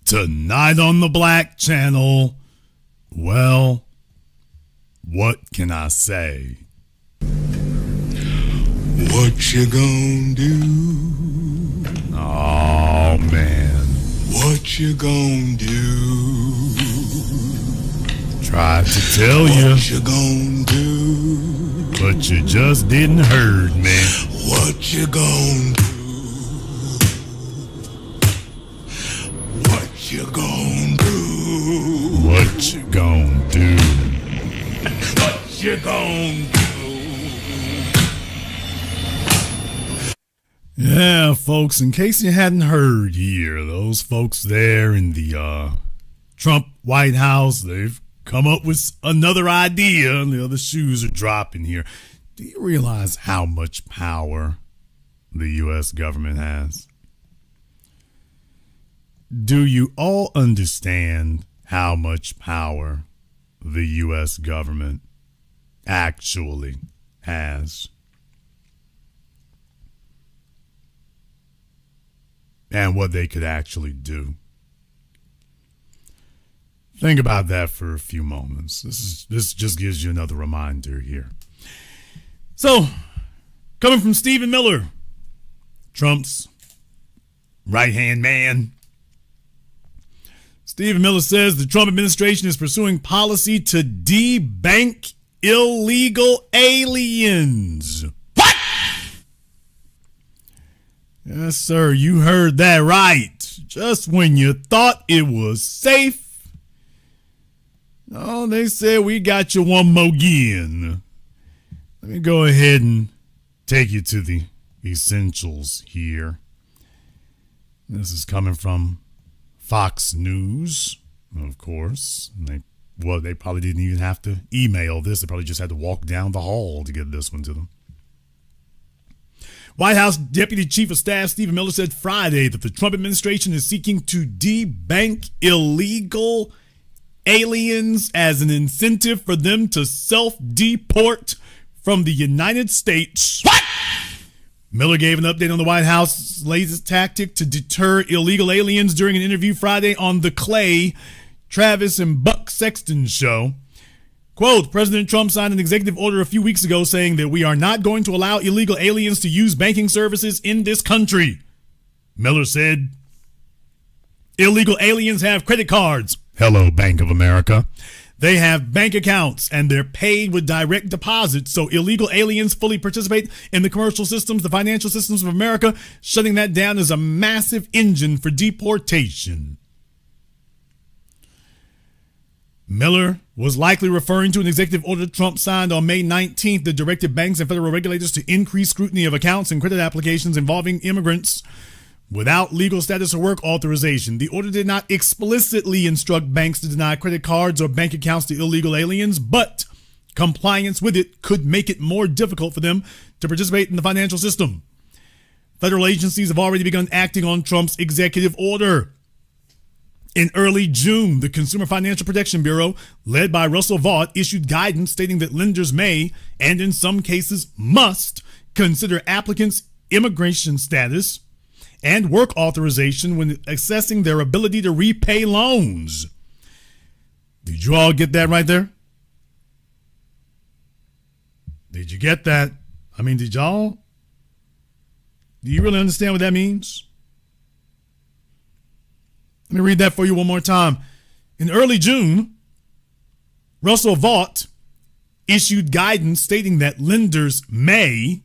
Tonight on the Black Channel, well, what can I say? What you gonna do? Oh, man. What you gonna do? Tried to tell you. What you gonna do? But you just didn't heard me. What you gonna do? What you gonna do? What you gonna do? What you gonna do? Yeah, folks, in case you hadn't heard here, those folks there in the Trump White House, they've come up with another idea, and the other shoes are dropping here. Do you realize how much power the U.S. government has? Do you all understand how much power the U.S. government actually has? And what they could actually do? Think about that for a few moments. This just gives you another reminder here. So, coming from Stephen Miller, Trump's right-hand man, Stephen Miller says the Trump administration is pursuing policy to debank illegal aliens. What? Yes, sir, you heard that right. Just when you thought it was safe, oh, they said we got you one more again. Let me go ahead and take you to the essentials here. This is coming from Fox News, of course. They probably didn't even have to email this. They probably just had to walk down the hall to get this one to them. White House Deputy Chief of Staff Stephen Miller said Friday that the Trump administration is seeking to debank illegal aliens as an incentive for them to self-deport from the United States. What? Miller gave an update on the White House's latest tactic to deter illegal aliens during an interview Friday on the Clay, Travis, and Buck Sexton show. Quote, President Trump signed an executive order a few weeks ago saying that we are not going to allow illegal aliens to use banking services in this country. Miller said, illegal aliens have credit cards. Hello, Bank of America. They have bank accounts and they're paid with direct deposits. So illegal aliens fully participate in the commercial systems, the financial systems of America. Shutting that down is a massive engine for deportation. Miller was likely referring to an executive order Trump signed on May 19th that directed banks and federal regulators to increase scrutiny of accounts and credit applications involving immigrants without legal status or work authorization. The order did not explicitly instruct banks to deny credit cards or bank accounts to illegal aliens, but compliance with it could make it more difficult for them to participate in the financial system. Federal agencies have already begun acting on Trump's executive order. In early June, the Consumer Financial Protection Bureau, led by Russell Vought, issued guidance stating that lenders may, and in some cases must, consider applicants' immigration status and work authorization when assessing their ability to repay loans. Did you all get that right there? Did you get that? I mean, did y'all? Do you really understand what that means? Let me read that for you one more time. In early June, Russell Vought issued guidance stating that lenders may,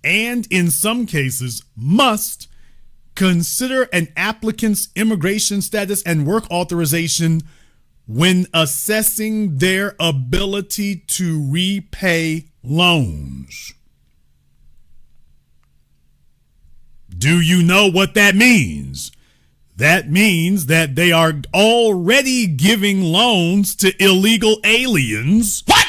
and in some cases must consider an applicant's immigration status and work authorization when assessing their ability to repay loans. Do you know what that means? That means that they are already giving loans to illegal aliens. What?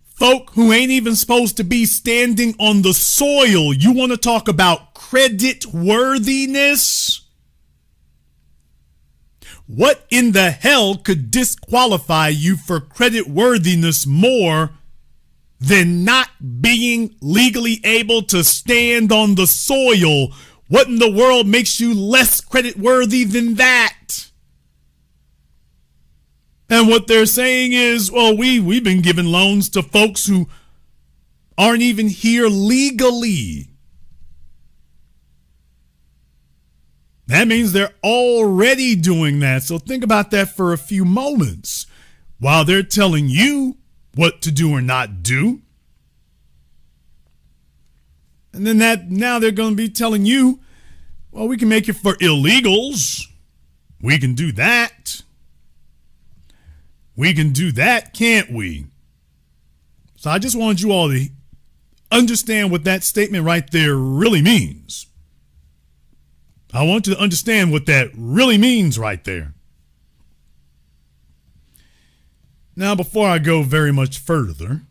Folk who ain't even supposed to be standing on the soil. You want to talk about credit worthiness? What in the hell could disqualify you for credit worthiness more than not being legally able to stand on the soil What in the world makes you less creditworthy than that? And what they're saying is, well, we've been giving loans to folks who aren't even here legally. That means they're already doing that. So think about that for a few moments. While they're telling you what to do or not do. And then now they're going to be telling you, well, we can make it for illegals. We can do that. We can do that, can't we? So I just wanted you all to understand what that statement right there really means. I want you to understand what that really means right there. Now, before I go very much further,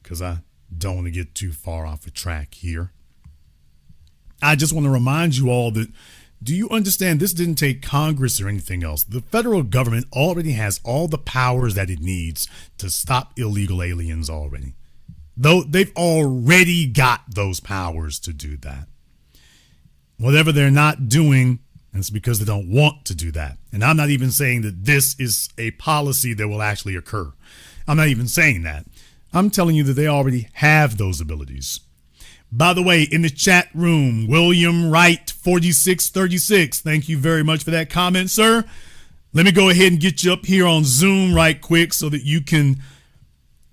because I don't want to get too far off the track here, I just want to remind you all that, do you understand this didn't take Congress or anything else? The federal government already has all the powers that it needs to stop illegal aliens already. Though they've already got those powers to do that. Whatever they're not doing, it's because they don't want to do that. And I'm not even saying that this is a policy that will actually occur. I'm not even saying that. I'm telling you that they already have those abilities. By the way, in the chat room, William Wright 4636. Thank you very much for that comment, sir. Let me go ahead and get you up here on Zoom right quick so that you can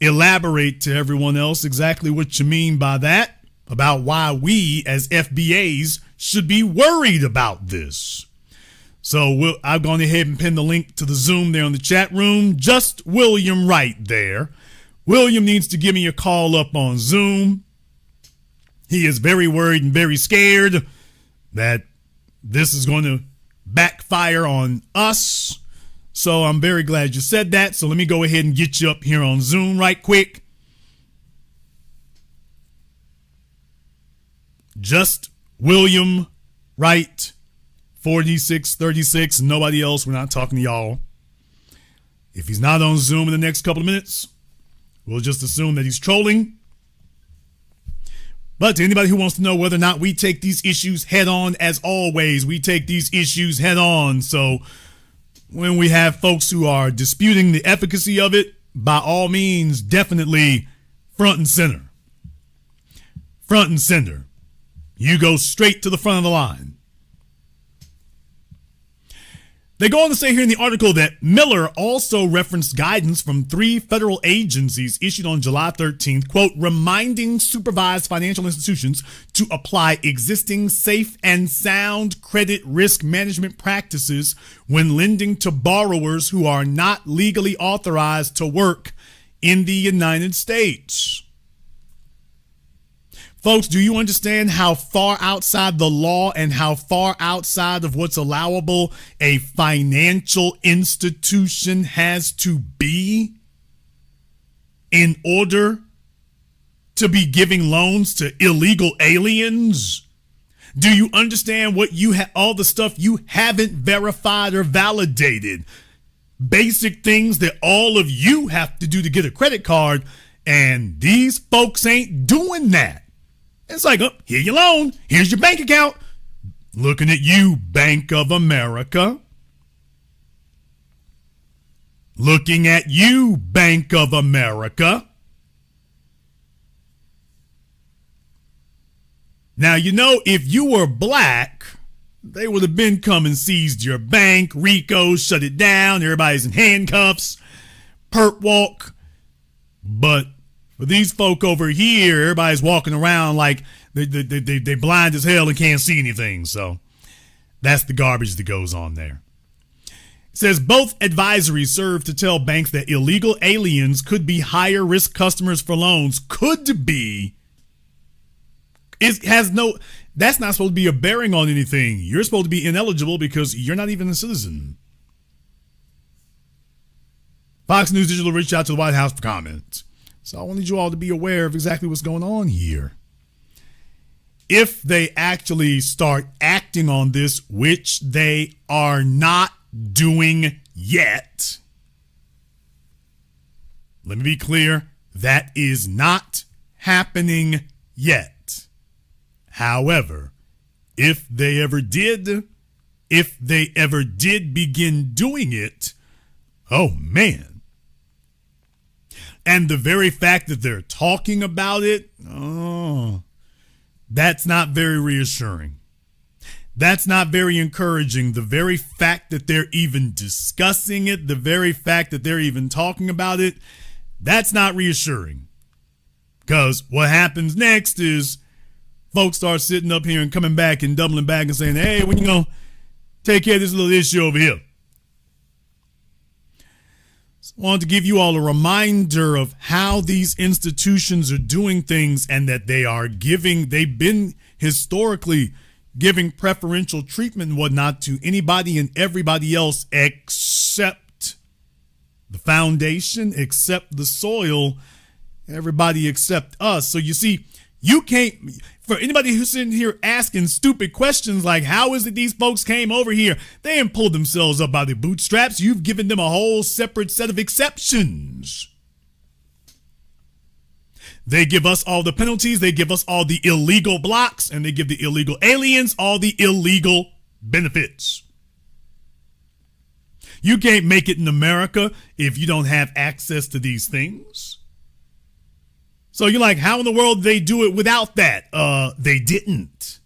elaborate to everyone else exactly what you mean by that, about why we as FBAs should be worried about this. So I've gone ahead and pinned the link to the Zoom there in the chat room. Just William Wright there. William needs to give me a call up on Zoom. He is very worried and very scared that this is going to backfire on us. So I'm very glad you said that. So let me go ahead and get you up here on Zoom right quick. Just William Wright 4636. Nobody else. We're not talking to y'all. If he's not on Zoom in the next couple of minutes, we'll just assume that he's trolling. But to anybody who wants to know whether or not we take these issues head on, as always, we take these issues head on. So when we have folks who are disputing the efficacy of it, by all means, definitely front and center. Front and center. You go straight to the front of the line. They go on to say here in the article that Miller also referenced guidance from 3 federal agencies issued on July 13th, quote, reminding supervised financial institutions to apply existing safe and sound credit risk management practices when lending to borrowers who are not legally authorized to work in the United States. Folks, do you understand how far outside the law and how far outside of what's allowable a financial institution has to be in order to be giving loans to illegal aliens? Do you understand what all the stuff you haven't verified or validated? Basic things that all of you have to do to get a credit card, and these folks ain't doing that. It's like, oh, here your loan. Here's your bank account. Looking at you, Bank of America. Looking at you, Bank of America. Now, you know, if you were black, they would have been come and seized your bank. RICO, shut it down. Everybody's in handcuffs. Perp walk. But for these folk over here, everybody's walking around like they blind as hell and can't see anything. So that's the garbage that goes on there. It says both advisories serve to tell banks that illegal aliens could be higher risk customers for loans. Could be. That's not supposed to be a bearing on anything. You're supposed to be ineligible because you're not even a citizen. Fox News Digital reached out to the White House for comments. So I wanted you all to be aware of exactly what's going on here. If they actually start acting on this, which they are not doing yet, let me be clear, that is not happening yet. However, if they ever did begin doing it, oh man. And the very fact that they're talking about it, oh, that's not very reassuring. That's not very encouraging. The very fact that they're even discussing it, the very fact that they're even talking about it, that's not reassuring. Because what happens next is folks start sitting up here and coming back and doubling back and saying, hey, when you going to take care of this little issue over here? So I wanted to give you all a reminder of how these institutions are doing things and that they've been historically giving preferential treatment and whatnot to anybody and everybody else except the foundation, except the soil, everybody except us. So you see, you can't, for anybody who's sitting here asking stupid questions like, how is it these folks came over here? They didn't pull themselves up by the bootstraps. You've given them a whole separate set of exceptions. They give us all the penalties, they give us all the illegal blocks, and they give the illegal aliens all the illegal benefits. You can't make it in America if you don't have access to these things. So you're like, how in the world did they do it without that? They didn't.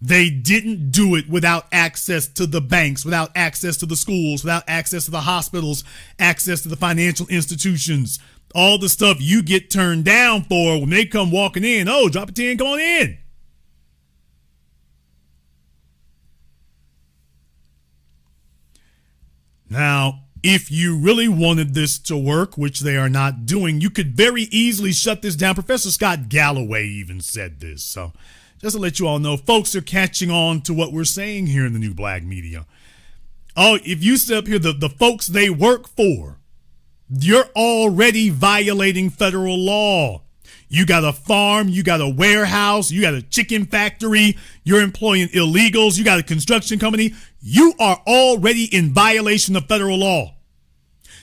They didn't do it without access to the banks, without access to the schools, without access to the hospitals, access to the financial institutions. All the stuff you get turned down for when they come walking in. Oh, drop a 10, come on in. Now, if you really wanted this to work, which they are not doing, you could very easily shut this down. Professor Scott Galloway even said this. So just to let you all know, folks are catching on to what we're saying here in the New Black Media. Oh, if you sit up here, the folks they work for, you're already violating federal law. You got a farm, you got a warehouse, you got a chicken factory, you're employing illegals, you got a construction company. You are already in violation of federal law.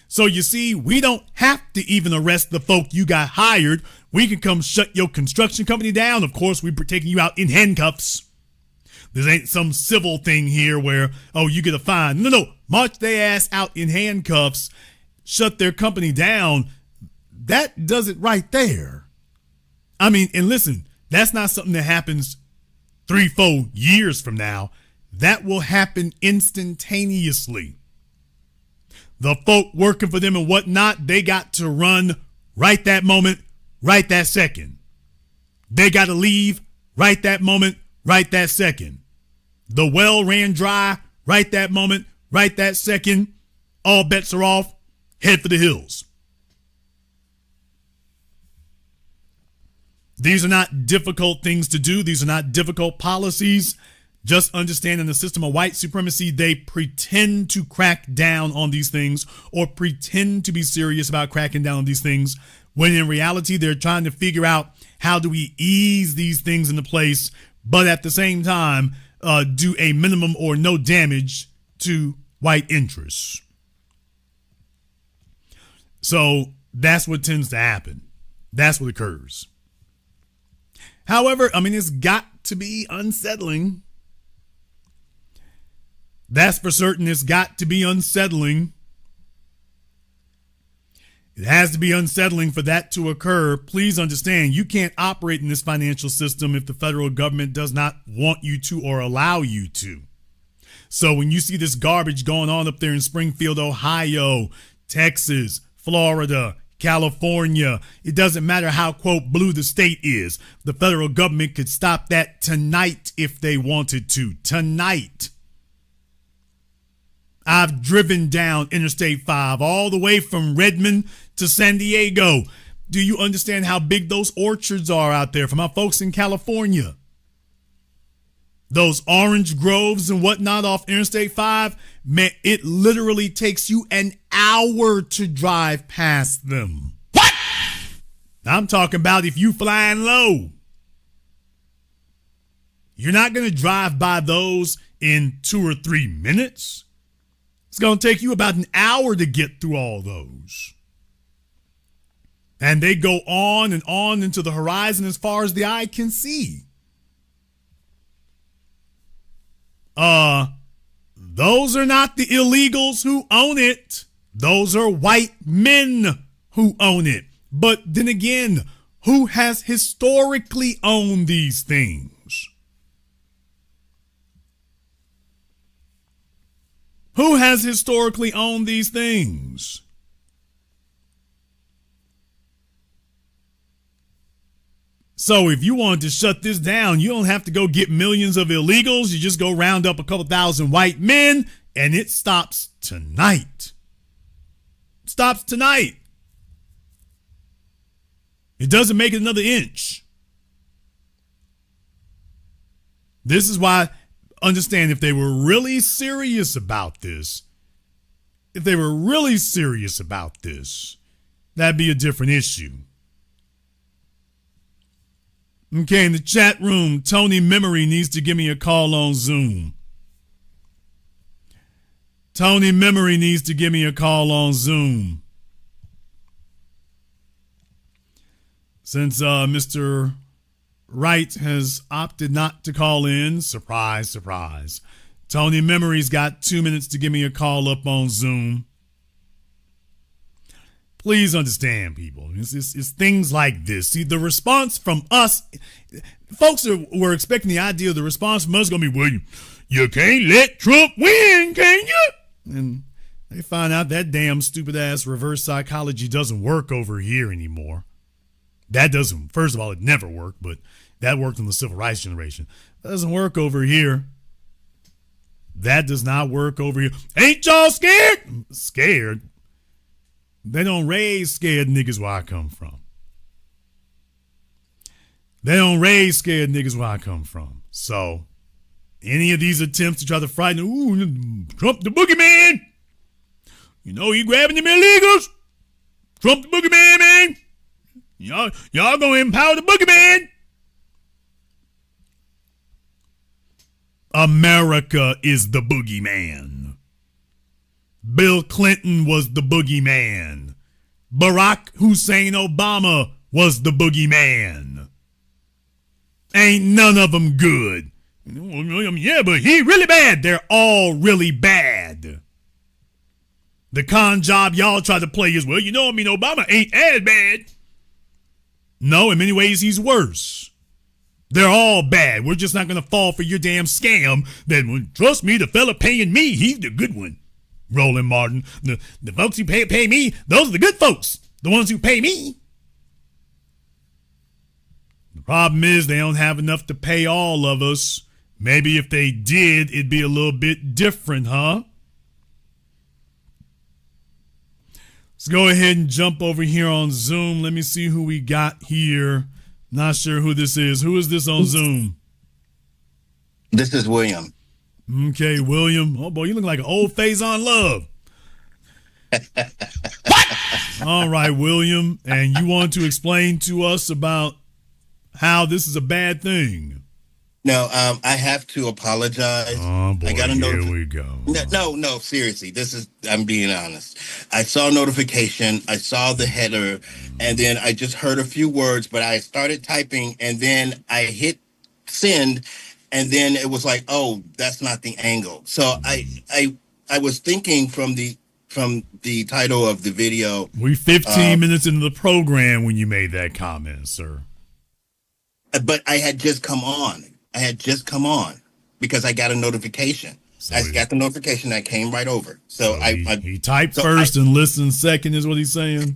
So you see, we don't have to even arrest the folk you got hired. We can come shut your construction company down. Of course, we're taking you out in handcuffs. This ain't some civil thing here where, oh, you get a fine. No, march their ass out in handcuffs, shut their company down. That does it right there. I mean, and listen, that's not something that happens 3-4 years from now. That will happen instantaneously. The folk working for them and whatnot, they got to run right that moment, right that second. They got to leave right that moment, right that second. The well ran dry right that moment, right that second. All bets are off. Head for the hills. These are not difficult things to do. These are not difficult policies. Just understand in the system of white supremacy, they pretend to crack down on these things or pretend to be serious about cracking down on these things when in reality, they're trying to figure out how do we ease these things into place, but at the same time, do a minimum or no damage to white interests. So that's what tends to happen. That's what occurs. However, I mean, it's got to be unsettling. That's for certain. It's got to be unsettling. It has to be unsettling for that to occur. Please understand, you can't operate in this financial system if the federal government does not want you to or allow you to. So when you see this garbage going on up there in Springfield, Ohio, Texas, Florida, California, it doesn't matter how, quote, blue the state is. The federal government could stop that tonight if they wanted to. Tonight. I've driven down Interstate 5 all the way from Redmond to San Diego. Do you understand how big those orchards are out there for my folks in California? Those orange groves and whatnot off Interstate 5, man, it literally takes you an hour to drive past them. What? I'm talking about if you flying low. You're not going to drive by those in 2 or 3 minutes. It's going to take you about an hour to get through all those. And they go on and on into the horizon as far as the eye can see. Those are not the illegals who own it. Those are white men who own it. But then again, who has historically owned these things? Who has historically owned these things? So if you wanted to shut this down, you don't have to go get millions of illegals. You just go round up a couple thousand white men, and it stops tonight. It stops tonight. It doesn't make it another inch. This is why, understand, if they were really serious about this, that'd be a different issue. Okay, in the chat room, Tony Memory needs to give me a call on Zoom. Tony Memory needs to give me a call on Zoom. Since Mr. Wright has opted not to call in, surprise, surprise. Tony Memory's got 2 minutes to give me a call up on Zoom. Please understand, people. It's things like this. See, the response from us, folks were expecting the idea of the response from us going to be, well, you can't let Trump win, can you? And they find out that damn stupid ass reverse psychology doesn't work over here anymore. That doesn't, first of all, it never worked, but that worked in the civil rights generation. That doesn't work over here. That does not work over here. Ain't y'all scared? Scared? They don't raise scared niggas where I come from. They don't raise scared niggas where I come from. So, any of these attempts to try to frighten, Trump the boogeyman. You know he grabbing them illegals. Trump the boogeyman, man. Y'all gonna empower the boogeyman. America is the boogeyman. Bill Clinton was the boogeyman. Barack Hussein Obama was the boogeyman. Ain't none of them good. Yeah, but he really bad. They're all really bad. The con job y'all try to play is, well, Obama ain't as bad. No, in many ways, he's worse. They're all bad. We're just not going to fall for your damn scam. Then, trust me, the fella paying me, he's the good one. Roland Martin. The folks who pay me, those are the good folks. The ones who pay me. The problem is they don't have enough to pay all of us. Maybe if they did, it'd be a little bit different, huh? Let's go ahead and jump over here on Zoom. Let me see who we got here. Not sure who this is. Who is this on Zoom? This is William. Okay, William. Oh, boy, you look like an old Faison Love. What? All right, William. And you want to explain to us about how this is a bad thing. No, I have to apologize. Oh, boy, I got a here we go. No, seriously. I'm being honest. I saw a notification. I saw the header, and then I just heard a few words, but I started typing, and then I hit send, and then it was like, oh, that's not the angle. So I was thinking from the title of the video. We 15 minutes into the program when you made that comment, sir. But I had just come on. Because I got a notification. So I got the notification that came right over. So he typed first and listened second is what he's saying?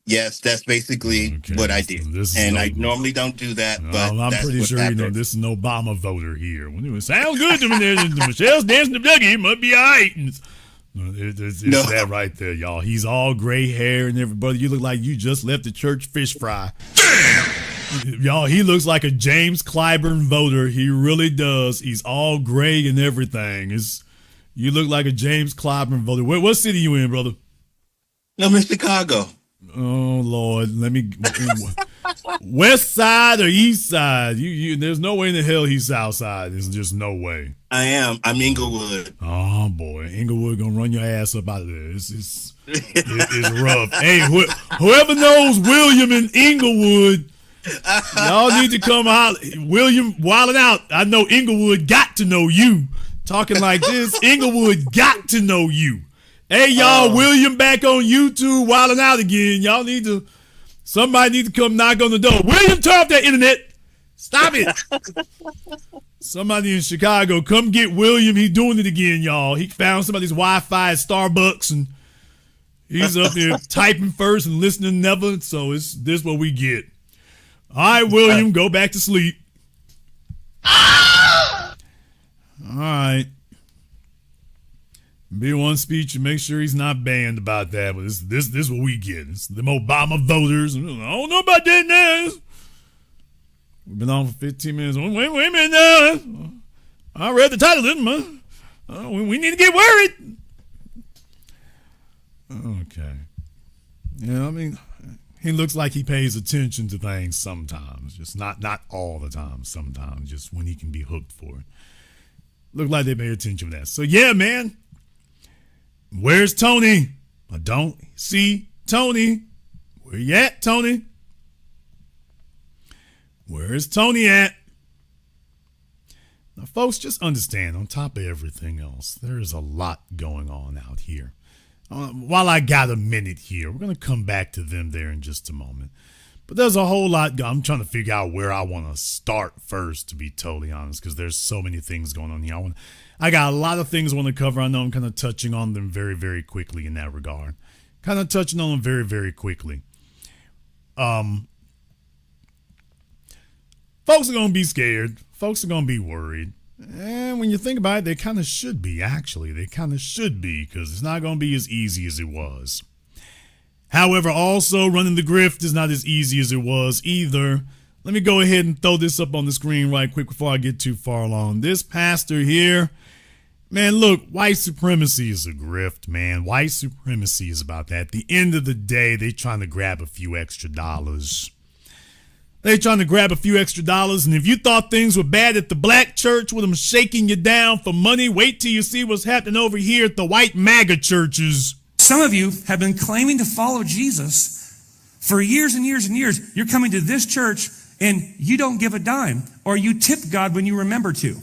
Yes, that's basically what I did. And I normally don't do that, but I'm pretty sure this is an Obama voter here. It sounds good to me. Michelle's dancing the Dougie. It must be all right. It's that right there, y'all. He's all gray hair and everybody. You look like you just left the church fish fry. Y'all, he looks like a James Clyburn voter. He really does. He's all gray and everything. You look like a James Clyburn voter. What city you in, brother? No, I'm in Chicago. Oh Lord, let me. West side or east side? You. There's no way in the hell he's south side. There's just no way. I'm Inglewood. Oh boy, Inglewood gonna run your ass up out of there. It's rough. Hey, whoever knows William in Inglewood, y'all need to come out. William wilding out. I know Inglewood got to know you. talking like this, Inglewood got to know you. Hey, y'all, William back on YouTube wilding out again. Somebody need to come knock on the door. William, turn off that internet. Stop it. Somebody in Chicago, come get William. He's doing it again, y'all. He found somebody's Wi-Fi at Starbucks, and he's up there typing first and listening never. So this what we get. All right, William, go back to sleep. All right. Be one speech and make sure he's not banned about that. But this what we get. It's them Obama voters. I don't know about that now. We've been on for 15 minutes. Wait a minute now. I read the title, didn't I? We need to get worried. Okay. Yeah, I mean, he looks like he pays attention to things sometimes. Just not all the time. Sometimes, just when he can be hooked for it. Look like they pay attention to that. So yeah, man. Where's Tony? I don't see Tony. Where you at, Tony? Where's Tony at? Now, folks, just understand, on top of everything else, there is a lot going on out here. While I got a minute here, we're going to come back to them there in just a moment. But there's a whole lot. I'm trying to figure out where I want to start first, to be totally honest, because there's so many things going on here. I got a lot of things I want to cover. I know I'm kind of touching on them very, very quickly in that regard. Kind of touching on them very, very quickly. Folks are going to be scared. Folks are going to be worried. And when you think about it, they kind of should be, actually. They kind of should be, because it's not going to be as easy as it was. However, also running the grift is not as easy as it was either. Let me go ahead and throw this up on the screen right quick before I get too far along. This pastor here, man, look, white supremacy is a grift, man. White supremacy is about that. At the end of the day, they trying to grab a few extra dollars. They trying to grab a few extra dollars, and if you thought things were bad at the black church with them shaking you down for money, wait till you see what's happening over here at the white MAGA churches. Some of you have been claiming to follow Jesus for years and years and years. You're coming to this church and you don't give a dime, or you tip God when you remember to.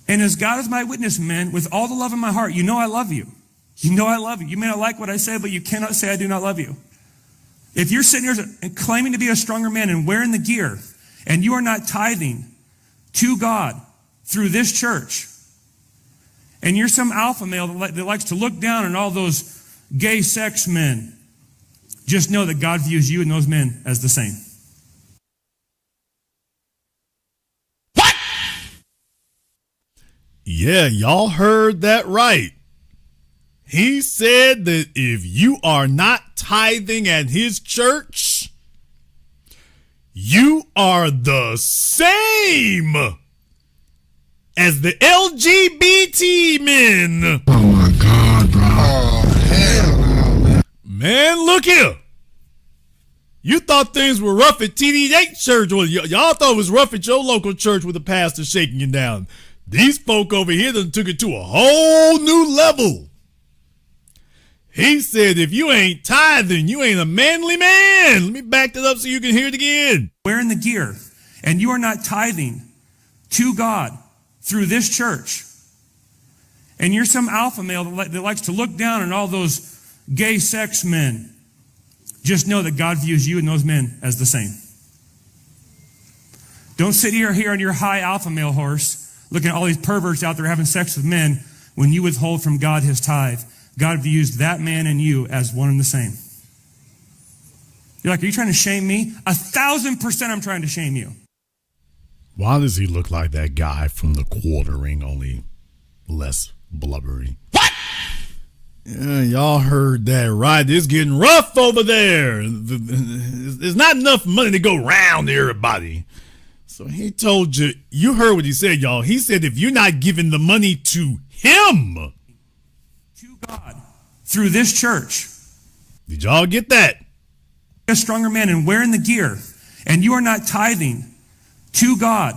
And as God is my witness, man, with all the love in my heart, you know I love you. You know I love you. You may not like what I say, but you cannot say I do not love you. If you're sitting here and claiming to be a stronger man and wearing the gear, and you are not tithing to God through this church, and you're some alpha male that likes to look down on all those gay sex men, just know that God views you and those men as the same. What? Yeah, y'all heard that right. He said that if you are not tithing at his church, you are the same as the LGBT men. Oh my God, bro. Oh, hell no, man. Man, look here. You thought things were rough at TD8 church. Well, y'all thought it was rough at your local church with the pastor shaking you down. These folk over here done took it to a whole new level. He said, if you ain't tithing, you ain't a manly man. Let me back that up so you can hear it again. Wearing the gear, and you are not tithing to God through this church, and you're some alpha male that likes to look down on all those gay sex men, just know that God views you and those men as the same. Don't sit here on your high alpha male horse looking at all these perverts out there having sex with men when you withhold from God his tithe. God views that man and you as one and the same. You're like, are you trying to shame me? 1,000% I'm trying to shame you. Why does he look like that guy from The Quartering, only less blubbery? What? Yeah, y'all heard that right. It's getting rough over there. There's not enough money to go round to everybody. So he told you, you heard what he said, y'all. He said if you're not giving the money to him, to God through this church. Did y'all get that? A stronger man and wearing the gear, and you are not tithing to God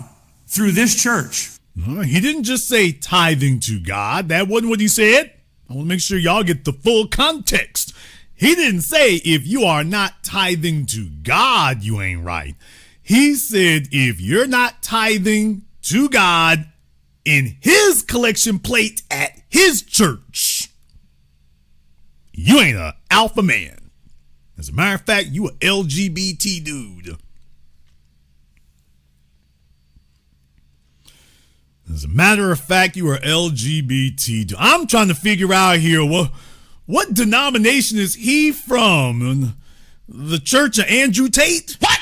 through this church. No, he didn't just say tithing to God. That wasn't what he said. I want to make sure y'all get the full context. He didn't say if you are not tithing to God, you ain't right. He said if you're not tithing to God in his collection plate at his church, you ain't a alpha man. As a matter of fact, you a LGBT dude. As a matter of fact, you are LGBT. I'm trying to figure out here what denomination is he from? The Church of Andrew Tate? What?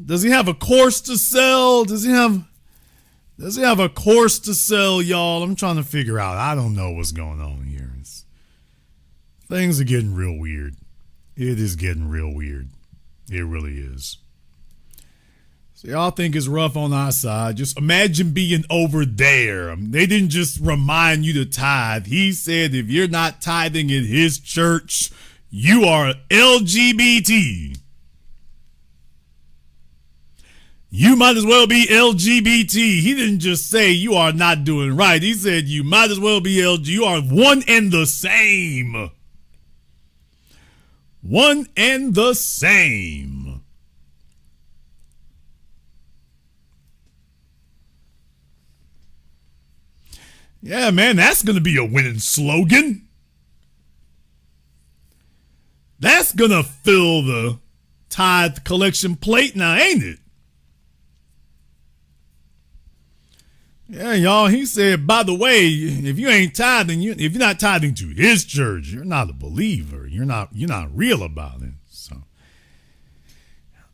Does he have a course to sell? Does he have a course to sell, y'all? I'm trying to figure out. I don't know what's going on here. Things are getting real weird. It is getting real weird. It really is. So y'all think it's rough on our side. Just imagine being over there. They didn't just remind you to tithe. He said if you're not tithing in his church, you are LGBT. You might as well be LGBT. He didn't just say you are not doing right. He said you might as well be LGBT. You are one and the same. One and the same. Yeah, man, that's going to be a winning slogan. That's going to fill the tithe collection plate now, ain't it? Yeah, y'all, he said, by the way, if you ain't tithing, if you're not tithing to his church, you're not a believer. You're not real about it. So,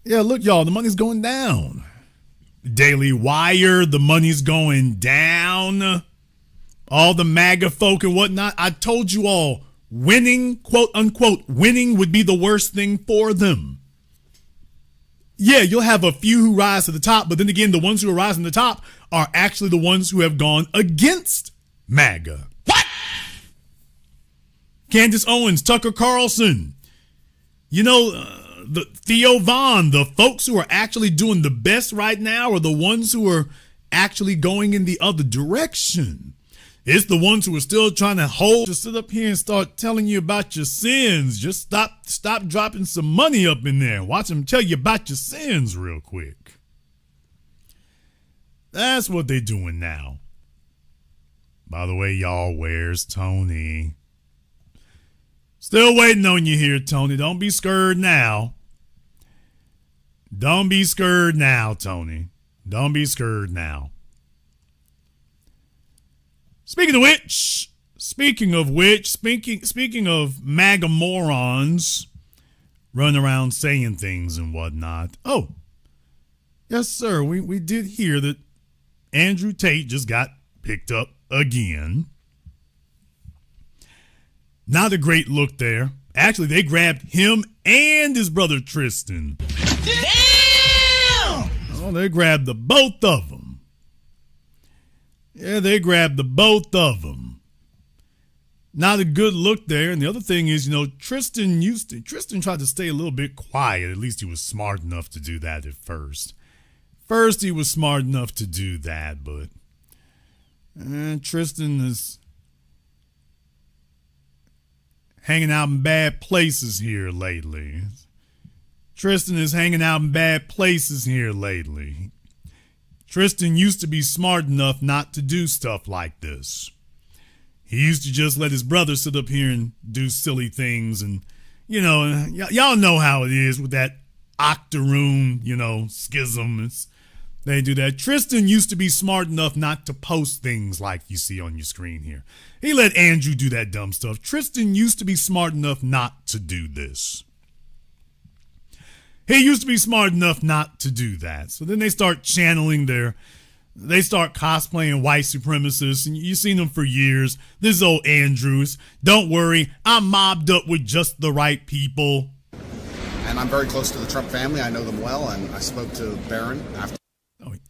yeah, look, y'all, the money's going down. Daily Wire, the money's going down. All the MAGA folk and whatnot. I told you all, winning, quote unquote, winning would be the worst thing for them. Yeah, you'll have a few who rise to the top, but then again, the ones who are rising to the top are actually the ones who have gone against MAGA. What? Candace Owens, Tucker Carlson, the Theo Vaughn, the folks who are actually doing the best right now are the ones who are actually going in the other direction. It's the ones who are still trying to just sit up here and start telling you about your sins. Just stop dropping some money up in there. Watch them tell you about your sins real quick. That's what they're doing now. By the way, y'all, where's Tony? Still waiting on you here, Tony. Don't be scared now. Don't be scared now, Tony. Don't be scared now. Speaking of MAGA morons running around saying things and whatnot. Oh, yes, sir. We did hear that Andrew Tate just got picked up again. Not a great look there. Actually, they grabbed him and his brother Tristan. Damn! Oh, they grabbed the both of them. Yeah, they grabbed the both of them. Not a good look there. And the other thing is, Tristan tried to stay a little bit quiet. At least he was smart enough to do that at first. First, he was smart enough to do that, but Tristan is hanging out in bad places here lately. Tristan used to be smart enough not to do stuff like this. He used to just let his brother sit up here and do silly things. And, y'all know how it is with that octoroon, schism. They do that. Tristan used to be smart enough not to post things like you see on your screen here. He let Andrew do that dumb stuff. Tristan used to be smart enough not to do this. He used to be smart enough not to do that. So then they start they start cosplaying white supremacists, and you've seen them for years. This is old Andrews. Don't worry, I'm mobbed up with just the right people. And I'm very close to the Trump family. I know them well, and I spoke to Barron after.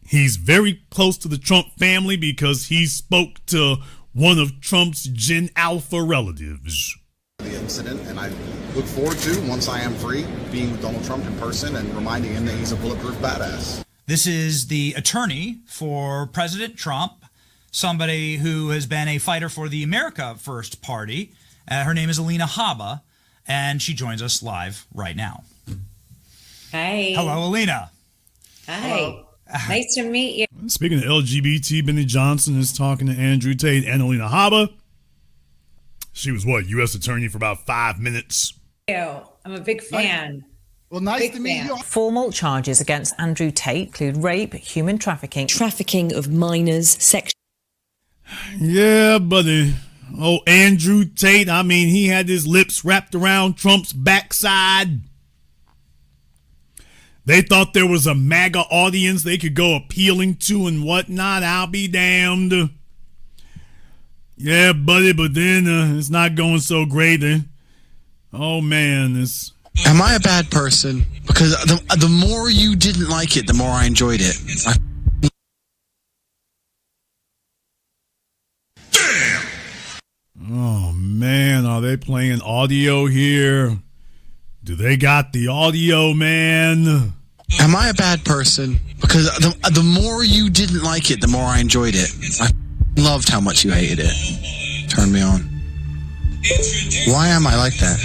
He's very close to the Trump family because he spoke to one of Trump's Gen Alpha relatives. The incident, and I look forward to, once I am free, being with Donald Trump in person and reminding him that he's a bulletproof badass. This is the attorney for President Trump, somebody who has been a fighter for the America First Party. Her name is Alina Habba, and she joins us live right now. Hi. Hello, Alina. Hi. Hello. Nice to meet you. Speaking of LGBT, Benny Johnson is talking to Andrew Tate and Alina Habba. She was what, U.S. attorney for about 5 minutes. I'm a big fan. Well, nice Big to meet fan. you. Formal charges against Andrew Tate include rape, human trafficking of minors, sex. Yeah, buddy. Oh, Andrew Tate, I mean, he had his lips wrapped around Trump's backside. They thought there was a MAGA audience they could go appealing to and whatnot. I'll be damned. Yeah, buddy, but then it's not going so great. Oh, man, it's... Am I a bad person? Because the more you didn't like it, the more I enjoyed it. Oh, man, are they playing audio here? Do they got the audio, man? Am I a bad person? Because the more you didn't like it, the more I enjoyed it. I loved how much you hated it. Turned me on. Why am I like that?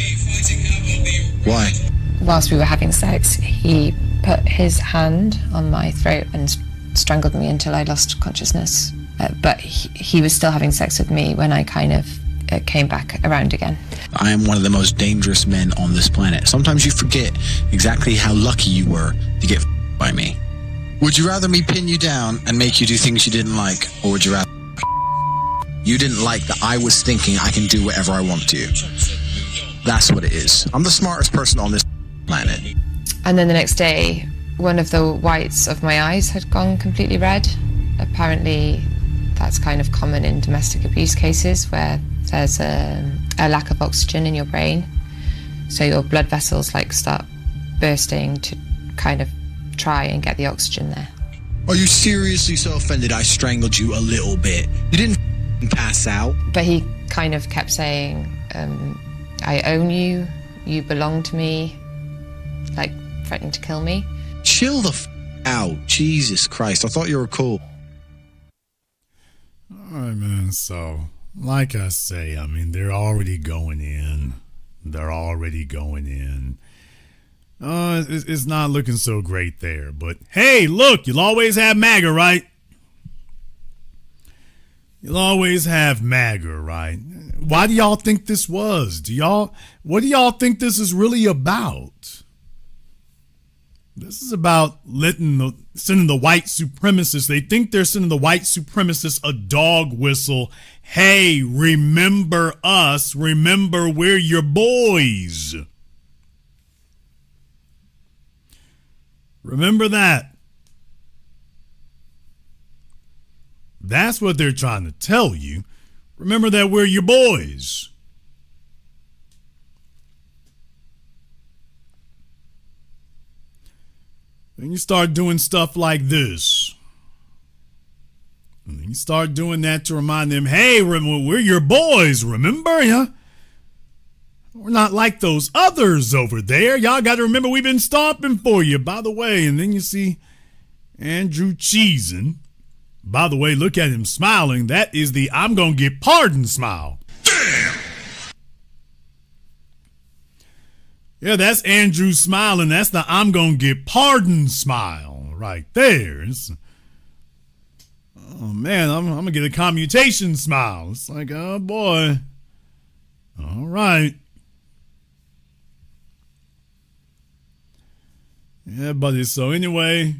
Why? Whilst we were having sex, he put his hand on my throat and strangled me until I lost consciousness. But he was still having sex with me when I kind of came back around again. I am one of the most dangerous men on this planet. Sometimes you forget exactly how lucky you were to get by me. Would you rather me pin you down and make you do things you didn't like, or would you rather you didn't like that I was thinking I can do whatever I want to? That's what it is. I'm the smartest person on this planet. And then the next day, one of the whites of my eyes had gone completely red. Apparently, that's kind of common in domestic abuse cases where there's a lack of oxygen in your brain. So your blood vessels start bursting to kind of try and get the oxygen there. Are you seriously so offended I strangled you a little bit? You didn't pass out. But he kind of kept saying, I own you, you belong to me, threatening to kill me. Chill the out. Jesus Christ, I thought you were cool. All right, man, so... like I say, I mean, they're already going in. It's not looking so great there. But, hey, look, you'll always have MAGA, right? Why do y'all think this was? What do y'all think this is really about? This is about sending the white supremacists. They think they're sending the white supremacists a dog whistle. Hey, remember us. Remember we're your boys. Remember that. That's what they're trying to tell you. Remember that we're your boys. Then you start doing stuff like this. And then you start doing that to remind them, hey, we're your boys, remember? Yeah? We're not like those others over there. Y'all got to remember we've been stomping for you, by the way. And then you see Andrew cheesing. By the way, look at him smiling. That is the I'm going to get pardoned smile. Damn! Yeah, that's Andrew smiling. That's the I'm going to get pardoned smile right there. Oh, man, I'm going to get a commutation smile. It's like, oh, boy. All right. Yeah, buddy. So anyway,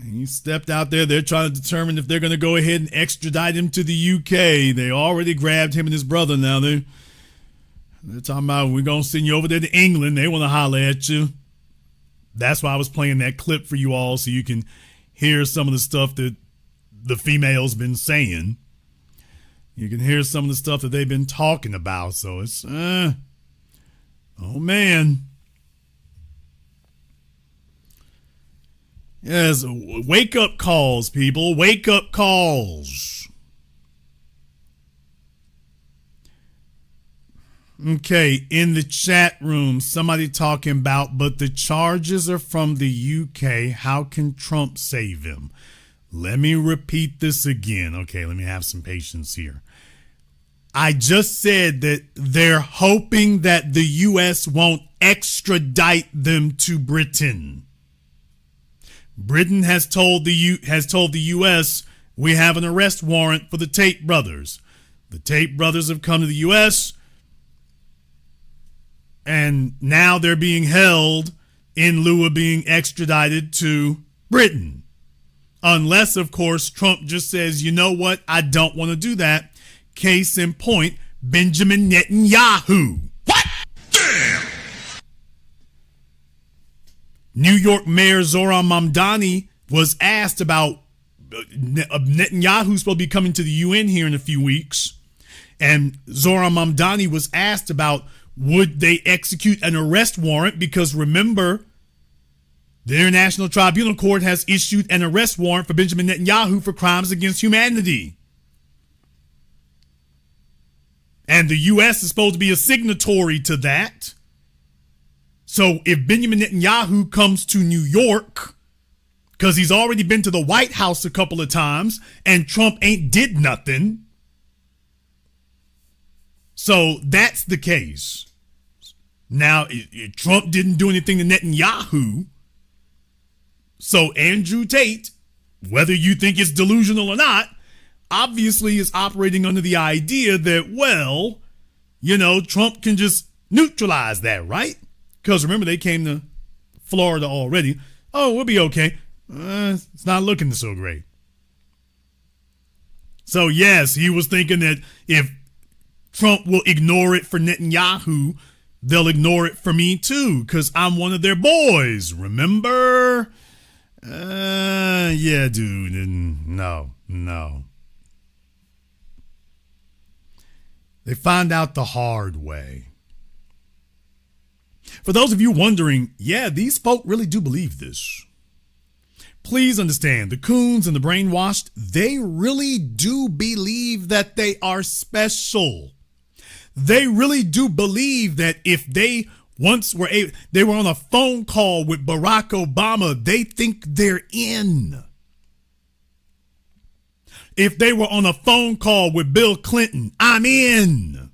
he stepped out there. They're trying to determine if they're going to go ahead and extradite him to the UK. They already grabbed him and his brother now. They're talking about, we're going to send you over there to England. They want to holler at you. That's why I was playing that clip for you all so you can hear some of the stuff that the female's been saying. You can hear some of the stuff that they've been talking about. So it's, oh, man. Yes, wake up calls, people. Wake up calls. Okay, in the chat room, somebody talking about, but the charges are from the UK. How can Trump save him? Let me repeat this again. Okay, let me have some patience here. I just said that they're hoping that the U.S. won't extradite them to Britain. Britain has told the U.S. we have an arrest warrant for the Tate brothers. The Tate brothers have come to the U.S. and now they're being held in lieu of being extradited to Britain. Unless, of course, Trump just says, you know what, I don't want to do that. Case in point, Benjamin Netanyahu. What? Damn! New York Mayor Zohran Mamdani was asked about Netanyahu's supposed to be coming to the UN here in a few weeks. And Zohran Mamdani was asked about would they execute an arrest warrant, because remember, the International Tribunal Court has issued an arrest warrant for Benjamin Netanyahu for crimes against humanity. And the U.S. is supposed to be a signatory to that. So if Benjamin Netanyahu comes to New York, because he's already been to the White House a couple of times and Trump ain't did nothing. So that's the case. Now, Trump didn't do anything to Netanyahu. So Andrew Tate, whether you think it's delusional or not, obviously is operating under the idea that, well, you know, Trump can just neutralize that, right? Because remember, they came to Florida already. Oh, we'll be okay. It's not looking so great. So, yes, he was thinking that if Trump will ignore it for Netanyahu, they'll ignore it for me too, because I'm one of their boys. Remember? Yeah, dude. No. They find out the hard way. For those of you wondering, yeah, these folk really do believe this. Please understand, the coons and the brainwashed, they really do believe that they are special. They really do believe that if they once were they were on a phone call with Barack Obama, they think they're in. If they were on a phone call with Bill Clinton, I'm in.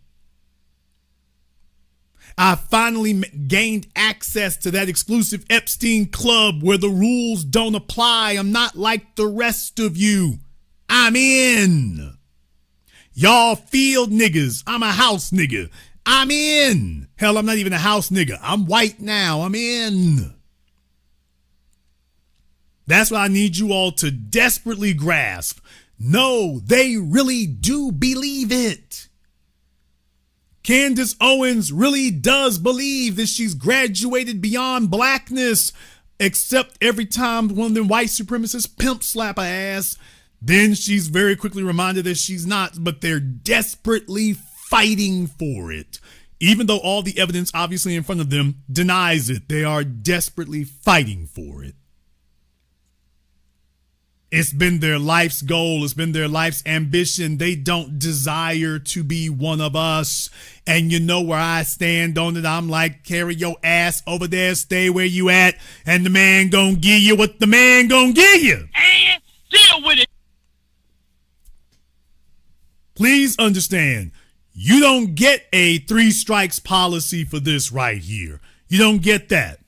I finally gained access to that exclusive Epstein club where the rules don't apply. I'm not like the rest of you. I'm in. Y'all field niggas. I'm a house nigga. I'm in. Hell, I'm not even a house nigga. I'm white now. I'm in. That's what I need you all to desperately grasp. No, they really do believe it. Candace Owens really does believe that she's graduated beyond blackness, except every time one of them white supremacists pimp slap her ass, then she's very quickly reminded that she's not, but they're desperately fighting for it. Even though all the evidence obviously in front of them denies it, they are desperately fighting for it. It's been their life's goal. It's been their life's ambition. They don't desire to be one of us. And you know where I stand on it. I'm like, carry your ass over there, stay where you at, and the man gonna give you what the man gonna give you. And deal with it. Please understand, you don't get a 3 strikes policy for this right here. You don't get that.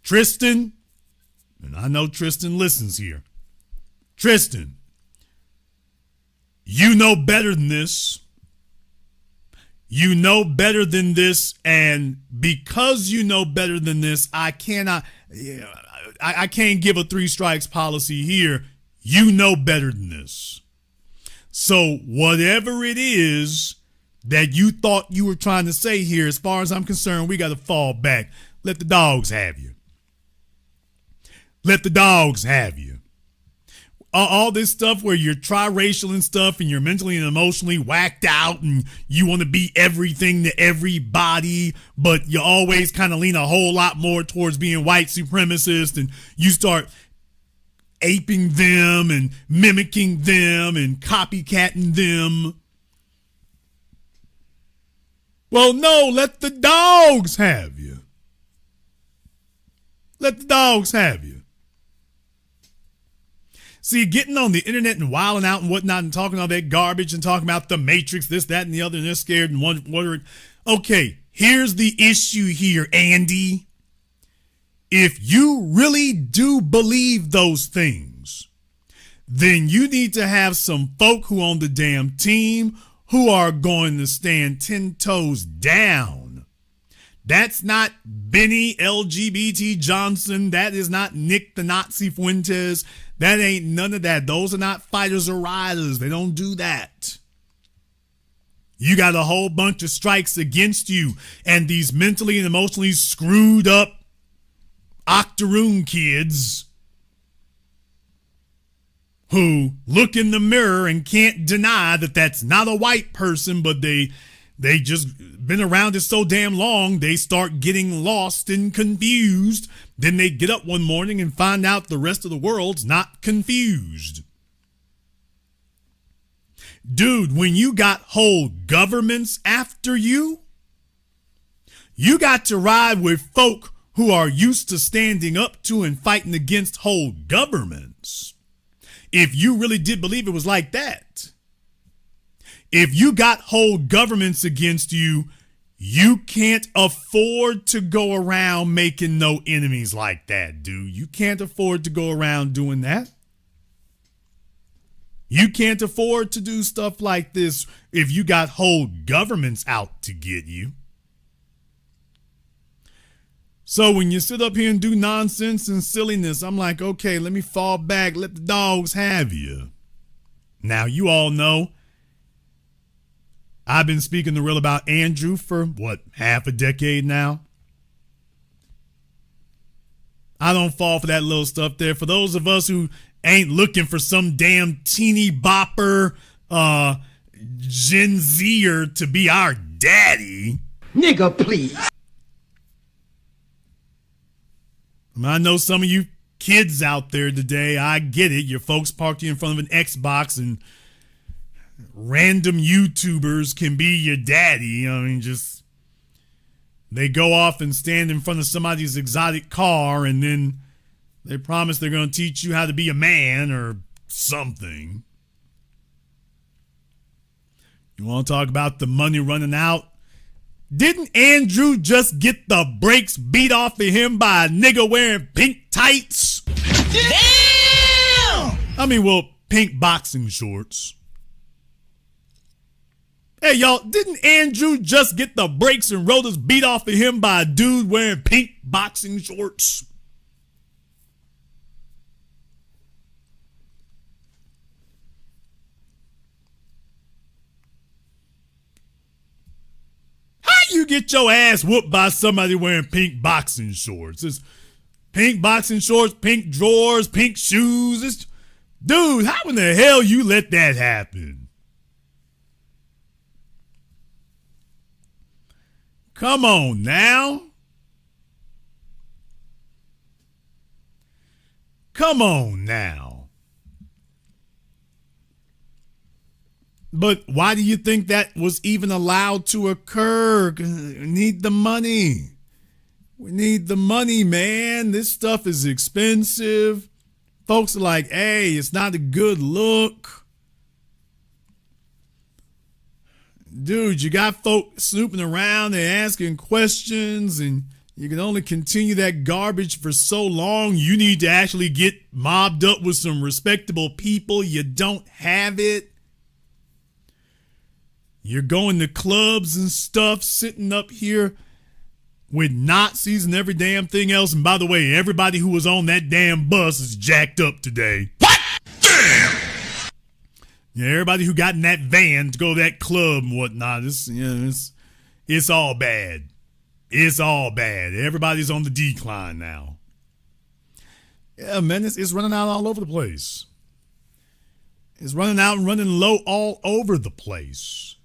Tristan, and I know Tristan listens here. Tristan, you know better than this. You know better than this, and because you know better than this, I can't give a 3 strikes policy here. You know better than this. So whatever it is that you thought you were trying to say here, as far as I'm concerned, we got to fall back. Let the dogs have you. Let the dogs have you. All this stuff where you're triracial and stuff and you're mentally and emotionally whacked out and you want to be everything to everybody, but you always kind of lean a whole lot more towards being white supremacist, and you start aping them and mimicking them and copycatting them. Well, no, let the dogs have you. Let the dogs have you. See, getting on the internet and wilding out and whatnot and talking all that garbage and talking about the Matrix, this, that, and the other, and they're scared and wondering. Okay, here's the issue here, Andy. if you really do believe those things, then you need to have some folk who on the damn team who are going to stand 10 toes down. That's not Benny LGBT Johnson. That is not Nick the Nazi Fuentes. That ain't none of that. Those are not fighters or riders. They don't do that. You got a whole bunch of strikes against you, and these mentally and emotionally screwed up octoroon kids who look in the mirror and can't deny that that's not a white person, but they just been around it so damn long, they start getting lost and confused. Then they get up one morning and find out the rest of the world's not confused. Dude, when you got whole governments after you, you got to ride with folk who are used to standing up to and fighting against whole governments. If you really did believe it was like that. If you got whole governments against you, you can't afford to go around making no enemies like that, dude. You can't afford to go around doing that. You can't afford to do stuff like this if you got whole governments out to get you. So when you sit up here and do nonsense and silliness, I'm like, okay, let me fall back. Let the dogs have you. Now, you all know I've been speaking the real about Andrew for, half a decade now? I don't fall for that little stuff there. For those of us who ain't looking for some damn teeny bopper Gen Zer to be our daddy. Nigga, please. I know some of you kids out there today, I get it. Your folks parked you in front of an Xbox and random YouTubers can be your daddy. I mean, just they go off and stand in front of somebody's exotic car and then they promise they're going to teach you how to be a man or something. You want to talk about the money running out? Didn't Andrew just get the brakes beat off of him by a nigga wearing pink tights? Damn! Pink boxing shorts. Hey, y'all, didn't Andrew just get the brakes and rotors beat off of him by a dude wearing pink boxing shorts? How you get your ass whooped by somebody wearing pink boxing shorts? It's pink boxing shorts, pink drawers, pink shoes. Dude, how in the hell you let that happen? Come on now. Come on now. But why do you think that was even allowed to occur? We need the money. We need the money, man. This stuff is expensive. Folks are like, hey, it's not a good look. Dude, you got folks snooping around and asking questions, and you can only continue that garbage for so long. You need to actually get mobbed up with some respectable people. You don't have it. You're going to clubs and stuff, sitting up here with Nazis and every damn thing else. And by the way, everybody who was on that damn bus is jacked up today. What? Damn! Yeah, everybody who got in that van to go to that club and whatnot, it's all bad. It's all bad. Everybody's on the decline now. Yeah, man, it's running out all over the place. It's running out and running low all over the place.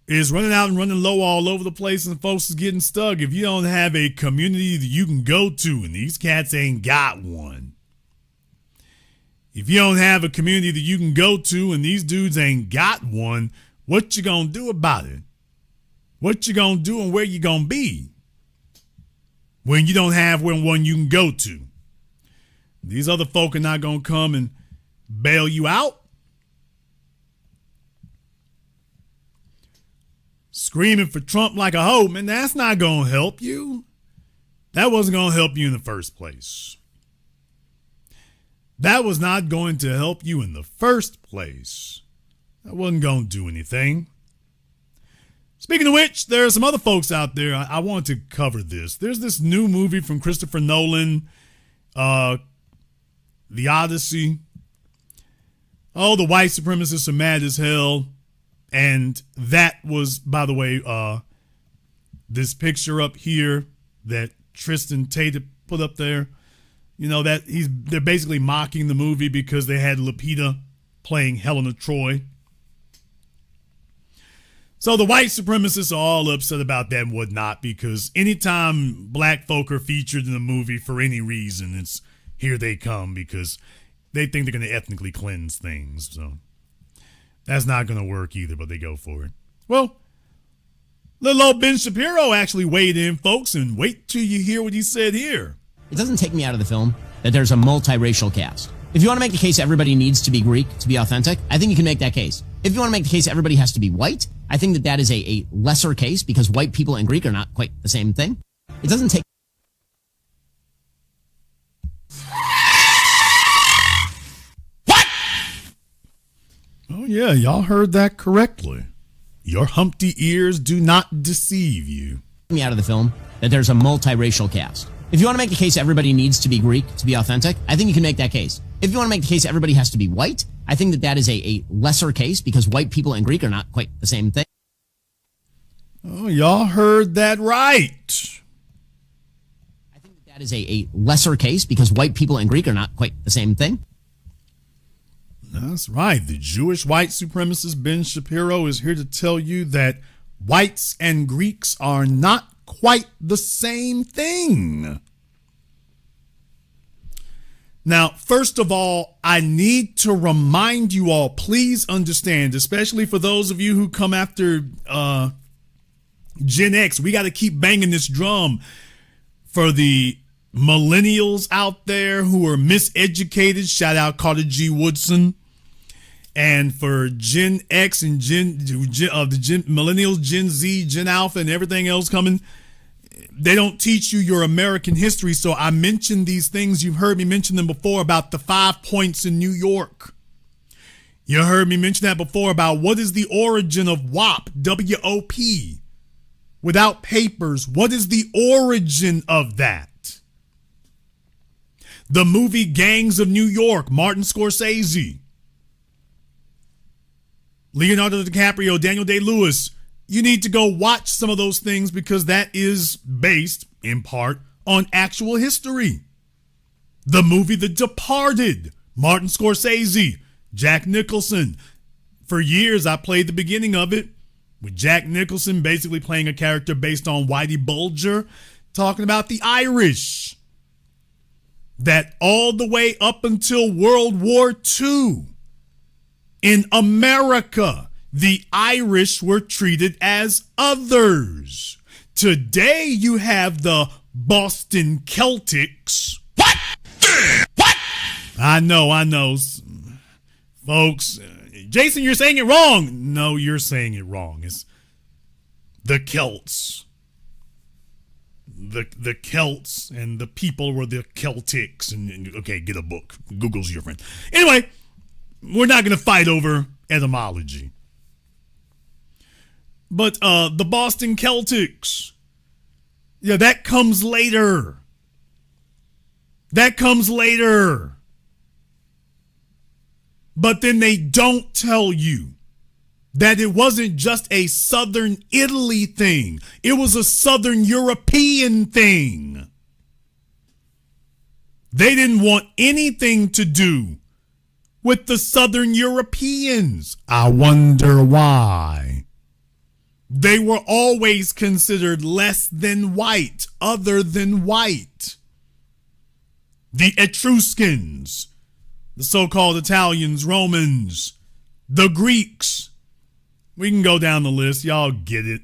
It's running out and running low all over the place, and folks is getting stuck. If you don't have a community that you can go to, and these cats ain't got one. If you don't have a community that you can go to, and these dudes ain't got one, what you gonna do about it? What you gonna do and where you gonna be when you don't have one you can go to? These other folk are not gonna come and bail you out. screaming for Trump like a hoe, man, that's not going to help you. That wasn't going to help you in the first place. That was not going to help you in the first place. That wasn't going to do anything. Speaking of which, there are some other folks out there. I want to cover this. There's this new movie from Christopher Nolan, The Odyssey. Oh, the white supremacists are mad as hell. And that was, by the way, this picture up here that Tristan Tate put up there. You know, that they're basically mocking the movie because they had Lupita playing Helena Troy. So the white supremacists are all upset about that and whatnot, because anytime black folk are featured in a movie for any reason, it's here they come because they think they're going to ethnically cleanse things. So that's not going to work either, but they go for it. Well, little old Ben Shapiro actually weighed in, folks, and wait till you hear what he said here. It doesn't take me out of the film that there's a multiracial cast. If you want to make the case everybody needs to be Greek to be authentic, I think you can make that case. If you want to make the case everybody has to be white, I think that is a lesser case because white people and Greek are not quite the same thing. It doesn't take... What? Oh, yeah, y'all heard that correctly. Your Humpty ears do not deceive you. Me out of the film that there's a multiracial cast. If you want to make the case everybody needs to be Greek to be authentic, I think you can make that case. If you want to make the case everybody has to be white, I think that is a lesser case because white people and Greek are not quite the same thing. Oh, y'all heard that right. I think that is a lesser case because white people and Greek are not quite the same thing. That's right. The Jewish white supremacist Ben Shapiro is here to tell you that whites and Greeks are not quite the same thing. Now, first of all, I need to remind you all, please understand, especially for those of you who come after Gen X, we got to keep banging this drum for the millennials out there who are miseducated. Shout out Carter G. Woodson. And for Gen X and millennials, Gen Z, Gen Alpha, and everything else coming, they don't teach you your American history. So I mentioned these things. You've heard me mention them before about the 5 points in New York. You heard me mention that before about what is the origin of WAP, W-O-P, without papers. What is the origin of that? The movie Gangs of New York, Martin Scorsese, Leonardo DiCaprio, Daniel Day-Lewis. You need to go watch some of those things because that is based, in part, on actual history. The movie The Departed, Martin Scorsese, Jack Nicholson. For years, I played the beginning of it with Jack Nicholson basically playing a character based on Whitey Bulger, talking about the Irish. That all the way up until World War II, in America, the Irish were treated as others. Today, you have the Boston Celtics. What? What? I know. Folks, Jason, you're saying it wrong. No, you're saying it wrong. It's the Celts. The Celts and the people were the Celtics. And okay, get a book. Google's your friend. Anyway, we're not going to fight over etymology. But the Boston Celtics, yeah, that comes later. But then they don't tell you that it wasn't just a Southern Italy thing. It was a Southern European thing. They didn't want anything to do with the Southern Europeans. I wonder why. They were always considered less than white, other than white. The Etruscans, the so-called Italians, Romans, the Greeks. We can go down the list. Y'all get it.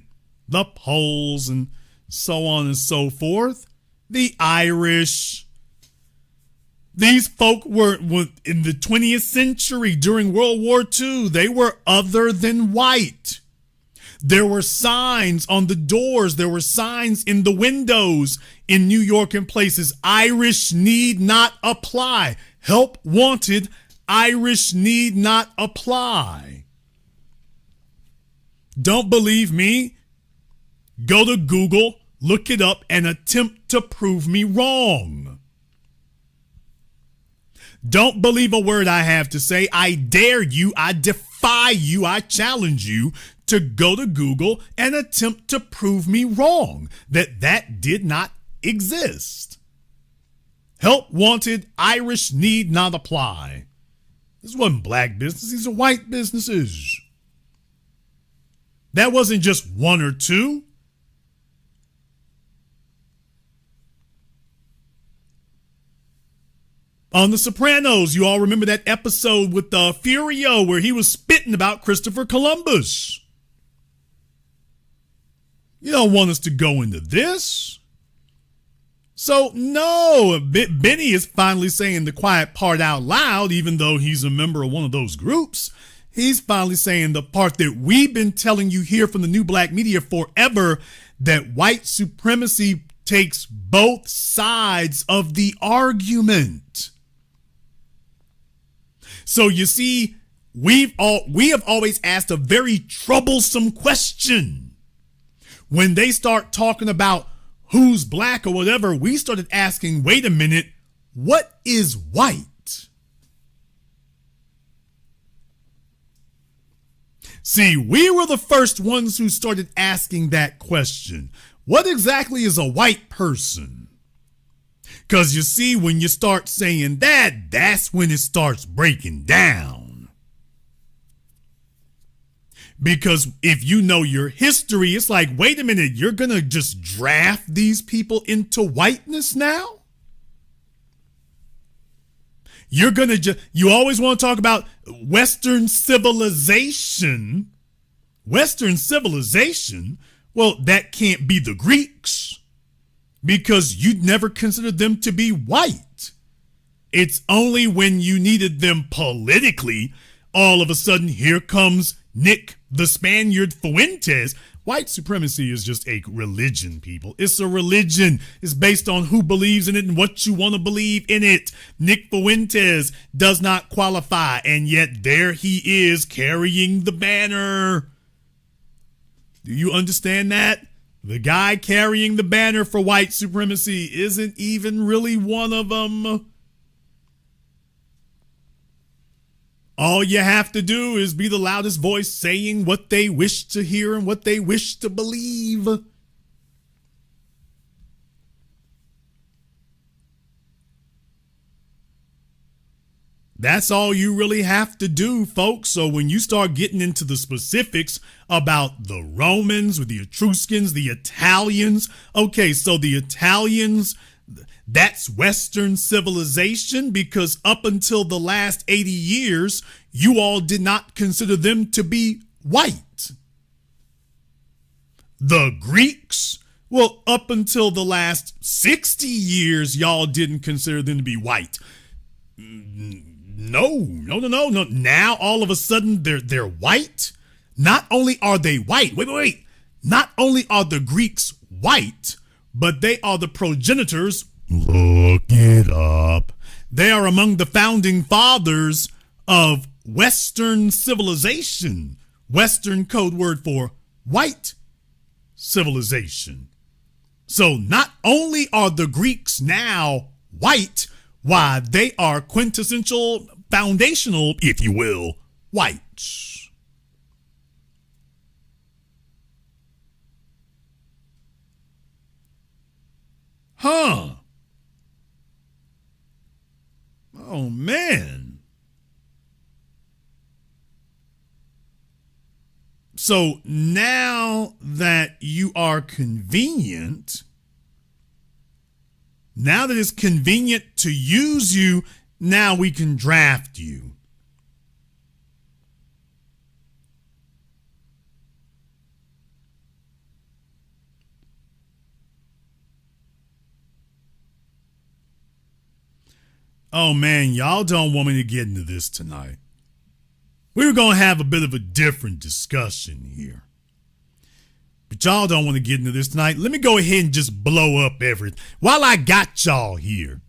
The Poles and so on and so forth. The Irish. These folk were in the 20th century during World War II. They were other than white. There were signs on the doors. There were signs in the windows in New York and places. Irish need not apply. Help wanted. Irish need not apply. Don't believe me? Go to Google, look it up, and attempt to prove me wrong. Don't believe a word I have to say. I dare you, I defy you, I challenge you to go to Google and attempt to prove me wrong that did not exist. Help wanted, Irish need not apply. This wasn't black business, these are white businesses. That wasn't just one or two. On The Sopranos, you all remember that episode with Furio where he was spitting about Christopher Columbus. You don't want us to go into this. So, no, Benny is finally saying the quiet part out loud, even though he's a member of one of those groups. He's finally saying the part that we've been telling you here from the new black media forever, that white supremacy takes both sides of the argument. So you see, we have always asked a very troublesome question. When they start talking about who's black or whatever, we started asking, wait a minute, what is white? See, we were the first ones who started asking that question. What exactly is a white person? Because you see, when you start saying that, that's when it starts breaking down. Because if you know your history, it's like, wait a minute, you're going to just draft these people into whiteness now? You're going to you always want to talk about Western civilization. Western civilization? Well, that can't be the Greeks, because you'd never considered them to be white. It's only when you needed them politically, all of a sudden, here comes Nick the Spaniard Fuentes. White supremacy is just a religion, people. It's a religion. It's based on who believes in it and what you want to believe in it. Nick Fuentes does not qualify, and yet there he is carrying the banner. Do you understand that? The guy carrying the banner for white supremacy isn't even really one of them. All you have to do is be the loudest voice saying what they wish to hear and what they wish to believe. That's all you really have to do, folks. So when you start getting into the specifics about the Romans or the Etruscans, the Italians, okay, so the Italians, that's Western civilization, because up until the last 80 years, you all did not consider them to be white. The Greeks, well, up until the last 60 years, y'all didn't consider them to be white. No. Now, all of a sudden, they're white. Not only are they white, wait. Not only are the Greeks white, but they are the progenitors. Look it up. They are among the founding fathers of Western civilization. Western code word for white civilization. So not only are the Greeks now white, why, they are quintessential, foundational, if you will, whites. Huh. Oh, man. So now that you are convenient, now that it's convenient to use you, now we can draft you. Oh man, y'all don't want me to get into this tonight. We were going to have a bit of a different discussion here. But y'all don't want to get into this tonight. Let me go ahead and just blow up everything. While I got y'all here,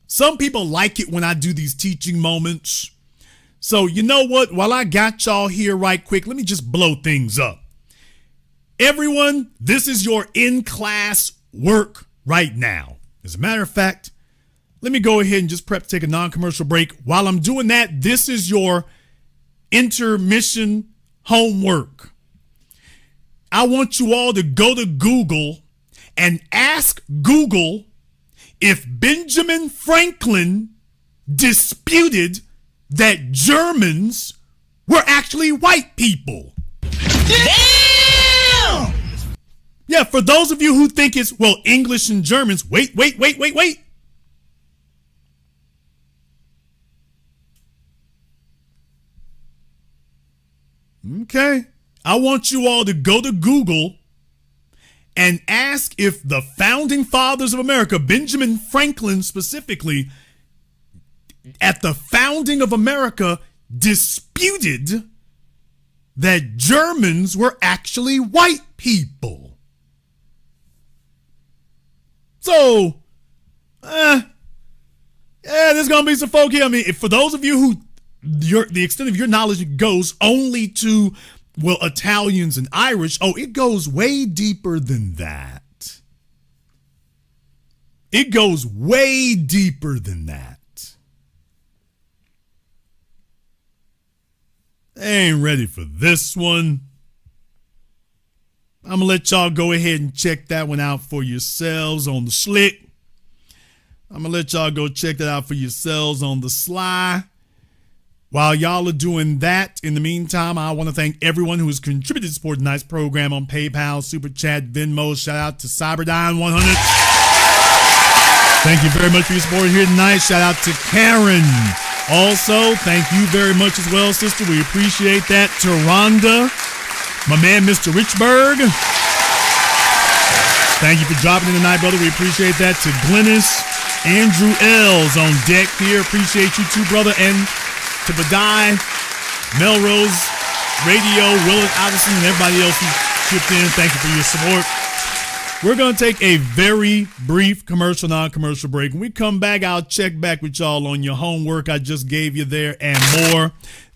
some people like it when I do these teaching moments. So you know what? While I got y'all here right quick, let me just blow things up. Everyone, this is your in-class work right now. As a matter of fact, let me go ahead and just prep to take a non-commercial break. While I'm doing that, this is your intermission homework. I want you all to go to Google and ask Google if Benjamin Franklin disputed that Germans were actually white people. Damn! Yeah, for those of you who think it's, well, English and Germans, wait. Okay. I want you all to go to Google and ask if the founding fathers of America, Benjamin Franklin specifically, at the founding of America, disputed that Germans were actually white people. So, there's going to be some folk here. I mean, for those of you who the extent of your knowledge goes only to, well, Italians and Irish, it goes way deeper than that. It goes way deeper than that. They ain't ready for this one. I'm going to let y'all go ahead and check that one out for yourselves on the slick. I'm going to let y'all go check that out for yourselves on the sly. While y'all are doing that, in the meantime, I want to thank everyone who has contributed to support tonight's program on PayPal, Super Chat, Venmo. Shout out to Cyberdyne100. Thank you very much for your support here tonight. Shout out to Karen. Also, thank you very much as well, sister. We appreciate that. To Rhonda, my man, Mr. Richburg. Thank you for dropping in tonight, brother. We appreciate that. To Glennis, Andrew L's on deck here. Appreciate you too, brother. And to Badai, Melrose, Radio, Willard Allison, and everybody else who chipped in. Thank you for your support. We're going to take a very brief commercial, non-commercial break. When we come back, I'll check back with y'all on your homework I just gave you there and more.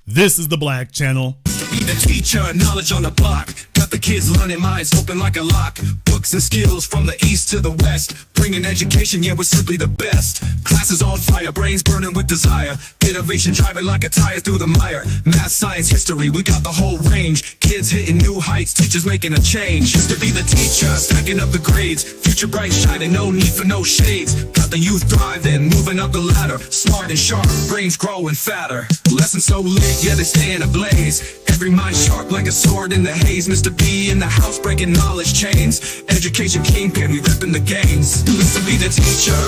This is the Black Channel. Be the teacher, knowledge on the block. Got the kids learning, minds open like a lock. Books and skills from the east to the west. Bringing education, yeah, we're simply the best. Classes on fire, brains burning with desire. Innovation driving like a tire through the mire. Math, science, history, we got the whole range. Kids hitting new heights, teachers making a change. Used to be the teacher, stacking up the grades. Future bright shining, no need for no shades. Got the youth thriving, moving up the ladder. Smart and sharp, brains growing fatter. Lessons so lit, yeah, they stay in a blaze. Every mind sharp like a sword in the haze. Mr. B in the house breaking knowledge chains. Education kingpin, we ripping the games. Used to be the teacher.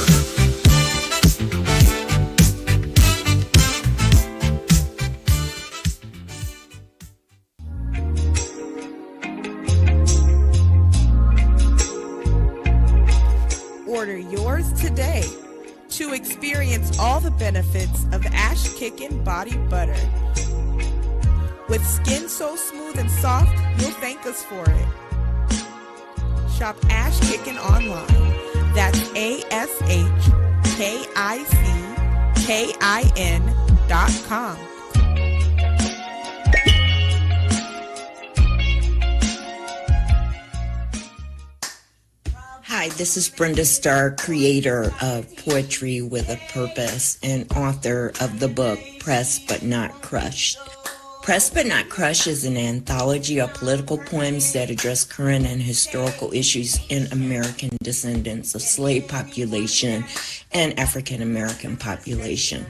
Order yours today to experience all the benefits of Ash Kickin' Body Butter. With skin so smooth and soft, you'll thank us for it. Shop Ash Kickin' online. That's ASHKICKIN.com. Hi, this is Brenda Starr, creator of Poetry with a Purpose and author of the book Pressed But Not Crushed. Pressed But Not Crushed is an anthology of political poems that address current and historical issues in American descendants of slave population and African American population.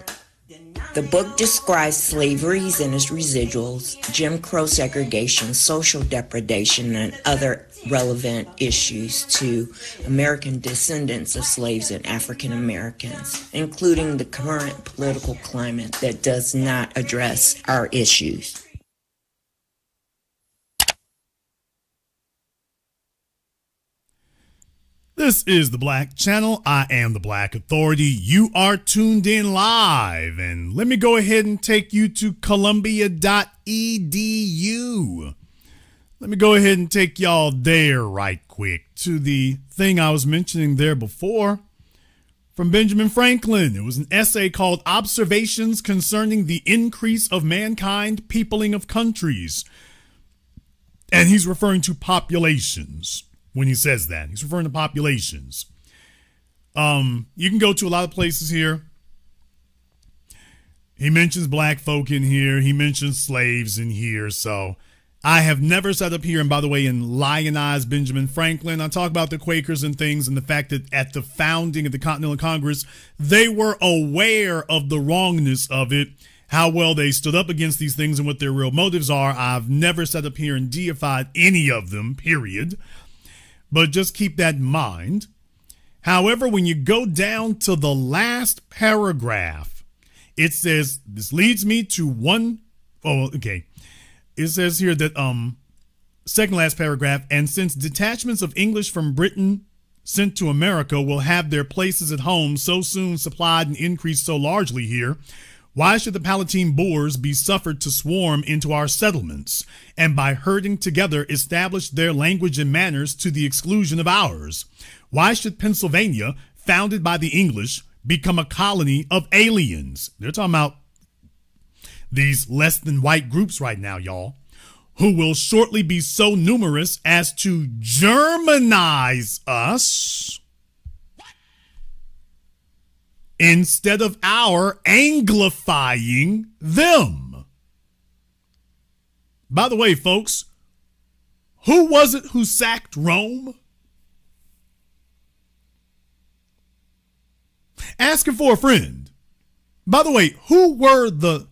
The book describes slaveries and its residuals, Jim Crow segregation, social depredation, and other relevant issues to American descendants of slaves and African Americans, including the current political climate that does not address our issues. This is the Black Channel. I am the Black Authority. You are tuned in live. And let me go ahead and take you to Columbia.edu. Let me go ahead and take y'all there right quick to the thing I was mentioning there before from Benjamin Franklin. It was an essay called Observations Concerning the Increase of Mankind, Peopling of Countries. And he's referring to populations when he says that. He's referring to populations. You can go to a lot of places here. He mentions black folk in here. He mentions slaves in here. So I have never sat up here and, by the way, and lionized Benjamin Franklin. I talk about the Quakers and things and the fact that at the founding of the Continental Congress, they were aware of the wrongness of it, how well they stood up against these things and what their real motives are. I've never sat up here and deified any of them, period. But just keep that in mind. However, when you go down to the last paragraph, it says, this leads me to one, oh, okay. It says here that, second last paragraph, and since detachments of English from Britain sent to America will have their places at home so soon supplied and increased so largely here, why should the Palatine Boers be suffered to swarm into our settlements, and by herding together establish their language and manners to the exclusion of ours? Why should Pennsylvania, founded by the English, become a colony of aliens? They're talking about these less than white groups right now, y'all, who will shortly be so numerous as to Germanize us instead of our Anglifying them. By the way, folks, who was it who sacked Rome? Asking for a friend. By the way, who were the,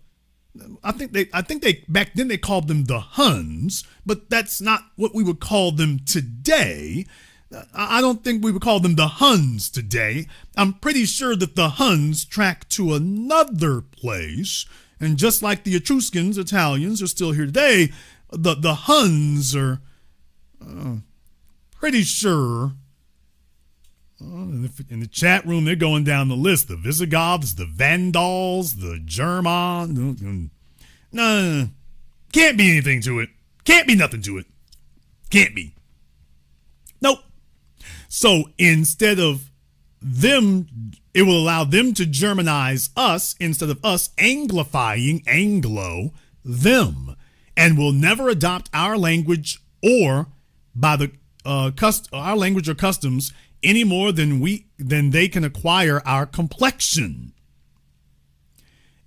I think they back then they called them the Huns, but that's not what we would call them today. I don't think we would call them the Huns today. I'm pretty sure that the Huns tracked to another place, and just like the Etruscans, Italians are still here today, the Huns are pretty sure. In the chat room, they're going down the list. The Visigoths, the Vandals, the German. No, can't be anything to it. Can't be nothing to it. Can't be. Nope. So instead of them, it will allow them to Germanize us instead of us Anglifying, Anglo, them, and will never adopt our language or by the our language or customs any more than they can acquire our complexion,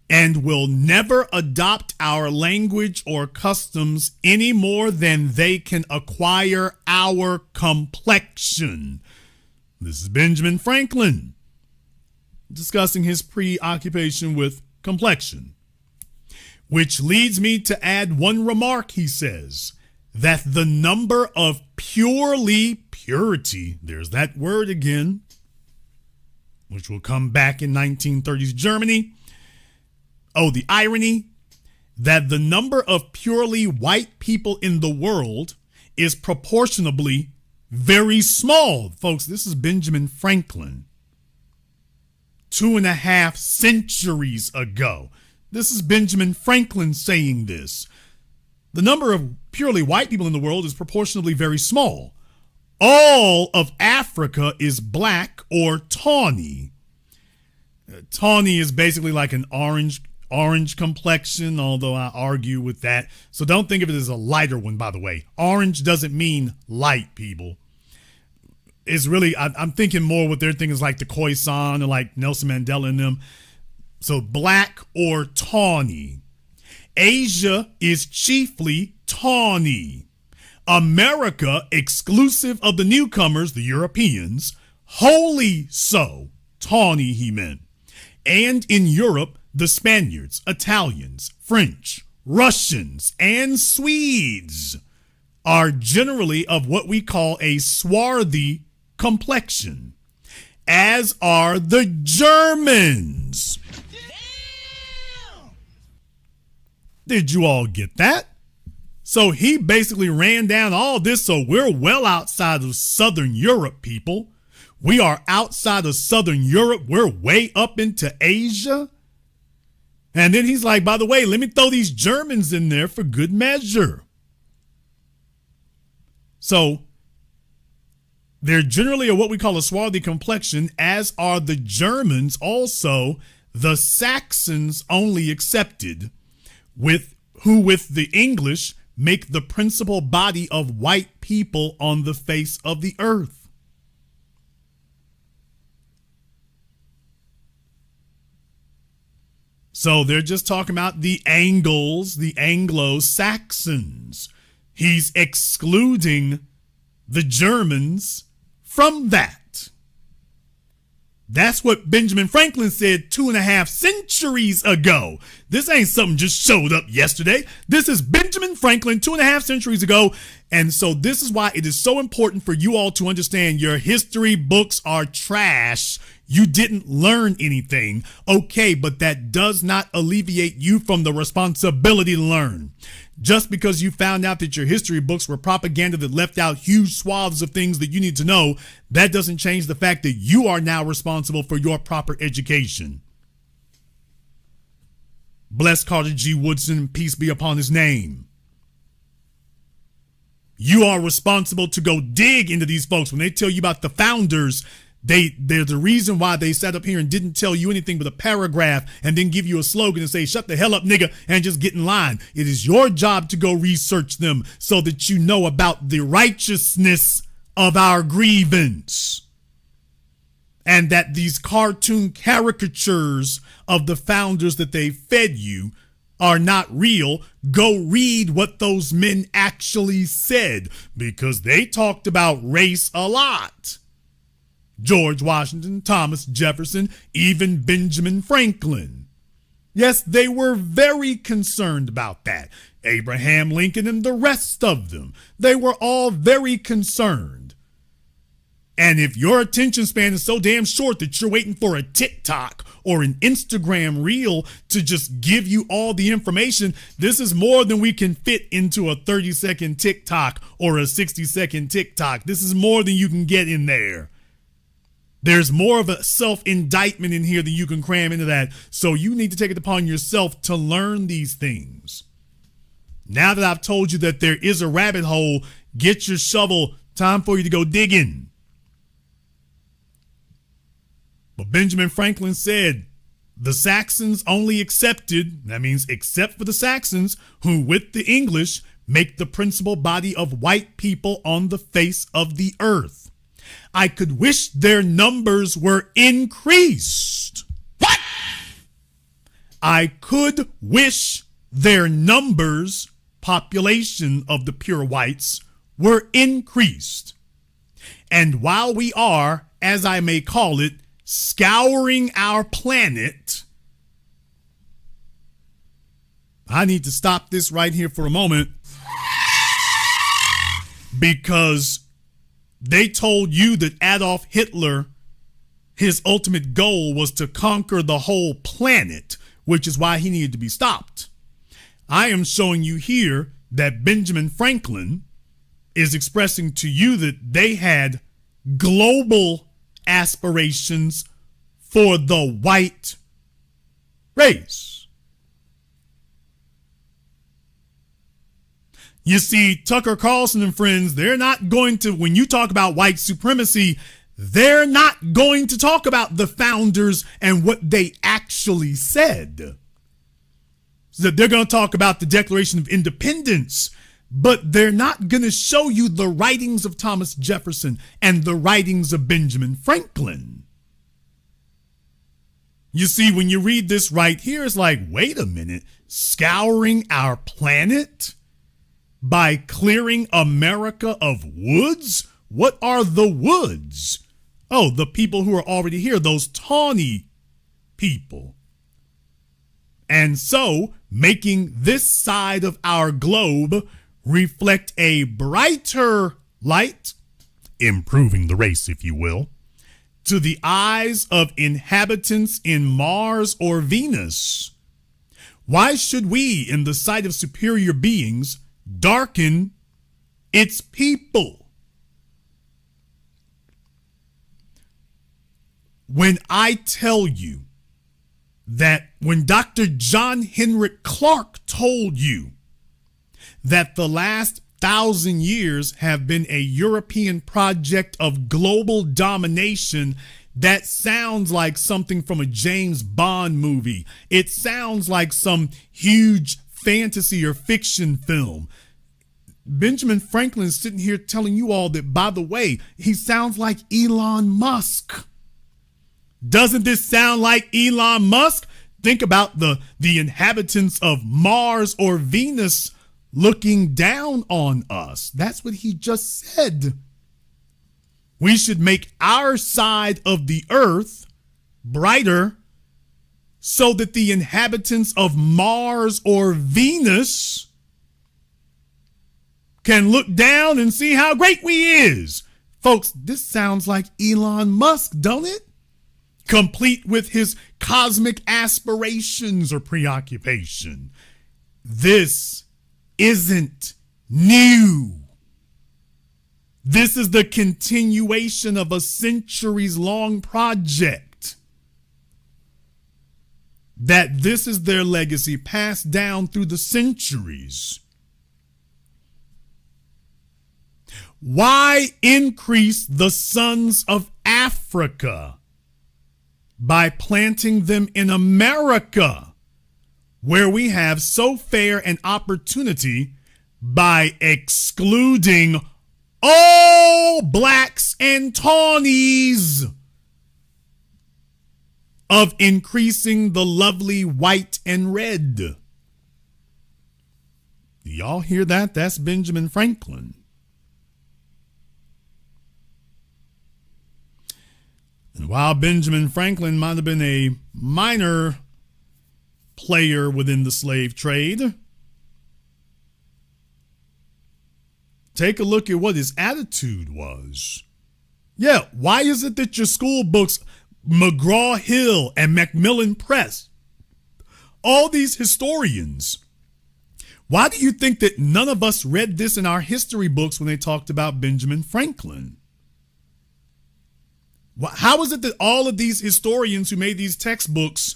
and will never adopt our language or customs any more than they can acquire our complexion. This is Benjamin Franklin discussing his preoccupation with complexion, which leads me to add one remark. He says that the number of purity, there's that word again, which will come back in 1930s Germany. Oh, the irony that the number of purely white people in the world is proportionably very small. Folks, this is Benjamin Franklin 2.5 centuries ago. This is Benjamin Franklin saying this. The number of purely white people in the world is proportionally very small. All of Africa is black or tawny. Tawny is basically like an orange complexion, although I argue with that. So don't think of it as a lighter one, by the way. Orange doesn't mean light, people. It's really, I'm thinking more what they're thinking is like the Khoisan or like Nelson Mandela and them. So black or tawny. Asia is chiefly tawny. America, exclusive of the newcomers, the Europeans, wholly so, tawny he meant. And in Europe, the Spaniards, Italians, French, Russians, and Swedes are generally of what we call a swarthy complexion, as are the Germans. Did you all get that? So he basically ran down all this, so we're well outside of Southern Europe, people. We are outside of Southern Europe. We're way up into Asia. And then he's like, by the way, let me throw these Germans in there for good measure. So they're generally what we call a swarthy complexion, as are the Germans also, the Saxons only excepted, with the English make the principal body of white people on the face of the earth. So they're just talking about the Angles, the Anglo-Saxons. He's excluding the Germans from that. That's what Benjamin Franklin said 2.5 centuries ago. This ain't something just showed up yesterday. This is Benjamin Franklin 2.5 centuries ago. And so this is why it is so important for you all to understand your history books are trash. You didn't learn anything. Okay, but that does not alleviate you from the responsibility to learn. Just because you found out that your history books were propaganda that left out huge swaths of things that you need to know, that doesn't change the fact that you are now responsible for your proper education. Bless Carter G. Woodson, peace be upon his name. You are responsible to go dig into these folks. When they tell you about the founders, they're the reason why they sat up here and didn't tell you anything but a paragraph and then give you a slogan and say, shut the hell up, nigga, and just get in line. It is your job to go research them so that you know about the righteousness of our grievance. And that these cartoon caricatures of the founders that they fed you are not real. Go read what those men actually said, because they talked about race a lot. George Washington, Thomas Jefferson, even Benjamin Franklin. Yes, they were very concerned about that. Abraham Lincoln and the rest of them. They were all very concerned. And if your attention span is so damn short that you're waiting for a TikTok or an Instagram reel to just give you all the information, this is more than we can fit into a 30-second TikTok or a 60-second TikTok. This is more than you can get in there. There's more of a self-indictment in here than you can cram into that. So you need to take it upon yourself to learn these things. Now that I've told you that there is a rabbit hole, get your shovel. Time for you to go digging. But Benjamin Franklin said, the Saxons only accepted, that means except for the Saxons, who with the English make the principal body of white people on the face of the earth. I could wish their numbers were increased. What? I could wish their numbers, population of the pure whites, were increased. And while we are, as I may call it, scouring our planet, I need to stop this right here for a moment, because they told you that Adolf Hitler, his ultimate goal was to conquer the whole planet, which is why he needed to be stopped. I am showing you here that Benjamin Franklin is expressing to you that they had global aspirations for the white race. You see, Tucker Carlson and friends, they're not going to, when you talk about white supremacy, they're not going to talk about the founders and what they actually said. So they're going to talk about the Declaration of Independence, but they're not going to show you the writings of Thomas Jefferson and the writings of Benjamin Franklin. You see, when you read this right here, it's like, wait a minute, scouring our planet by clearing America of woods? What are the woods? Oh, the people who are already here, those tawny people. And so, making this side of our globe reflect a brighter light, improving the race, if you will, to the eyes of inhabitants in Mars or Venus. Why should we, in the sight of superior beings, darken its people? When I tell you that when Dr. John Henrik Clarke told you that the last 1,000 years have been a European project of global domination that sounds like something from a James Bond movie. It sounds like some huge fantasy or fiction film. Benjamin Franklin is sitting here telling you all that, by the way, he sounds like Elon Musk. Doesn't this sound like Elon Musk? Think about the inhabitants of Mars or Venus looking down on us. That's what he just said. We should make our side of the earth brighter so that the inhabitants of Mars or Venus can look down and see how great we is. Folks, this sounds like Elon Musk, don't it? Complete with his cosmic aspirations or preoccupation. This isn't new. This is the continuation of a centuries-long project. That this is their legacy passed down through the centuries. Why increase the sons of Africa by planting them in America, where we have so fair an opportunity by excluding all blacks and tawnies of increasing the lovely white and red? Do y'all hear that? That's Benjamin Franklin. And while Benjamin Franklin might have been a minor player within the slave trade, take a look at what his attitude was. Yeah, why is it that your school books, McGraw-Hill and Macmillan Press, all these historians, why do you think that none of us read this in our history books when they talked about Benjamin Franklin? How is it that all of these historians who made these textbooks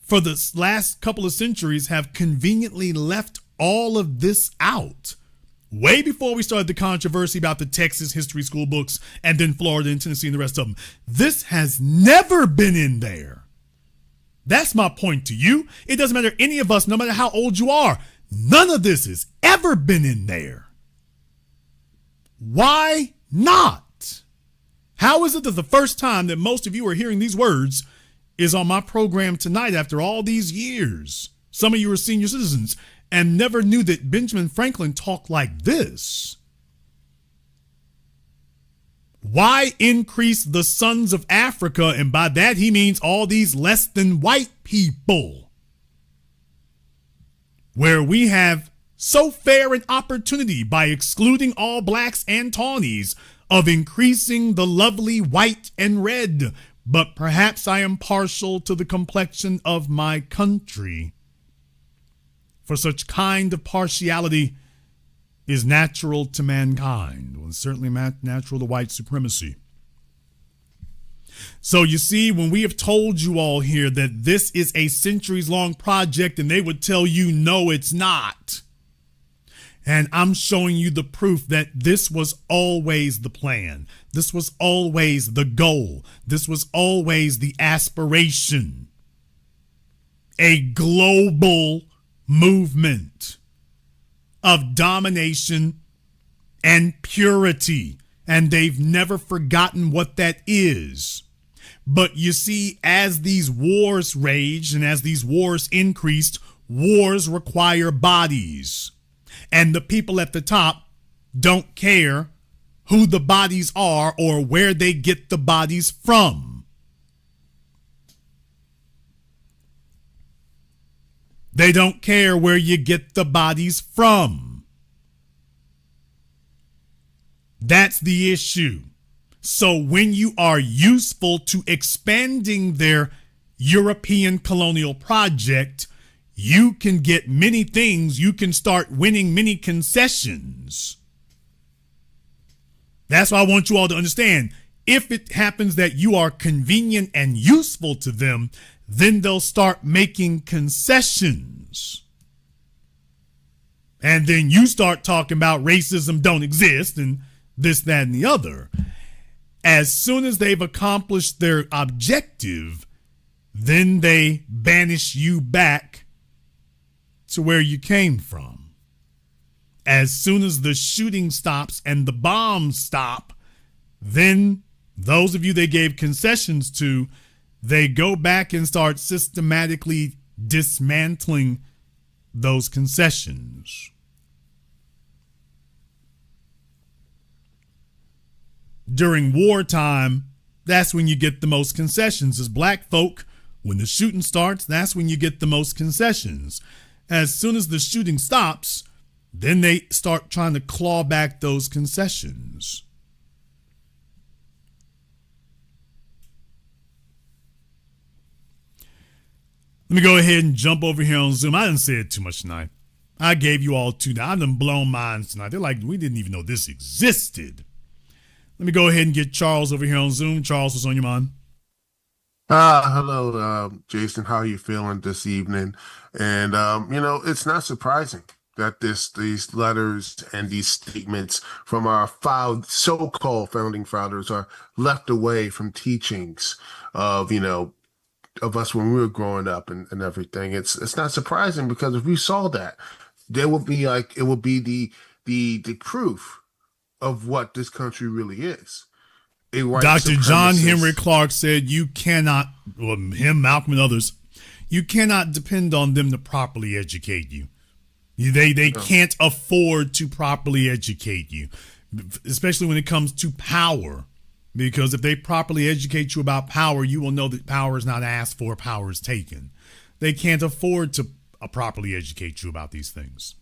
for the last couple of centuries have conveniently left all of this out? Way before we started the controversy about the Texas history school books and then Florida and Tennessee and the rest of them. This has never been in there. That's my point to you. It doesn't matter any of us, no matter how old you are. None of this has ever been in there. Why not? How is it that the first time that most of you are hearing these words is on my program tonight after all these years? Some of you are senior citizens and never knew that Benjamin Franklin talked like this. Why increase the sons of Africa? And by that he means all these less than white people, where we have so fair an opportunity by excluding all blacks and tawnies of increasing the lovely white and red. But perhaps I am partial to the complexion of my country, for such kind of partiality is natural to mankind. Well, it's certainly natural to white supremacy. So you see, when we have told you all here that this is a centuries-long project, and they would tell you, no, it's not. And I'm showing you the proof that this was always the plan. This was always the goal. This was always the aspiration. A global movement of domination and purity. And they've never forgotten what that is. But you see, as these wars raged and as these wars increased, wars require bodies. And the people at the top don't care who the bodies are or where they get the bodies from. They don't care where you get the bodies from. That's the issue. So when you are useful to expanding their European colonial project, you can get many things. You can start winning many concessions. That's why I want you all to understand. If it happens that you are convenient and useful to them, then they'll start making concessions. And then you start talking about racism don't exist and this, that, and the other. As soon as they've accomplished their objective, then they banish you back to where you came from. As soon as the shooting stops and the bombs stop, then those of you they gave concessions to, they go back and start systematically dismantling those concessions. During wartime, that's when you get the most concessions. As black folk, when the shooting starts, that's when you get the most concessions. As soon as the shooting stops, then they start trying to claw back those concessions. Let me go ahead and jump over here on Zoom. I didn't say it too much tonight. I gave you all two. I done blown minds tonight. They're like, we didn't even know this existed. Let me go ahead and get Charles over here on Zoom. Charles, what's on your mind? Hello, Jason. How are you feeling this evening? And, it's not surprising that these letters and these statements from our so-called founding fathers are left away from teachings of us when we were growing up and everything. It's not surprising, because if we saw that, there would be it would be the proof of what this country really is. Dr. John Henry Clark said you cannot, him, Malcolm, and others, you cannot depend on them to properly educate you. They can't afford to properly educate you, especially when it comes to power. Because if they properly educate you about power, you will know that power is not asked for, power is taken. They can't afford to properly educate you about these things.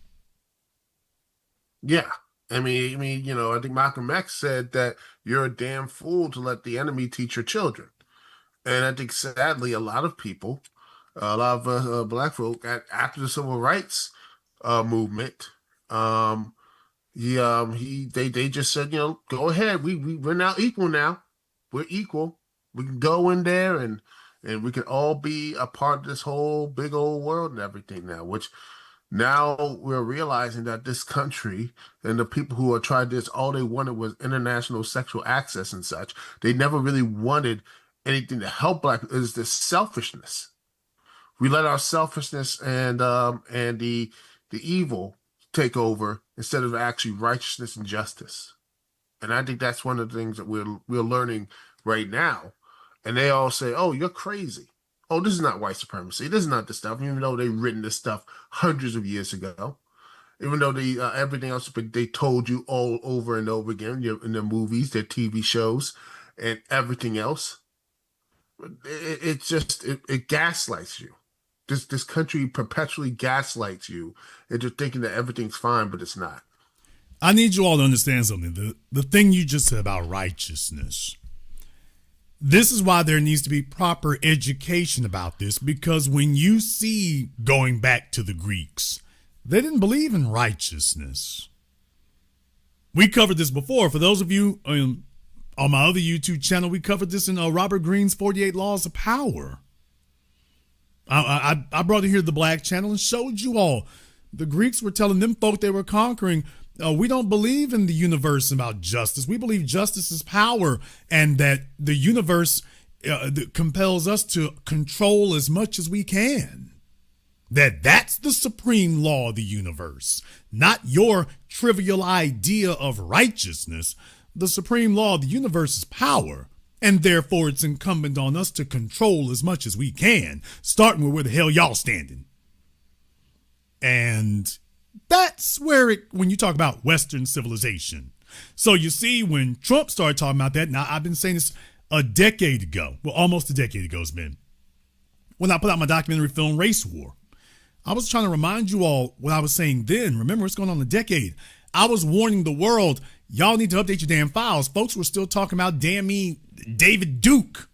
Yeah. I mean, I think Malcolm X said that you're a damn fool to let the enemy teach your children. And I think, sadly, a lot of people, a lot of black folk, after the civil rights movement, they just said, go ahead. We're now equal now. We're equal. We can go in there and we can all be a part of this whole big old world and everything now, which now we're realizing that this country and the people who are trying this, all they wanted was international sexual access and such. They never really wanted anything to help black. It was this selfishness. We let our selfishness and the evil take over instead of actually righteousness and justice. And I think that's one of the things that we're learning right now. And they all say, oh, you're crazy. Oh, this is not white supremacy. This is not the stuff, even though they've written this stuff hundreds of years ago. Even though they everything else they told you all over and over again in their movies, their TV shows, and everything else. It gaslights you. This country perpetually gaslights you into thinking that everything's fine, but it's not. I need you all to understand something. The thing you just said about righteousness. This is why there needs to be proper education about this, because when you see, going back to the Greeks, they didn't believe in righteousness. We covered this before. For those of you on my other YouTube channel, we covered this in Robert Greene's 48 Laws of Power. I brought it here to the Black channel and showed you all. The Greeks were telling them folk they were conquering, we don't believe in the universe about justice. We believe justice is power, and that the universe compels us to control as much as we can. That's the supreme law of the universe, not your trivial idea of righteousness. The supreme law of the universe is power, and therefore it's incumbent on us to control as much as we can, starting with where the hell y'all standing. And that's where when you talk about Western civilization. So you see, when Trump started talking about that, now I've been saying this a decade ago, well, almost a decade ago it's been, when I put out my documentary film, Race War. I was trying to remind you all what I was saying then. Remember, it's going on a decade. I was warning the world, y'all need to update your damn files. Folks were still talking about, damn me, David Duke.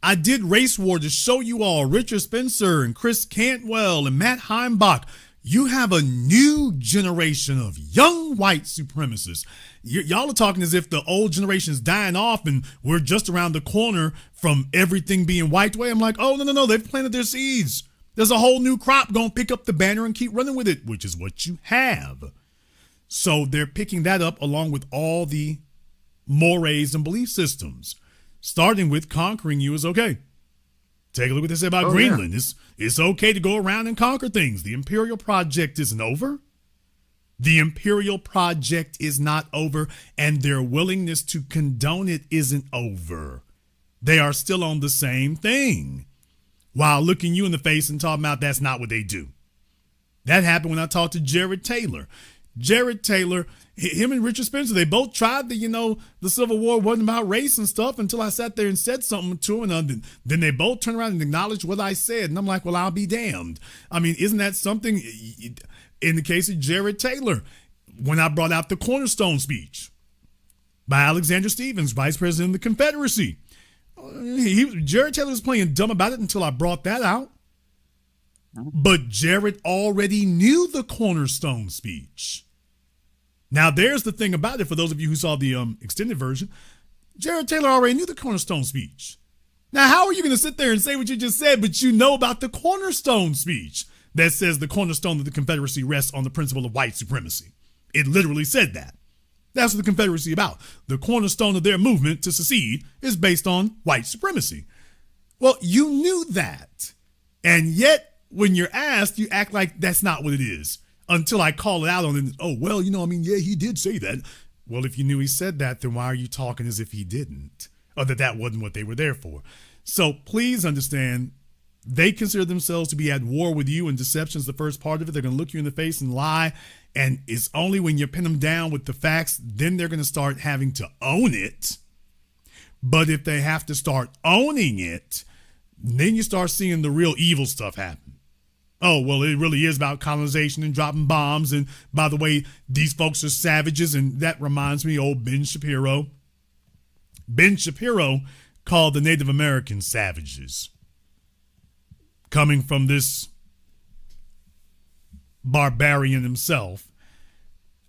I did Race War to show you all Richard Spencer and Chris Cantwell and Matt Heimbach. You have a new generation of young white supremacists. Y'all are talking as if the old generation is dying off and we're just around the corner from everything being wiped away. I'm like, oh, no, they've planted their seeds. There's a whole new crop going to pick up the banner and keep running with it, which is what you have. So they're picking that up along with all the mores and belief systems, starting with conquering you is okay. Take a look at what they say about Greenland. Yeah. It's okay to go around and conquer things. The Imperial Project isn't over. The Imperial Project is not over, and their willingness to condone it isn't over. They are still on the same thing while looking you in the face and talking about that's not what they do. That happened when I talked to Jared Taylor. Jared Taylor, him and Richard Spencer, they both tried the Civil War wasn't about race and stuff until I sat there and said something to them. And then they both turned around and acknowledged what I said. And I'm like, well, I'll be damned. I mean, isn't that something? In the case of Jared Taylor, when I brought out the Cornerstone speech by Alexander Stephens, Vice President of the Confederacy, Jared Taylor was playing dumb about it until I brought that out. But Jared already knew the Cornerstone speech. Now, there's the thing about it, for those of you who saw the extended version, Jared Taylor already knew the Cornerstone speech. Now, how are you going to sit there and say what you just said, but you know about the Cornerstone speech that says the cornerstone of the Confederacy rests on the principle of white supremacy? It literally said that. That's what the Confederacy is about. The cornerstone of their movement to secede is based on white supremacy. Well, you knew that. And yet, when you're asked, you act like that's not what it is until I call it out on it. Oh, well, yeah, he did say that. Well, if you knew he said that, then why are you talking as if he didn't? Or that wasn't what they were there for? So please understand, they consider themselves to be at war with you, and deception is the first part of it. They're going to look you in the face and lie. And it's only when you pin them down with the facts, then they're going to start having to own it. But if they have to start owning it, then you start seeing the real evil stuff happen. Oh, well, it really is about colonization and dropping bombs. And by the way, these folks are savages. And that reminds me, old Ben Shapiro. Ben Shapiro called the Native Americans savages. Coming from this barbarian himself.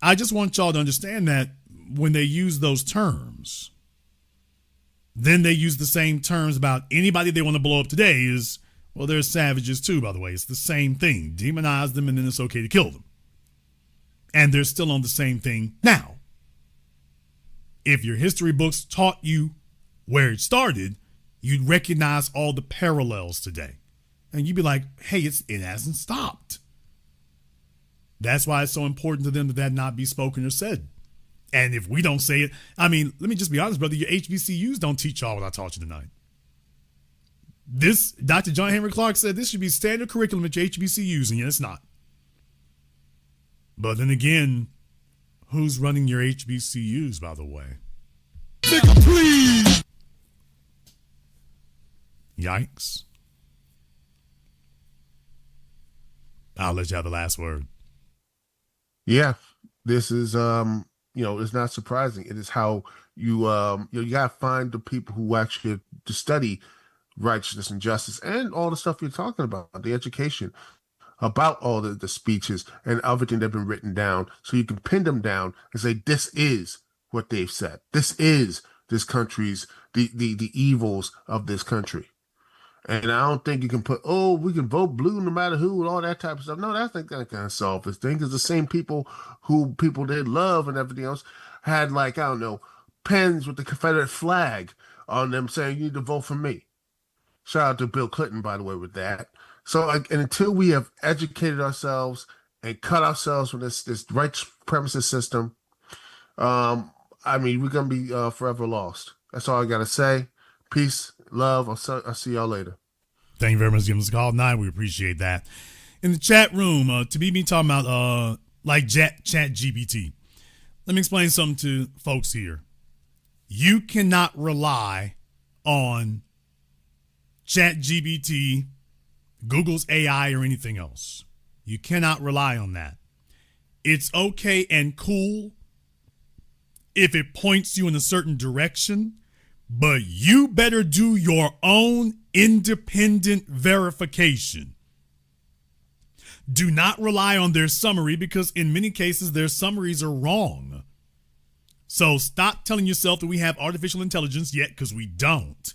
I just want y'all to understand that when they use those terms, then they use the same terms about anybody they want to blow up today is, well, they're savages too, by the way. It's the same thing. Demonize them and then it's okay to kill them. And they're still on the same thing now. If your history books taught you where it started, you'd recognize all the parallels today. And you'd be like, hey, it hasn't stopped. That's why it's so important to them that not be spoken or said. And if we don't say it, I mean, let me just be honest, brother, your HBCUs don't teach y'all what I taught you tonight. This, Dr. John Henry Clark said this should be standard curriculum at your HBCUs, and yet it's not. But then again, who's running your HBCUs, by the way? Nigga, please! Yikes. I'll let you have the last word. Yeah, this is, it's not surprising. It is how you got to find the people who actually to study righteousness and justice and all the stuff you're talking about, the education about all the speeches and everything that have been written down, so you can pin them down and say, this is what they've said. This is this country's, the evils of this country. And I don't think you can put, we can vote blue no matter who and all that type of stuff. No, that's not that kind of selfish thing, because the same people who people they love and everything else had, like, I don't know, pens with the Confederate flag on them saying, you need to vote for me. Shout out to Bill Clinton, by the way, with that. So, and until we have educated ourselves and cut ourselves from this white supremacist system, we're going to be forever lost. That's all I got to say. Peace, love. I'll see y'all later. Thank you very much for giving us a call tonight. We appreciate that. In the chat room, to be me talking about chat GPT. Let me explain something to folks here. You cannot rely on ChatGPT, Google's AI, or anything else. You cannot rely on that. It's okay and cool if it points you in a certain direction, but you better do your own independent verification. Do not rely on their summary, because in many cases their summaries are wrong. So stop telling yourself that we have artificial intelligence yet, because we don't.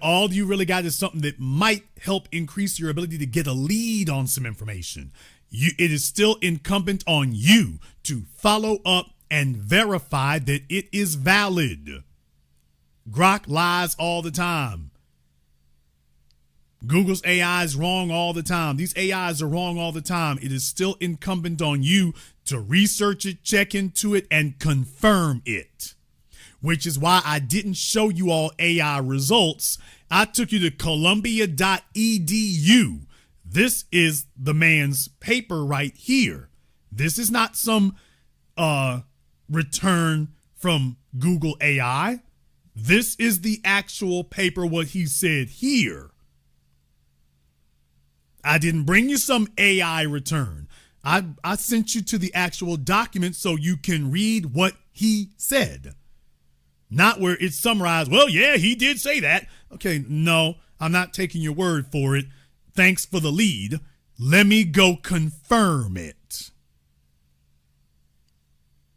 All you really got is something that might help increase your ability to get a lead on some information. It is still incumbent on you to follow up and verify that it is valid. Grok lies all the time. Google's AI is wrong all the time. These AIs are wrong all the time. It is still incumbent on you to research it, check into it, and confirm it. Which is why I didn't show you all AI results. I took you to columbia.edu. This is the man's paper right here. This is not some return from Google AI. This is the actual paper, what he said here. I didn't bring you some AI return. I sent you to the actual document so you can read what he said. Not where it's summarized, well, yeah, he did say that. Okay, no, I'm not taking your word for it. Thanks for the lead. Let me go confirm it.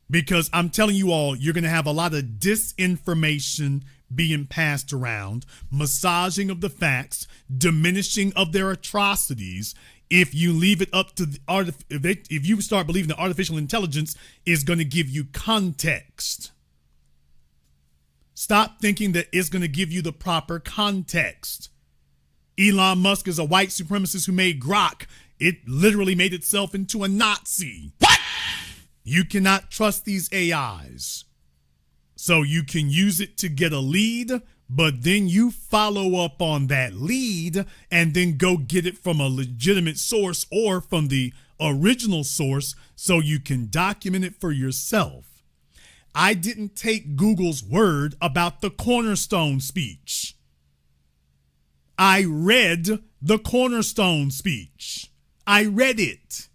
Because I'm telling you all, you're going to have a lot of disinformation being passed around, massaging of the facts, diminishing of their atrocities. If you leave it up to if you start believing that artificial intelligence is going to give you context. Stop thinking that it's going to give you the proper context. Elon Musk is a white supremacist who made Grok. It literally made itself into a Nazi. What? You cannot trust these AIs. So you can use it to get a lead, but then you follow up on that lead and then go get it from a legitimate source or from the original source so you can document it for yourself. I didn't take Google's word about the cornerstone speech. I read the cornerstone speech. I read it.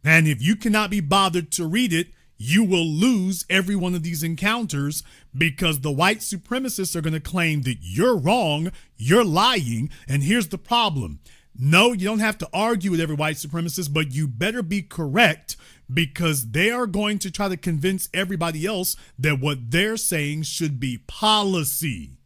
And if you cannot be bothered to read it, you will lose every one of these encounters because the white supremacists are going to claim that you're wrong, you're lying, and here's the problem. No, you don't have to argue with every white supremacist, but you better be correct because they are going to try to convince everybody else that what they're saying should be policy.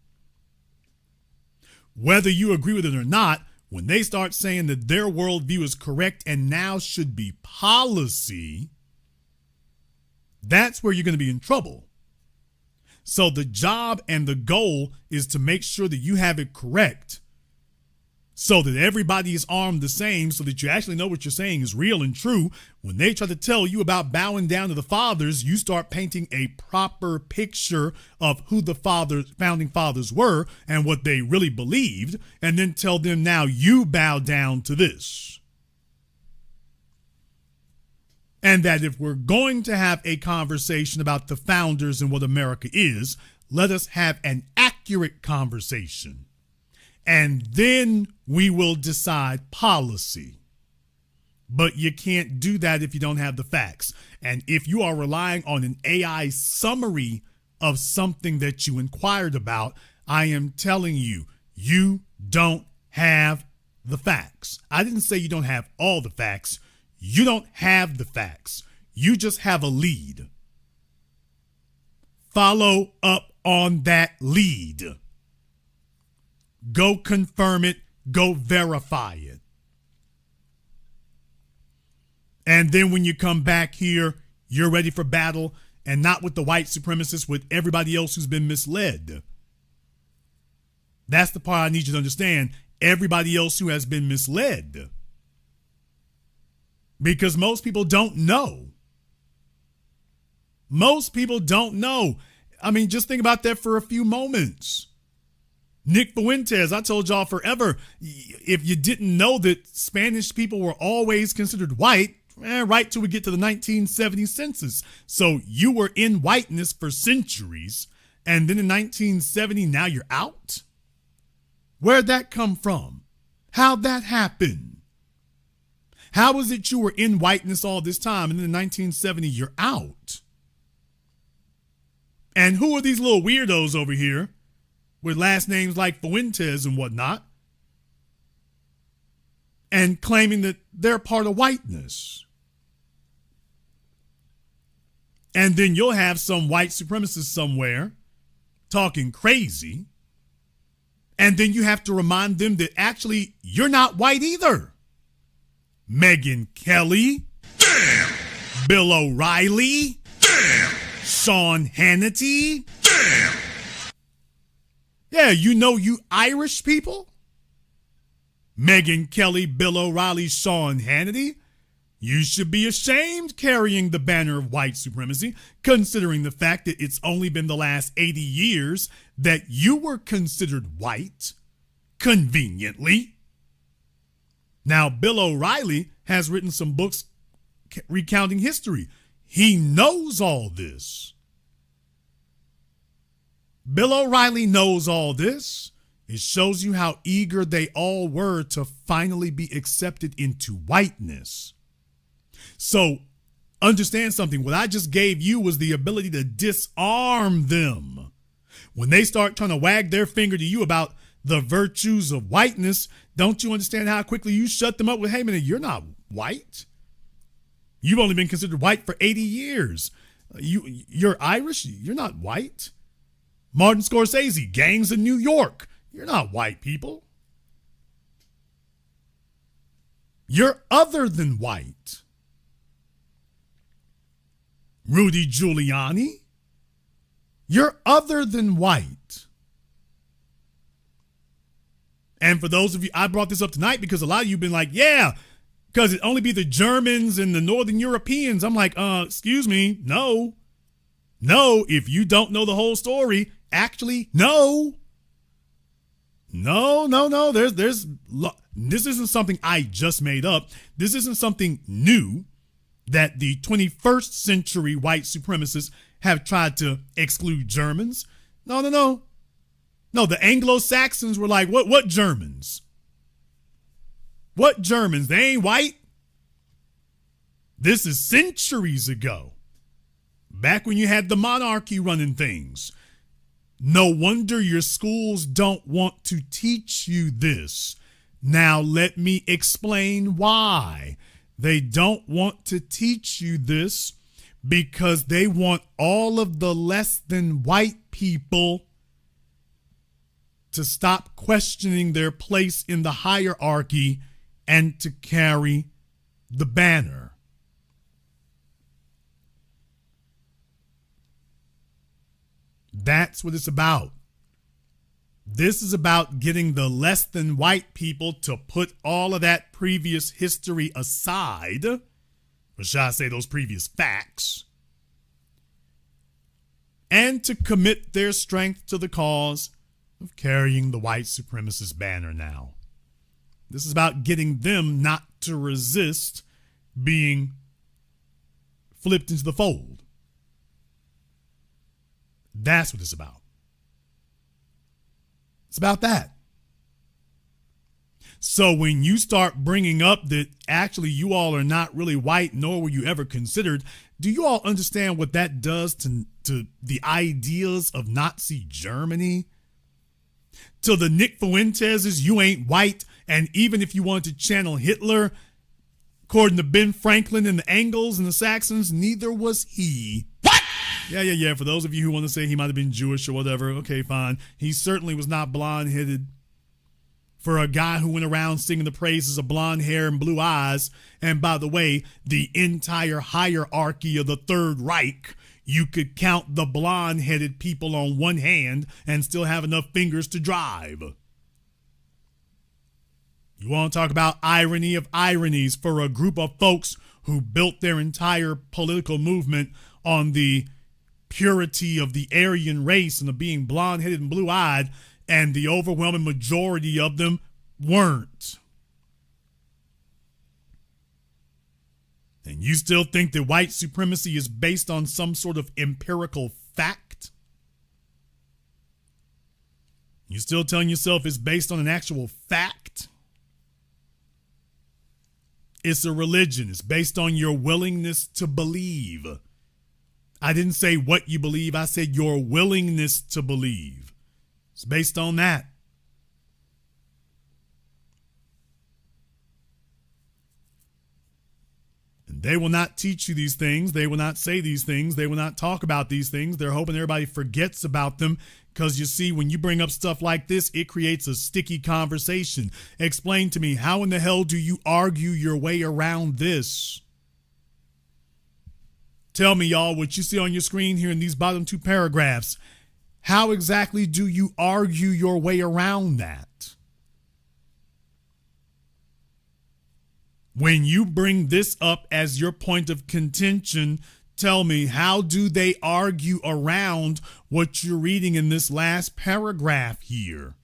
Whether you agree with it or not, when they start saying that their worldview is correct and now should be policy, that's where you're going to be in trouble. So the job and the goal is to make sure that you have it correct so that everybody is armed the same, so that you actually know what you're saying is real and true. When they try to tell you about bowing down to the fathers, you start painting a proper picture of who the founding fathers were and what they really believed, and then tell them now you bow down to this. And that if we're going to have a conversation about the founders and what America is, let us have an accurate conversation. And then we will decide policy. But you can't do that if you don't have the facts. And if you are relying on an AI summary of something that you inquired about, I am telling you, you don't have the facts. I didn't say you don't have all the facts. You don't have the facts. You just have a lead. Follow up on that lead. Go confirm it. Go verify it. And then when you come back here, you're ready for battle, and not with the white supremacists, with everybody else who's been misled. That's the part I need you to understand. Everybody else who has been misled. Because most people don't know. Most people don't know. I mean, just think about that for a few moments. Nick Fuentes, I told y'all forever, if you didn't know that Spanish people were always considered white, right till we get to the 1970 census. So you were in whiteness for centuries, and then in 1970, now you're out? Where'd that come from? How'd that happen? How was it you were in whiteness all this time, and then in 1970, you're out? And who are these little weirdos over here with last names like Fuentes and whatnot, and claiming that they're part of whiteness? And then you'll have some white supremacist somewhere talking crazy And then you have to remind them that actually you're not white either. Megyn Kelly. Damn. Bill O'Reilly. Damn. Sean Hannity. Damn. Yeah, you Irish people. Megyn Kelly, Bill O'Reilly, Sean Hannity. You should be ashamed carrying the banner of white supremacy, considering the fact that it's only been the last 80 years that you were considered white, conveniently. Now, Bill O'Reilly has written some books recounting history. He knows all this. Bill O'Reilly knows all this. It shows you how eager they all were to finally be accepted into whiteness. So understand something. What I just gave you was the ability to disarm them. When they start trying to wag their finger to you about the virtues of whiteness, don't you understand how quickly you shut them up with, hey, man, you're not white. You've only been considered white for 80 years. You're Irish. You're not white. Martin Scorsese, gangs in New York. You're not white people. You're other than white. Rudy Giuliani, you're other than white. And for those of you, I brought this up tonight because a lot of you have been like, yeah, because it only be the Germans and the Northern Europeans. I'm like, excuse me, no. No, if you don't know the whole story, actually, no. No. This isn't something I just made up. This isn't something new that the 21st century white supremacists have tried to exclude Germans. No. No, the Anglo-Saxons were like, what Germans? What Germans? They ain't white? This is centuries ago. Back when you had the monarchy running things. No wonder your schools don't want to teach you this. Now let me explain why. They don't want to teach you this because they want all of the less than white people to stop questioning their place in the hierarchy and to carry the banner. That's what it's about. This is about getting the less than white people to put all of that previous history aside, or shall I say those previous facts, and to commit their strength to the cause of carrying the white supremacist banner now. This is about getting them not to resist being flipped into the fold. That's what it's about. It's about that. So when you start bringing up that actually you all are not really white, nor were you ever considered, do you all understand what that does to the ideas of Nazi Germany? To the Nick Fuentes's, you ain't white, and even if you wanted to channel Hitler, according to Ben Franklin and the Angles and the Saxons, neither was he. What? Yeah. For those of you who want to say he might have been Jewish or whatever, okay, fine. He certainly was not blonde-headed. For a guy who went around singing the praises of blonde hair and blue eyes, and by the way, the entire hierarchy of the Third Reich, you could count the blonde-headed people on one hand and still have enough fingers to drive. You want to talk about irony of ironies for a group of folks who built their entire political movement on the purity of the Aryan race and of being blonde-headed and blue-eyed, and the overwhelming majority of them weren't. And you still think that white supremacy is based on some sort of empirical fact? You still telling yourself it's based on an actual fact? It's a religion. It's based on your willingness to believe. I didn't say what you believe. I said your willingness to believe. It's based on that. And they will not teach you these things. They will not say these things. They will not talk about these things. They're hoping everybody forgets about them, Because you see, when you bring up stuff like this, it creates a sticky conversation. Explain to me, how in the hell do you argue your way around this? Tell me, y'all, what you see on your screen here in these bottom two paragraphs. How exactly do you argue your way around that? When you bring this up as your point of contention, tell me, how do they argue around what you're reading in this last paragraph here?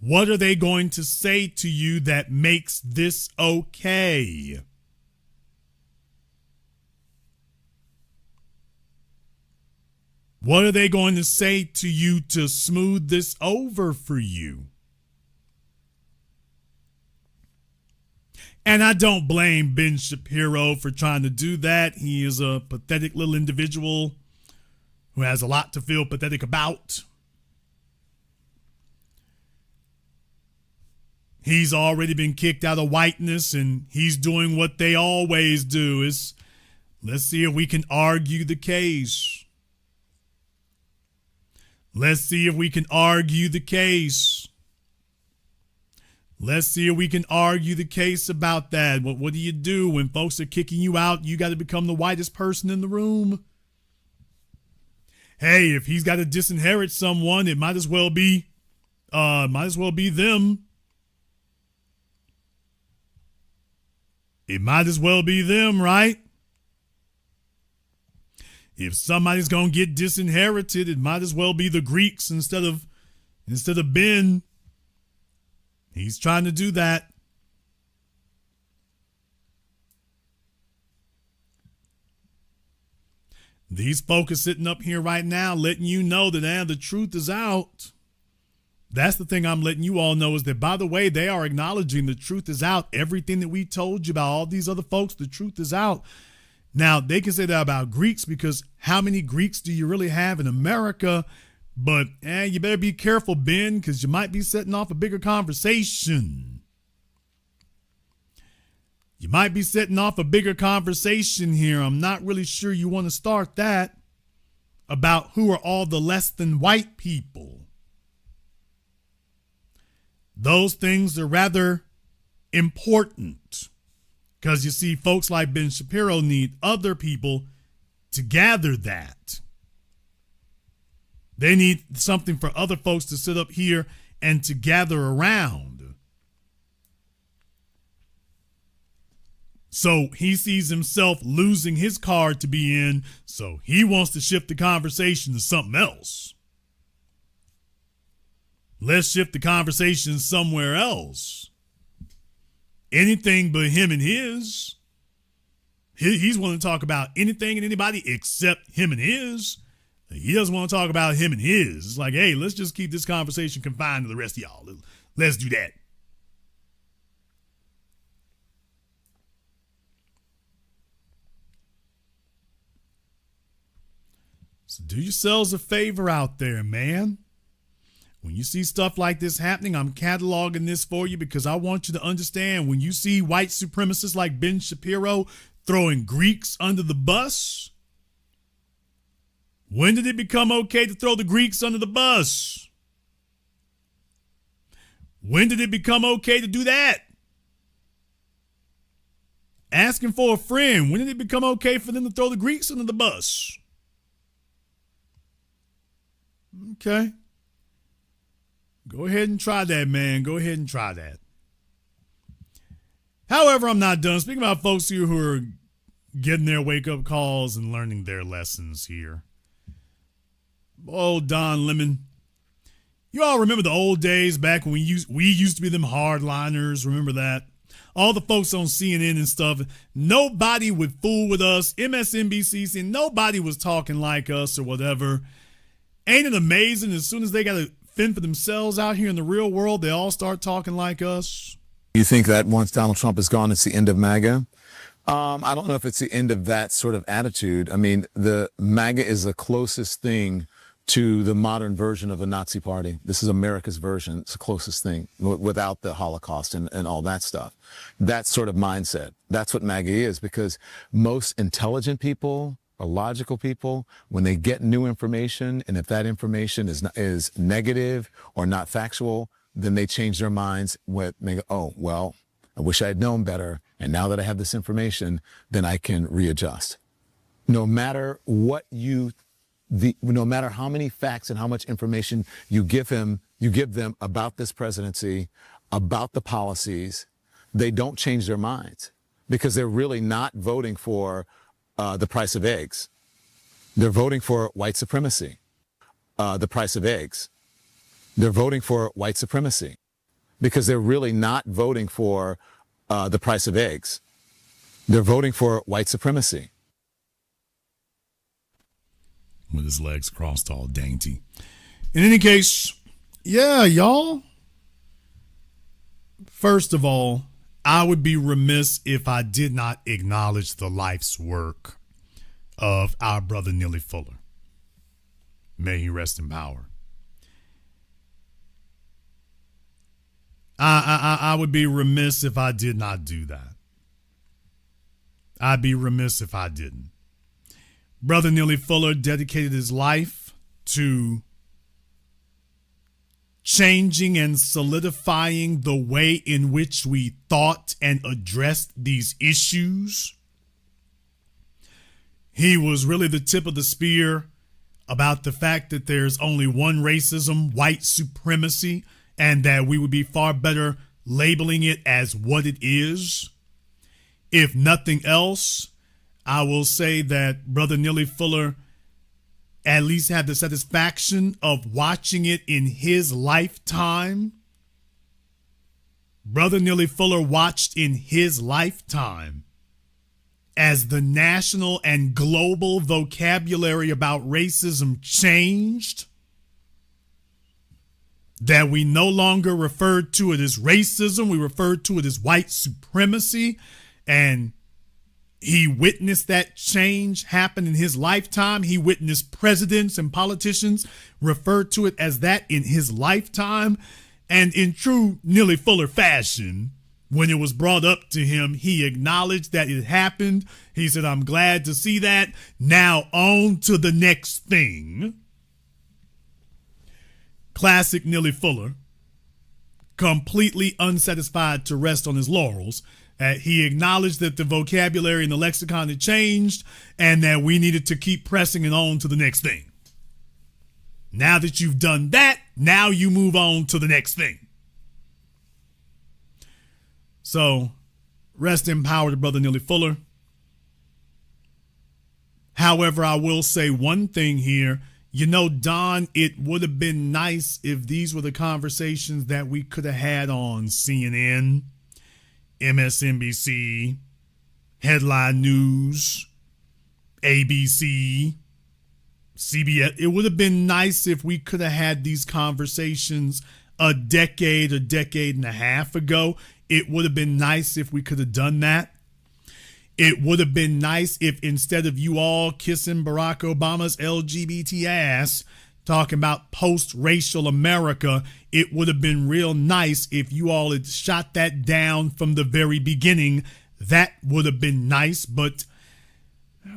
What are they going to say to you that makes this okay? What are they going to say to you to smooth this over for you? And I don't blame Ben Shapiro for trying to do that. He is a pathetic little individual who has a lot to feel pathetic about. He's already been kicked out of whiteness, and he's doing what they always do, is let's see if we can argue the case. Let's see if we can argue the case. Let's see if we can argue the case about that. What do you do when folks are kicking you out? You got to become the whitest person in the room. Hey, if he's got to disinherit someone, it might as well be them. It might as well be them, right? If somebody's going to get disinherited, it might as well be the Greeks instead of Ben. He's trying to do that. These folks are sitting up here right now letting you know that the truth is out. That's the thing I'm letting you all know, is that, by the way, they are acknowledging the truth is out. Everything that we told you about all these other folks, the truth is out. Now, they can say that about Greeks, because how many Greeks do you really have in America? But you better be careful, Ben, because you might be setting off a bigger conversation. You might be setting off a bigger conversation here. I'm not really sure you want to start that, about who are all the less than white people. Those things are rather important, because you see, folks like Ben Shapiro need other people to gather that. They need something for other folks to sit up here and to gather around. So he sees himself losing his card to be in, so he wants to shift the conversation to something else. Let's shift the conversation somewhere else. Anything but him and his. He's willing to talk about anything and anybody except him and his. He doesn't want to talk about him and his. It's like, hey, let's just keep this conversation confined to the rest of y'all. Let's do that. So do yourselves a favor out there, man. When you see stuff like this happening, I'm cataloging this for you because I want you to understand, when you see white supremacists like Ben Shapiro throwing Greeks under the bus, when did it become okay to throw the Greeks under the bus? When did it become okay to do that? Asking for a friend, when did it become okay for them to throw the Greeks under the bus? Okay. Go ahead and try that, man. Go ahead and try that. However, I'm not done. Speaking about folks here who are getting their wake-up calls and learning their lessons here. Oh, Don Lemon. You all remember the old days back when we used to be them hardliners. Remember that? All the folks on CNN and stuff. Nobody would fool with us. MSNBC, nobody was talking like us or whatever. Ain't it amazing? As soon as they got to fend for themselves out here in the real world, they all start talking like us. You think that once Donald Trump is gone, it's the end of MAGA? I don't know if it's the end of that sort of attitude. I mean, the MAGA is the closest thing to the modern version of a Nazi party. This is America's version. It's the closest thing without the Holocaust and all that stuff. That sort of mindset. That's what MAGA is, because most intelligent people are logical people. When they get new information, and if that information is negative or not factual, then they change their minds. They go, oh, well, I wish I had known better. And now that I have this information, then I can readjust. No matter no matter how many facts and how much information you give them about this presidency, about the policies, they don't change their minds because they're really not voting for the price of eggs. They're voting for white supremacy. The price of eggs. They're voting for white supremacy because they're really not voting for the price of eggs. They're voting for white supremacy. With his legs crossed all dainty. In any case, yeah, y'all. First of all, I would be remiss if I did not acknowledge the life's work of our brother Neely Fuller. May he rest in power. I would be remiss if I did not do that. I'd be remiss if I didn't. Brother Neely Fuller dedicated his life to changing and solidifying the way in which we thought and addressed these issues. He was really the tip of the spear about the fact that there's only one racism, white supremacy, and that we would be far better labeling it as what it is. If nothing else, I will say that Brother Neely Fuller at least had the satisfaction of watching it in his lifetime. Brother Neely Fuller watched in his lifetime as the national and global vocabulary about racism changed, that we no longer referred to it as racism, we referred to it as white supremacy, and he witnessed that change happen in his lifetime. He witnessed presidents and politicians refer to it as that in his lifetime. And in true Neely Fuller fashion, when it was brought up to him, he acknowledged that it happened. He said, I'm glad to see that. Now on to the next thing. Classic Neely Fuller, completely unsatisfied to rest on his laurels. He acknowledged that the vocabulary and the lexicon had changed and that we needed to keep pressing it on to the next thing. Now that you've done that, now you move on to the next thing. So, rest in power to Brother Neely Fuller. However, I will say one thing here. You know, Don, it would have been nice if these were the conversations that we could have had on CNN, MSNBC, Headline News, ABC, CBS. It would have been nice if we could have had these conversations a decade and a half ago. It would have been nice if we could have done that. It would have been nice if instead of you all kissing Barack Obama's LGBT ass, talking about post-racial America, it would have been real nice if you all had shot that down from the very beginning. That would have been nice, but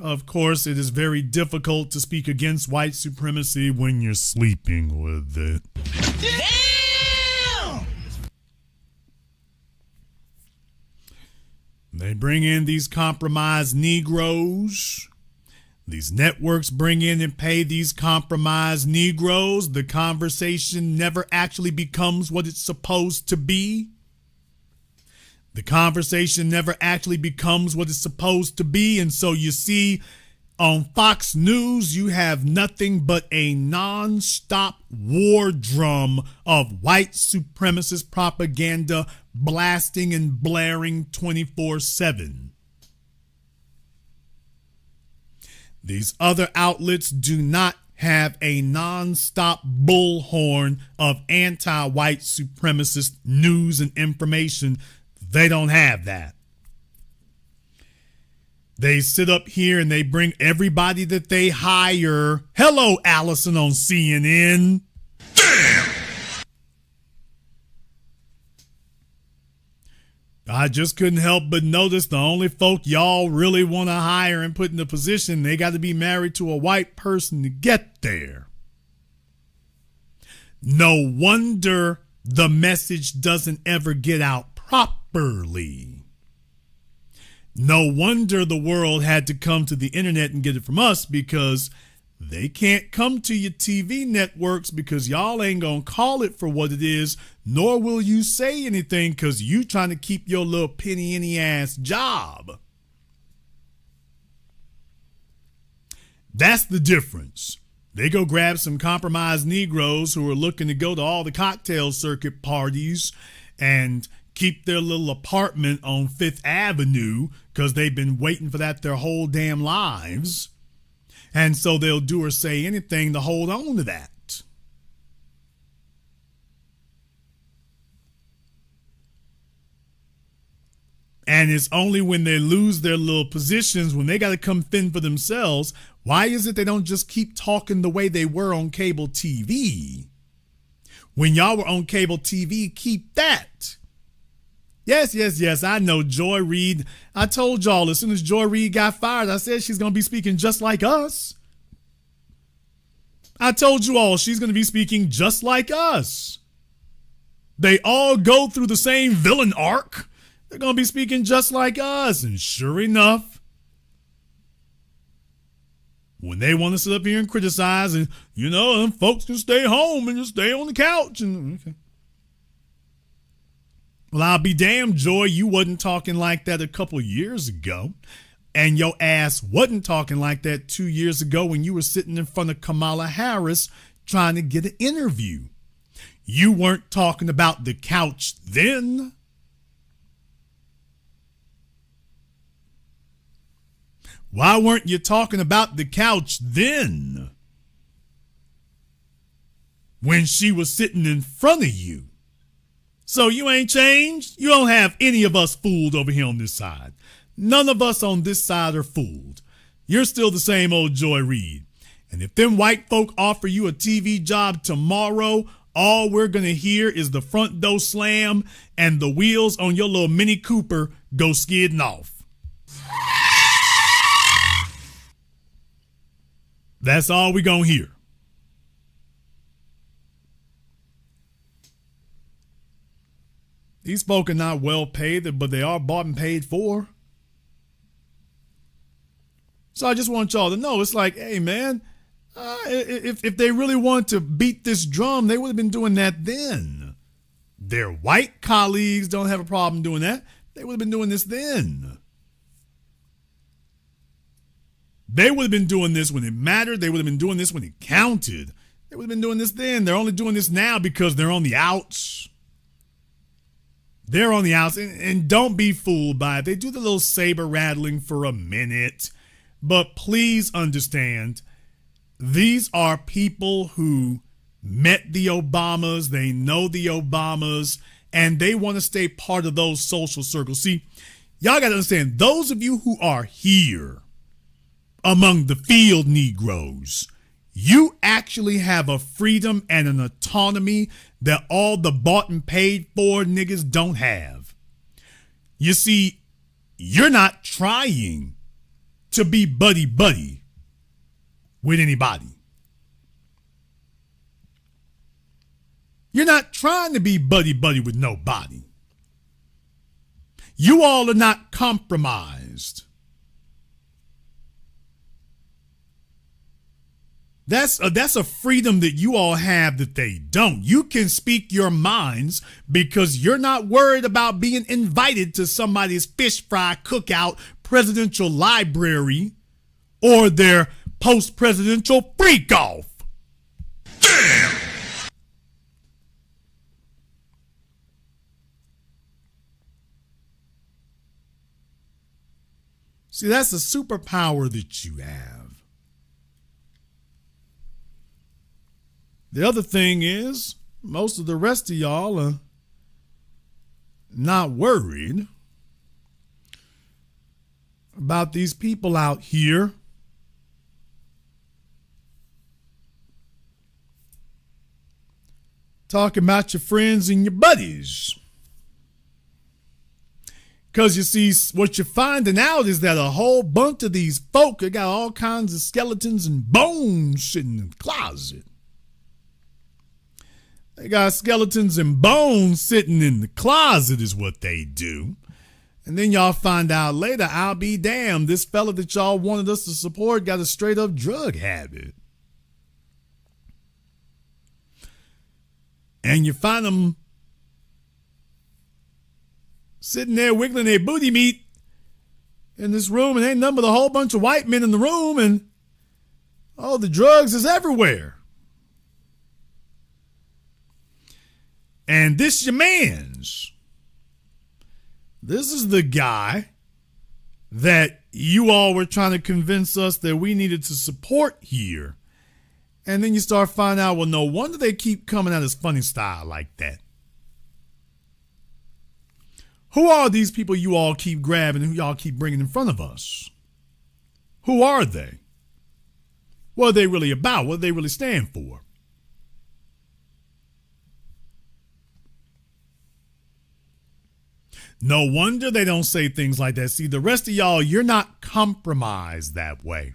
of course it is very difficult to speak against white supremacy when you're sleeping with it. Damn! They bring in these compromised Negroes. These networks bring in and pay these compromised Negroes. The conversation never actually becomes what it's supposed to be. The conversation never actually becomes what it's supposed to be. And so you see, on Fox News, you have nothing but a nonstop war drum of white supremacist propaganda blasting and blaring 24/7. These other outlets do not have a nonstop bullhorn of anti-white supremacist news and information. They don't have that. They sit up here and they bring everybody that they hire. Hello, Allison on CNN. Damn! I just couldn't help but notice the only folk y'all really want to hire and put in the position, they got to be married to a white person to get there. No wonder the message doesn't ever get out properly. No wonder the world had to come to the internet and get it from us, because they can't come to your TV networks because y'all ain't gonna call it for what it is, nor will you say anything because you trying to keep your little penny ass job. That's the difference. They go grab some compromised Negroes who are looking to go to all the cocktail circuit parties and keep their little apartment on Fifth Avenue because they've been waiting for that their whole damn lives. And so they'll do or say anything to hold on to that. And it's only when they lose their little positions, when they got to come fend for themselves. Why is it they don't just keep talking the way they were on cable TV? When y'all were on cable TV, keep that. Yes, I know Joy Reid. I told y'all as soon as Joy Reid got fired, I said she's going to be speaking just like us. I told you all she's going to be speaking just like us. They all go through the same villain arc. They're going to be speaking just like us. And sure enough, when they want to sit up here and criticize and, them folks can stay home and just stay on the couch. And okay. Well, I'll be damned, Joy, you wasn't talking like that a couple years ago. And your ass wasn't talking like that 2 years ago when you were sitting in front of Kamala Harris trying to get an interview. You weren't talking about the couch then. Why weren't you talking about the couch then? When she was sitting in front of you. So you ain't changed? You don't have any of us fooled over here on this side. None of us on this side are fooled. You're still the same old Joy Reid. And if them white folk offer you a TV job tomorrow, all we're going to hear is the front door slam and the wheels on your little Mini Cooper go skidding off. That's all we're going to hear. These folk are not well paid, but they are bought and paid for. So I just want y'all to know, it's like, hey, man, if they really want to beat this drum, they would have been doing that then. Their white colleagues don't have a problem doing that. They would have been doing this then. They would have been doing this when it mattered. They would have been doing this when it counted. They would have been doing this then. They're only doing this now because they're on the outs. They're on the outs, and don't be fooled by it. They do the little saber rattling for a minute. But please understand, these are people who met the Obamas. They know the Obamas, and they want to stay part of those social circles. See, y'all got to understand, those of you who are here among the field Negroes, you actually have a freedom and an autonomy that all the bought and paid for niggas don't have. You see, you're not trying to be buddy-buddy with anybody. You're not trying to be buddy-buddy with nobody. You all are not compromised. That's a freedom that you all have that they don't. You can speak your minds because you're not worried about being invited to somebody's fish fry cookout, presidential library, or their post-presidential freak-off. Damn! See, that's a superpower that you have. The other thing is, most of the rest of y'all are not worried about these people out here talking about your friends and your buddies. Because you see, what you're finding out is that a whole bunch of these folk got all kinds of skeletons and bones sitting in the closet. They got skeletons and bones sitting in the closet is what they do. And then y'all find out later, I'll be damned, this fella that y'all wanted us to support got a straight up drug habit. And you find them sitting there wiggling their booty meat in this room, and ain't nothing but a whole bunch of white men in the room, and oh, the drugs is everywhere. And this your man's. This is the guy that you all were trying to convince us that we needed to support here. And then you start finding out, well, no wonder they keep coming at us funny style like that. Who are these people you all keep grabbing and who y'all keep bringing in front of us? Who are they? What are they really about? What do they really stand for? No wonder they don't say things like that. See, the rest of y'all, you're not compromised that way.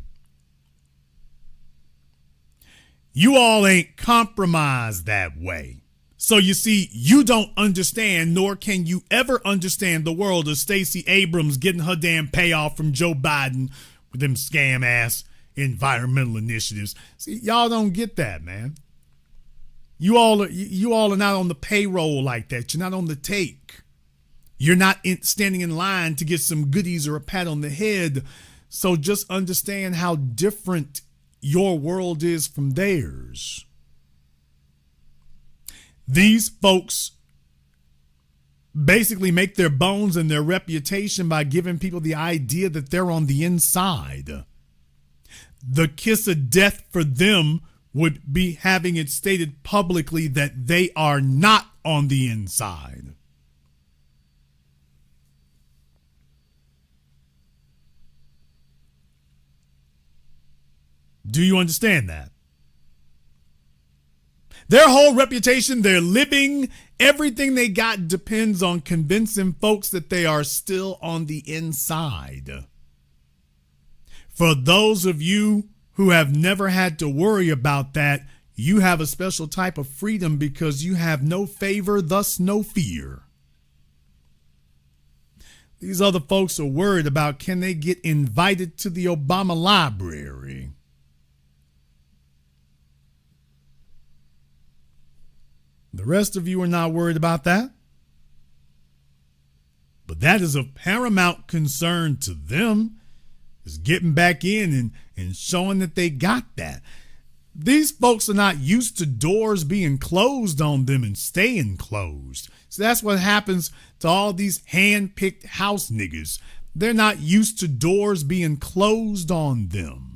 You all ain't compromised that way. So you see, you don't understand, nor can you ever understand the world of Stacey Abrams getting her damn payoff from Joe Biden with them scam ass environmental initiatives. See, y'all don't get that, man. You all are not on the payroll like that. You're not on the take. You're not standing in line to get some goodies or a pat on the head. So just understand how different your world is from theirs. These folks basically make their bones and their reputation by giving people the idea that they're on the inside. The kiss of death for them would be having it stated publicly that they are not on the inside. Do you understand that? Their whole reputation, their living, everything they got depends on convincing folks that they are still on the inside. For those of you who have never had to worry about that, you have a special type of freedom because you have no favor, thus no fear. These other folks are worried about, can they get invited to the Obama library? The rest of you are not worried about that. But that is of paramount concern to them, is getting back in and showing that they got that. These folks are not used to doors being closed on them and staying closed. So that's what happens to all these hand-picked house niggas. They're not used to doors being closed on them.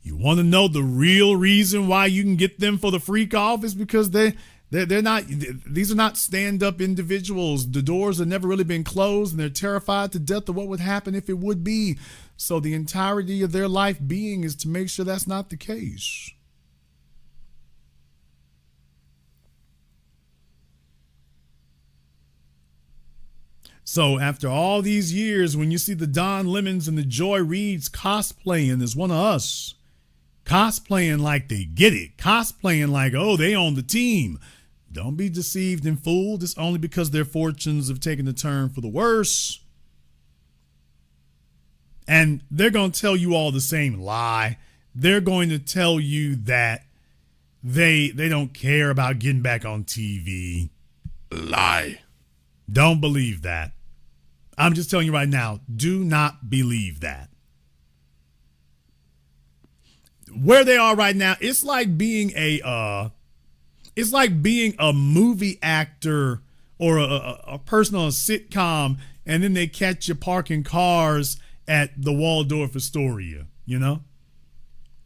You want to know the real reason why you can get them for the freak off is because they're not, these are not stand-up individuals. The doors have never really been closed and they're terrified to death of what would happen if it would be. So the entirety of their life being is to make sure that's not the case. So after all these years, when you see the Don Lemons and the Joy Reids cosplaying as one of us, cosplaying like they get it, cosplaying like, oh, they on the team. Don't be deceived and fooled. It's only because their fortunes have taken a turn for the worse. And they're going to tell you all the same lie. They're going to tell you that they don't care about getting back on TV. Lie. Don't believe that. I'm just telling you right now, do not believe that. Where they are right now, it's like being a movie actor or a person on a sitcom, and then they catch you parking cars at the Waldorf Astoria, you know?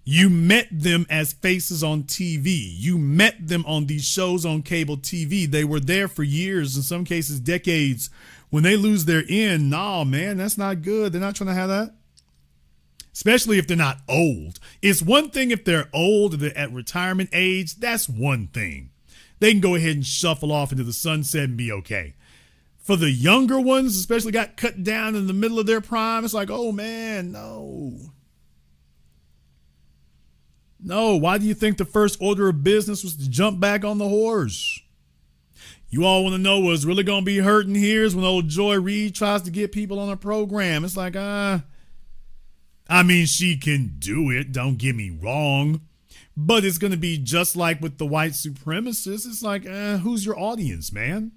You met them as faces on TV. You met them on these shows on cable TV. They were there for years, in some cases decades. When they lose their end, nah, man, that's not good. They're not trying to have that. Especially if they're not old. It's one thing if they're old, they're at retirement age, that's one thing. They can go ahead and shuffle off into the sunset and be okay. for the younger ones, especially got cut down in the middle of their prime, it's like, oh man, no. No, why do you think the first order of business was to jump back on the horse? You all want to know what's really going to be hurting here is when old Joy Reid tries to get people on a program. It's like, I mean, she can do it, don't get me wrong. But it's going to be just like with the white supremacists. It's like, who's your audience, man?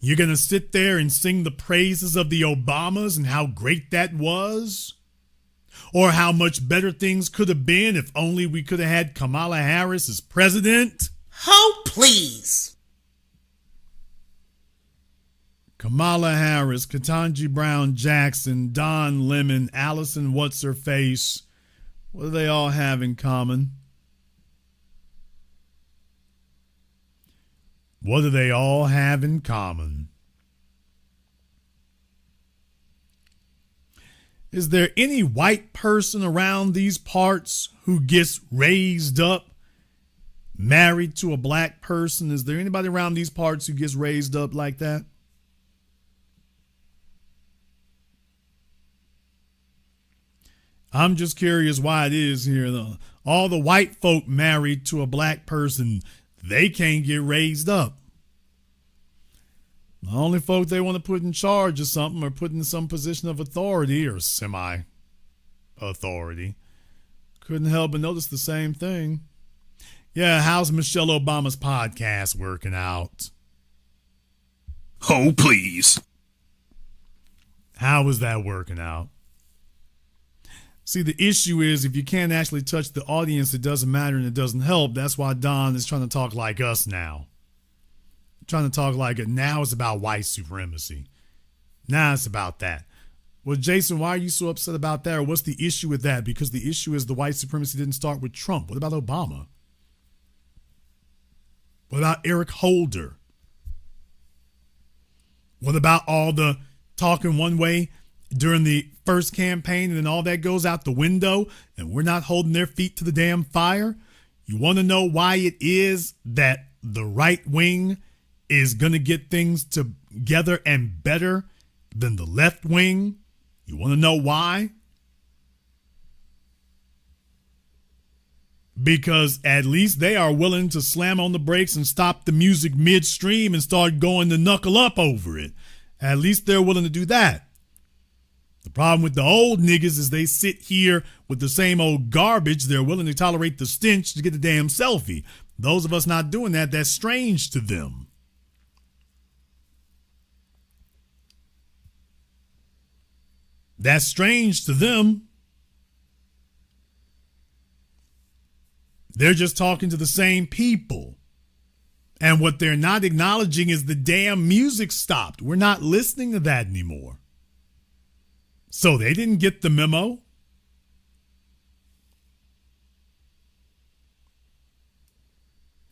You're going to sit there and sing the praises of the Obamas and how great that was? Or how much better things could have been if only we could have had Kamala Harris as president? Oh, please. Kamala Harris, Ketanji Brown Jackson, Don Lemon, Allison What's-Her-Face. What do they all have in common? What do they all have in common? Is there any white person around these parts who gets raised up, married to a black person? Is there anybody around these parts who gets raised up like that? I'm just curious why it is here. All the white folk married to a black person, they can't get raised up. The only folk they want to put in charge of something or put in some position of authority or semi-authority couldn't help but notice the same thing. Yeah, how's Michelle Obama's podcast working out? Oh, please. How is that working out? See, the issue is if you can't actually touch the audience, it doesn't matter and it doesn't help. That's why Don is trying to talk like us now. Trying to talk like it. Now it's about white supremacy. Now it's about that. Well, Jason, why are you so upset about that? Or what's the issue with that? Because the issue is the white supremacy didn't start with Trump. What about Obama? What about Eric Holder? What about all the talking one way during the first campaign and then all that goes out the window and we're not holding their feet to the damn fire? You want to know why it is that the right wing is going to get things together and better than the left wing? You want to know why? Because at least they are willing to slam on the brakes and stop the music midstream and start going to knuckle up over it. At least they're willing to do that. The problem with the old niggas is they sit here with the same old garbage. They're willing to tolerate the stench to get the damn selfie. Those of us not doing that, that's strange to them. That's strange to them. They're just talking to the same people. And what they're not acknowledging is the damn music stopped. We're not listening to that anymore. So they didn't get the memo.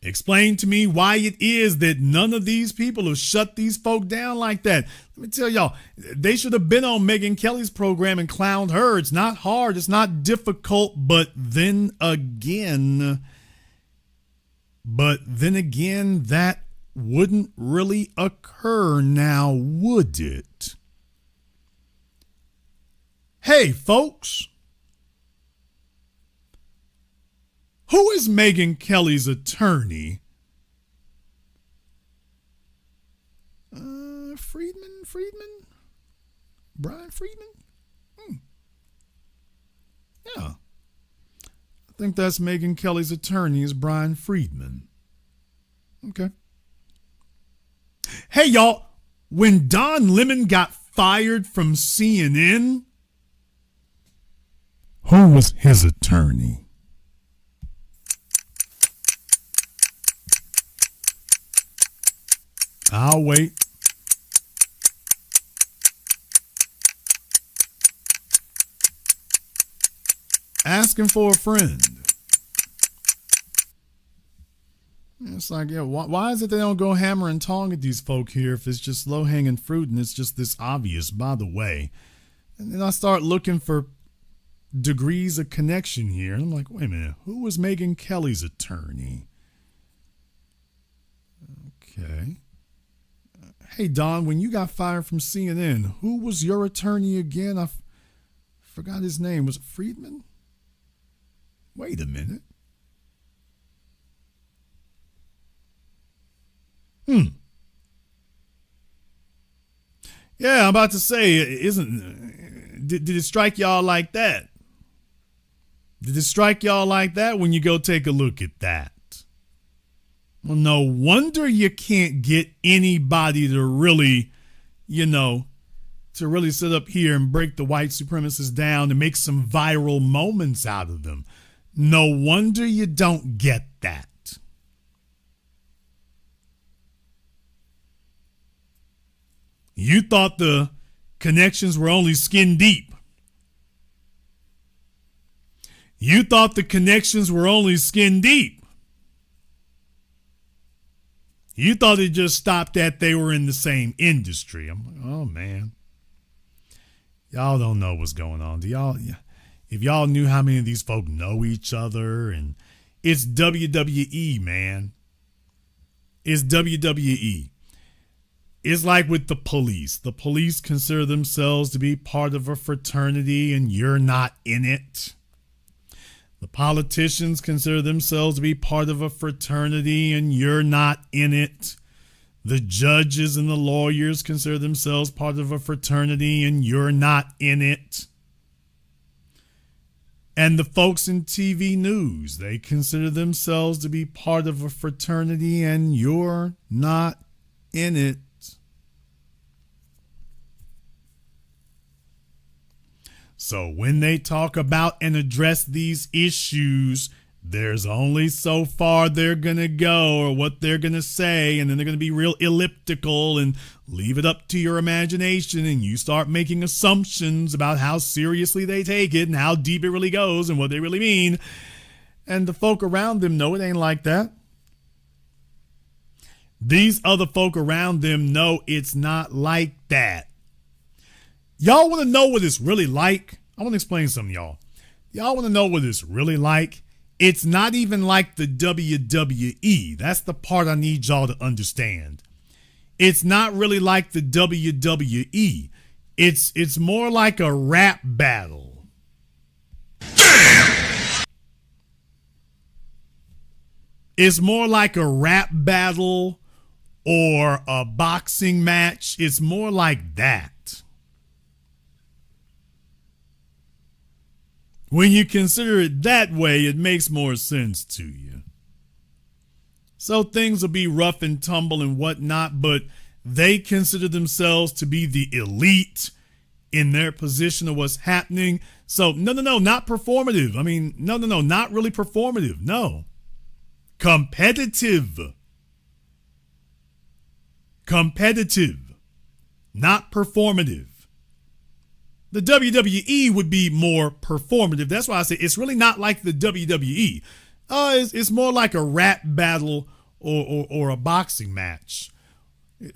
Explain to me why it is that none of these people have shut these folk down like that. Let me tell y'all, they should have been on Megyn Kelly's program and clowned her. It's not hard. It's not difficult. But then again, that wouldn't really occur now, would it? Hey, folks. Who is Megyn Kelly's attorney? Friedman? Brian Friedman? Yeah. I think that's Megyn Kelly's attorney is Brian Friedman. Okay. Hey, y'all. When Don Lemon got fired from CNN, who was his attorney? I'll wait. Asking for a friend. It's like, yeah, why is it they don't go hammer and tong at these folk here if it's just low-hanging fruit and it's just this obvious, by the way? And then I start looking for degrees of connection here. And I'm like, wait a minute, who was Megyn Kelly's attorney? Okay. Hey, Don, when you got fired from CNN, who was your attorney again? I forgot his name. Was it Friedman? Wait a minute. Yeah, I'm about to say, did it strike y'all like that? Did it strike y'all like that when you go take a look at that? Well, no wonder you can't get anybody to really, to really sit up here and break the white supremacists down and make some viral moments out of them. No wonder you don't get that. You thought the connections were only skin deep. You thought the connections were only skin deep. You thought it just stopped at they were in the same industry. I'm like, oh man. Y'all don't know what's going on. If y'all knew how many of these folk know each other, and it's WWE, man. It's WWE. It's like with the police. The police consider themselves to be part of a fraternity and you're not in it. The politicians consider themselves to be part of a fraternity and you're not in it. The judges and the lawyers consider themselves part of a fraternity and you're not in it. And the folks in TV news, they consider themselves to be part of a fraternity and you're not in it. So when they talk about and address these issues, there's only so far they're going to go or what they're going to say, and then they're going to be real elliptical and leave it up to your imagination, and you start making assumptions about how seriously they take it and how deep it really goes and what they really mean. And the folk around them know it ain't like that. These other folk around them know it's not like that. Y'all want to know what it's really like? I want to explain something, y'all. Y'all want to know what it's really like? It's not even like the WWE. That's the part I need y'all to understand. It's not really like the WWE. It's more like a rap battle. It's more like a rap battle or a boxing match. It's more like that. When you consider it that way, it makes more sense to you. So things will be rough and tumble and whatnot, but they consider themselves to be the elite in their position of what's happening. So no, not performative. I mean, no, not really performative. No. Competitive, not performative. The WWE would be more performative. That's why I say it's really not like the WWE. It's more like a rap battle or a boxing match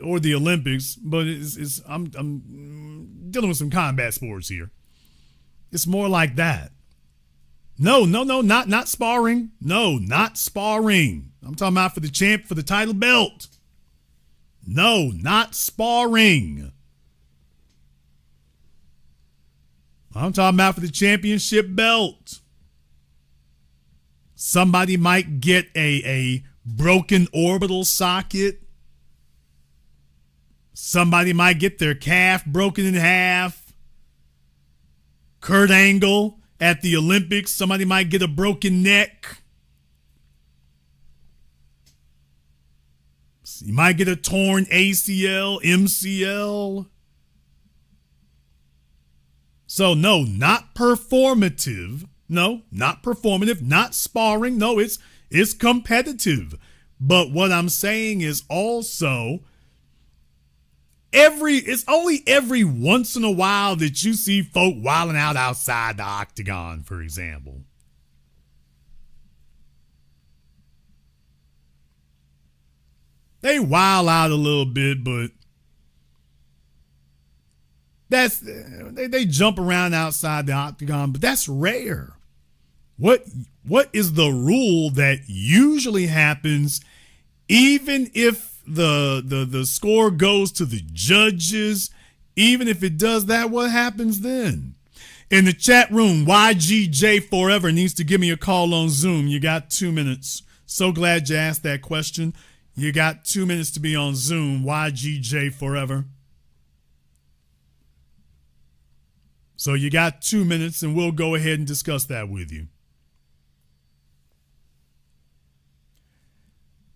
or the Olympics. But I'm dealing with some combat sports here. It's more like that. No, not sparring. No, not sparring. I'm talking about for the title belt. No, not sparring. I'm talking about for the championship belt. Somebody might get a broken orbital socket. Somebody might get their calf broken in half. Kurt Angle at the Olympics, somebody might get a broken neck. You might get a torn ACL, MCL. So no, not performative. No, not performative, not sparring. No, it's competitive. But what I'm saying is also it's only every once in a while that you see folk wilding out outside the octagon, for example. They wild out a little bit, but they jump around outside the octagon, but that's rare. What is the rule that usually happens even if the score goes to the judges, even if it does that, what happens then? In the chat room, YGJ Forever needs to give me a call on Zoom. You got 2 minutes. So glad you asked that question. You got 2 minutes to be on Zoom, YGJ Forever. So you got 2 minutes, and we'll go ahead and discuss that with you.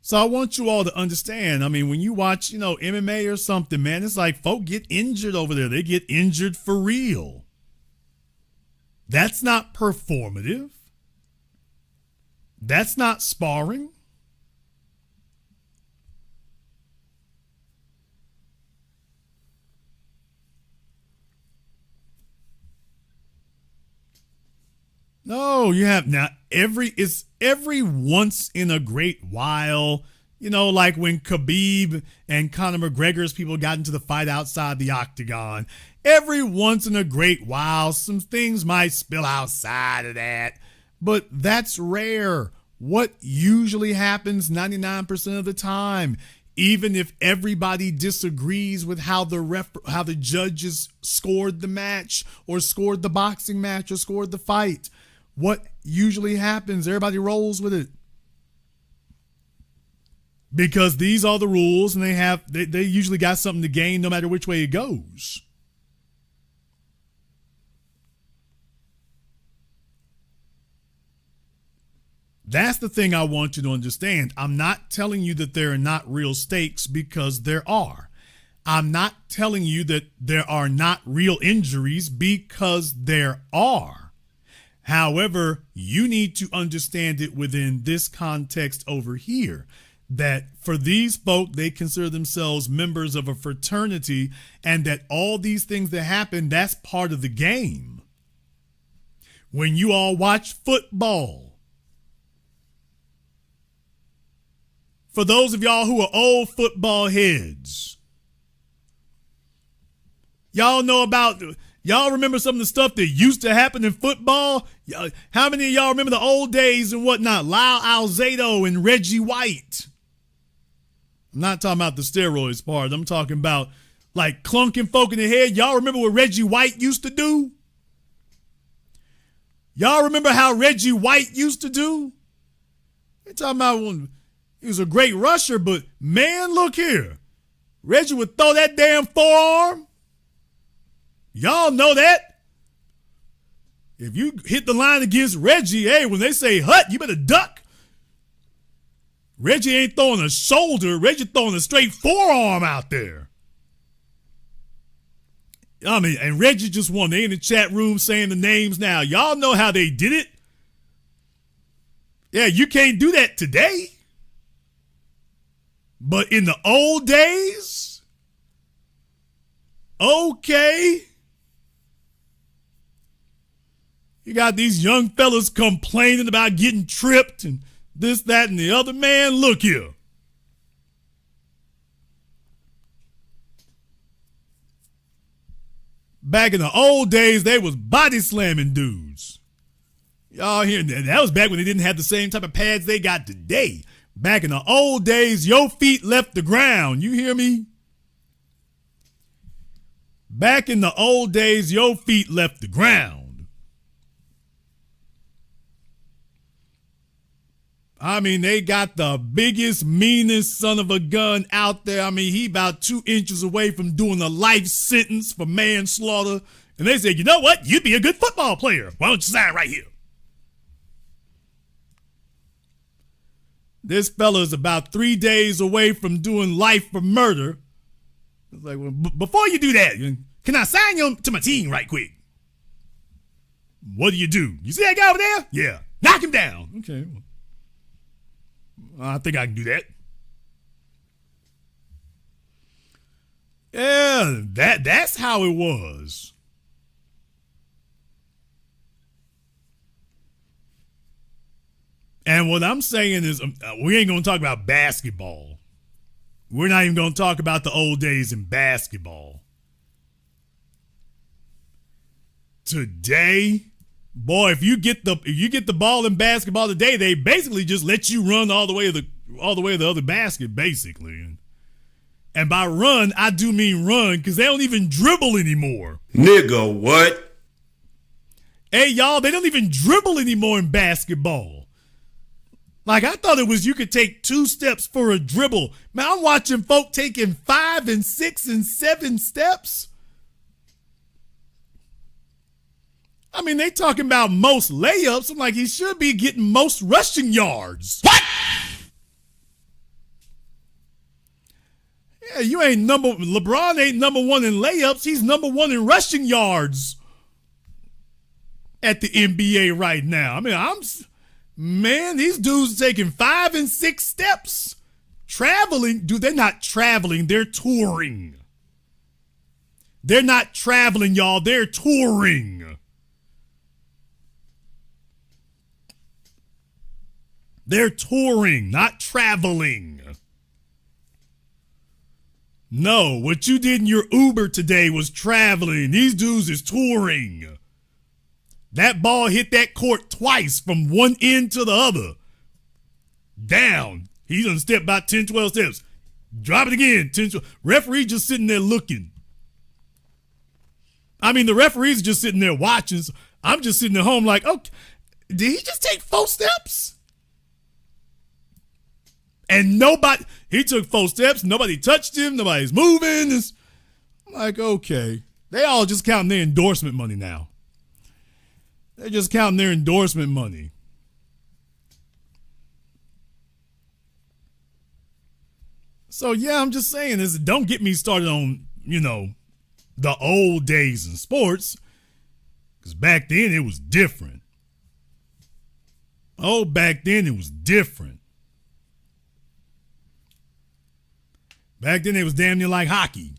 So I want you all to understand, I mean, when you watch, MMA or something, man, it's like folk get injured over there. They get injured for real. That's not performative. That's not sparring. No, you have not. It's every once in a great while, like when Khabib and Conor McGregor's people got into the fight outside the octagon. Every once in a great while, some things might spill outside of that, but that's rare. What usually happens 99% of the time, even if everybody disagrees with how the judges scored the match or scored the boxing match or scored the fight, what usually happens, everybody rolls with it. Because these are the rules, and they usually got something to gain no matter which way it goes. That's the thing I want you to understand. I'm not telling you that there are not real stakes, because there are. I'm not telling you that there are not real injuries, because there are. However, you need to understand it within this context over here, that for these folk, they consider themselves members of a fraternity, and that all these things that happen, that's part of the game. When you all watch football, for those of y'all who are old football heads, y'all remember some of the stuff that used to happen in football? How many of y'all remember the old days and whatnot? Lyle Alzado and Reggie White. I'm not talking about the steroids part. I'm talking about like clunking folk in the head. Y'all remember what Reggie White used to do? Y'all remember how Reggie White used to do? They're talking about when he was a great rusher, but man, look here. Reggie would throw that damn forearm. Y'all know that. If you hit the line against Reggie, hey, when they say hut, you better duck. Reggie ain't throwing a shoulder. Reggie throwing a straight forearm out there. I mean, and Reggie just won. They in the chat room saying the names now. Y'all know how they did it. Yeah, you can't do that today. But in the old days, okay. You got these young fellas complaining about getting tripped and this, that, and the other. Man, look here. Back in the old days, they was body slamming dudes. Y'all hear that? That was back when they didn't have the same type of pads they got today. Back in the old days, your feet left the ground. You hear me? Back in the old days, your feet left the ground. I mean, they got the biggest, meanest son of a gun out there. I mean, he about 2 inches away from doing a life sentence for manslaughter. And they said, you know what? You'd be a good football player. Why don't you sign right here? This fella is about 3 days away from doing life for murder. It's like, well, before you do that, can I sign you to my team right quick? What do? You see that guy over there? Yeah. Knock him down. Okay. I think I can do that. Yeah, that's how it was. And what I'm saying is, we ain't going to talk about basketball. We're not even going to talk about the old days in basketball. Today, boy, if you get the ball in basketball today, they basically just let you run all the way to the other basket, basically. And by run, I do mean run because they don't even dribble anymore. Nigga, what? Hey, y'all, they don't even dribble anymore in basketball. Like, I thought it was you could take 2 steps for a dribble. Man, I'm watching folk taking 5 and 6 and 7 steps. I mean, they talking about most layups. I'm like, he should be getting most rushing yards. What? Yeah, LeBron ain't number 1 in layups. He's number 1 in rushing yards at the NBA right now. I mean, these dudes are taking 5 and 6 steps. Traveling, dude, they're not traveling, they're touring. They're not traveling, y'all, they're touring. They're touring, not traveling. No, what you did in your Uber today was traveling. These dudes is touring. That ball hit that court twice from one end to the other. Down. He done stepped about 10, 12 steps. Drop it again. 10, 12. Referee just sitting there looking. I mean, the referees are just sitting there watching. So I'm just sitting at home like, okay, did he just take 4 steps? And he took 4 steps. Nobody touched him. Nobody's moving. It's like, okay. They all just counting their endorsement money now. They're just counting their endorsement money. So, yeah, I'm just saying this. Don't get me started on, the old days in sports. Because back then it was different. Back then it was different. Back then it was damn near like hockey.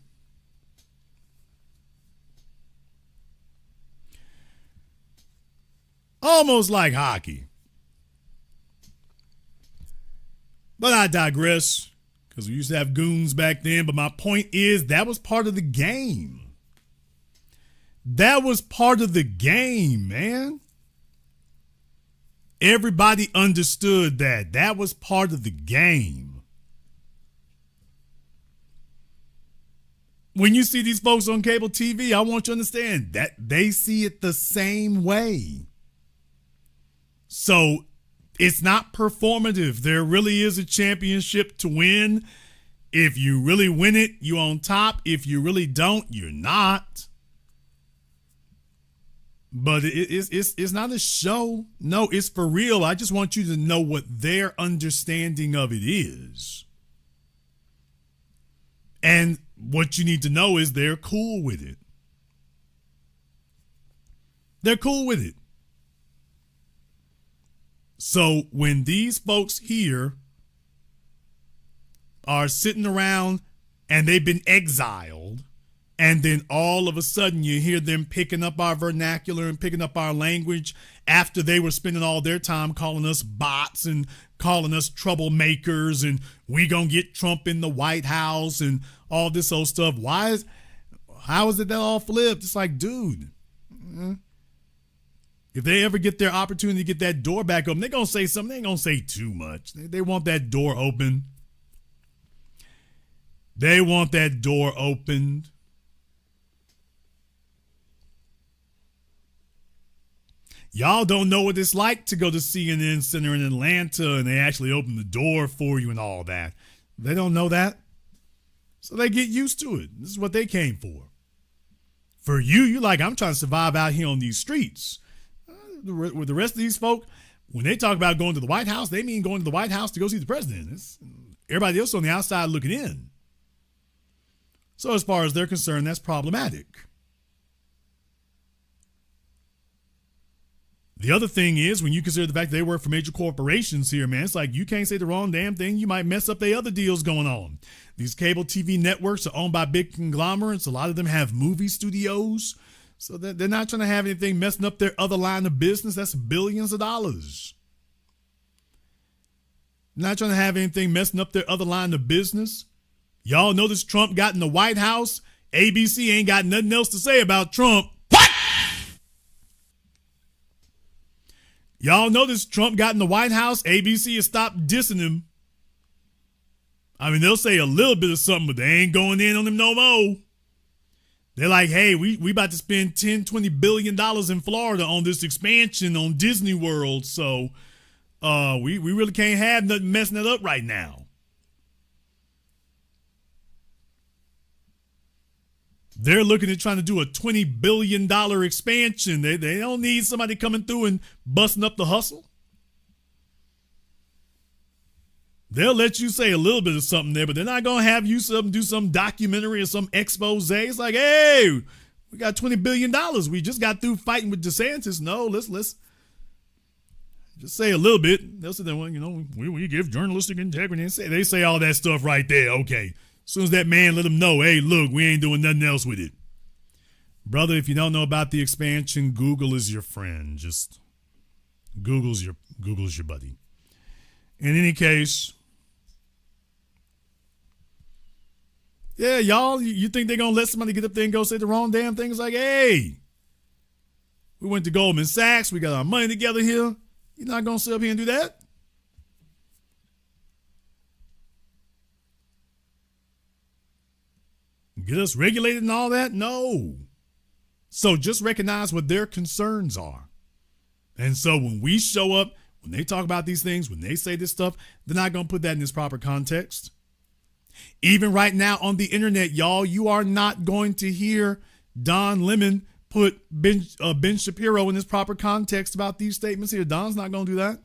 Almost like hockey. But I digress, because we used to have goons back then. But my point is, that was part of the game. That was part of the game, man. Everybody understood that. That was part of the game. When you see these folks on cable TV, I want you to understand that they see it the same way. So it's not performative. There really is a championship to win. If you really win it, you're on top. If you really don't, you're not. But it's not a show. No, it's for real. I just want you to know what their understanding of it is. And what you need to know is they're cool with it. They're cool with it. So when these folks here are sitting around and they've been exiled, and then all of a sudden you hear them picking up our vernacular and picking up our language after they were spending all their time calling us bots and calling us troublemakers and we gonna get Trump in the White House and all this old stuff. How is it that all flipped? It's like, dude, if they ever get their opportunity to get that door back open, they're gonna say something. They ain't gonna say too much. They want that door open. They want that door opened. Y'all don't know what it's like to go to CNN Center in Atlanta and they actually open the door for you and all that. They don't know that. So they get used to it. This is what they came for. For you, you're like, I'm trying to survive out here on these streets. With the rest of these folk, when they talk about going to the White House, they mean going to the White House to go see the president. Everybody else on the outside looking in. So as far as they're concerned, that's problematic. The other thing is, when you consider the fact that they work for major corporations here, man, it's like you can't say the wrong damn thing. You might mess up the other deals going on. These cable TV networks are owned by big conglomerates. A lot of them have movie studios. So they're not trying to have anything messing up their other line of business. That's billions of dollars. Not trying to have anything messing up their other line of business. Y'all notice Trump got in the White House. ABC ain't got nothing else to say about Trump. Y'all notice Trump got in the White House. ABC has stopped dissing him. I mean, they'll say a little bit of something, but they ain't going in on them no more. They're like, hey, we about to spend $10-20 billion in Florida on this expansion on Disney World, so we really can't have nothing messing that up right now. They're looking at trying to do a $20 billion expansion. They don't need somebody coming through and busting up the hustle. They'll let you say a little bit of something there, but they're not going to have you do some documentary or some expose. It's like, hey, we got $20 billion. We just got through fighting with DeSantis. No, let's just say a little bit. They'll say, well, we give journalistic integrity. And they say all that stuff right there. Okay. As soon as that man let them know, hey, look, we ain't doing nothing else with it. Brother, if you don't know about the expansion, Google is your friend. Just Google's your buddy. In any case, yeah, y'all, you think they're going to let somebody get up there and go say the wrong damn thing? It's like, hey, we went to Goldman Sachs. We got our money together here. You're not going to sit up here and do that? Get us regulated and all that? No. So just recognize what their concerns are. And so when we show up, when they talk about these things, when they say this stuff, they're not going to put that in its proper context. Even right now on the internet, y'all, you are not going to hear Don Lemon put Ben Shapiro in his proper context about these statements here. Don's not going to do that.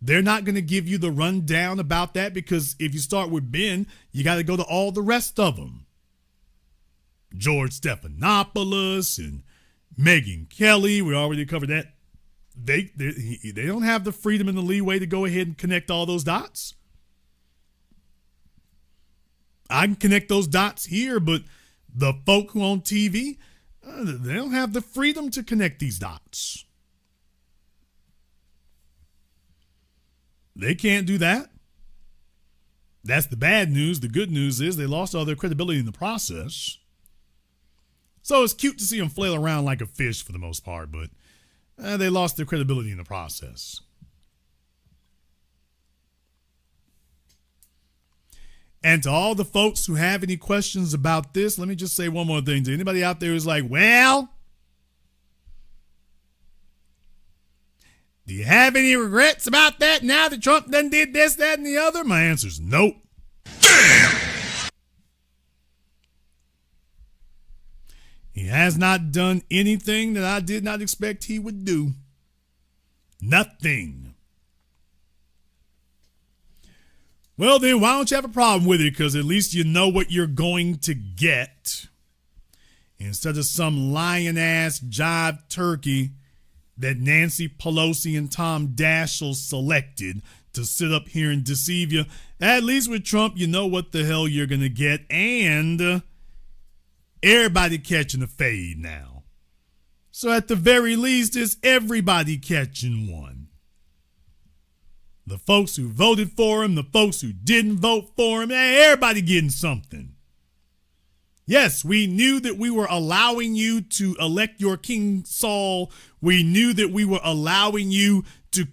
They're not going to give you the rundown about that, because if you start with Ben, you got to go to all the rest of them. George Stephanopoulos and Megyn Kelly, we already covered that. They don't have the freedom and the leeway to go ahead and connect all those dots. I can connect those dots here, but the folk who on TV, they don't have the freedom to connect these dots. They can't do that. That's the bad news. The good news is they lost all their credibility in the process. So it's cute to see them flail around like a fish for the most part, but they lost their credibility in the process. And to all the folks who have any questions about this, let me just say one more thing. To anybody out there who's like, well, do you have any regrets about that now that Trump done did this, that, and the other? My answer is nope. Damn! He has not done anything that I did not expect he would do. Nothing. Well, then, why don't you have a problem with it? Because at least you know what you're going to get. Instead of some lion-ass jive turkey that Nancy Pelosi and Tom Daschle selected to sit up here and deceive you. At least with Trump, you know what the hell you're going to get. And everybody catching a fade now. So at the very least, it's everybody catching one. The folks who voted for him, the folks who didn't vote for him, everybody getting something. Yes, we knew that we were allowing you to elect your King Saul. We knew that we were allowing you to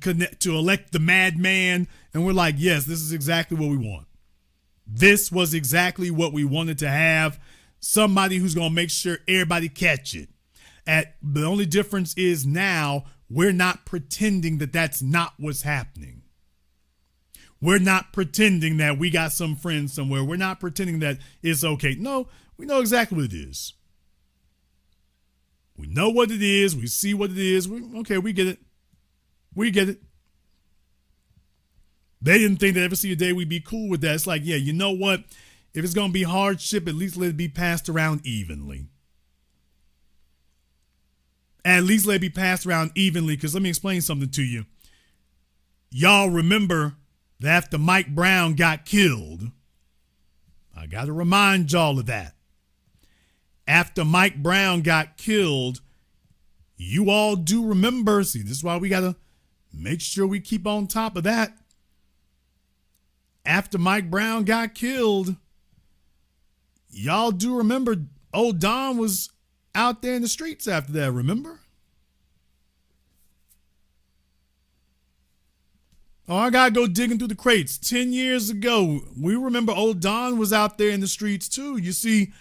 elect the madman. And we're like, yes, this is exactly what we want. This was exactly what we wanted to have. Somebody who's going to make sure everybody catch it. The only difference is now we're not pretending that that's not what's happening. We're not pretending that we got some friends somewhere. We're not pretending that it's okay. No, we know exactly what it is. We know what it is. We see what it is. We get it. We get it. They didn't think they'd ever see a day we'd be cool with that. It's like, yeah, you know what? If it's going to be hardship, at least let it be passed around evenly. At least let it be passed around evenly, because let me explain something to you. Y'all remember that after Mike Brown got killed, I got to remind y'all of that. After Mike Brown got killed, you all do remember, see, this is why we got to make sure we keep on top of that. After Mike Brown got killed, y'all do remember old Don was out there in the streets after that, remember? Oh, I gotta go digging through the crates. 10 years ago, we remember old Don was out there in the streets too. You see,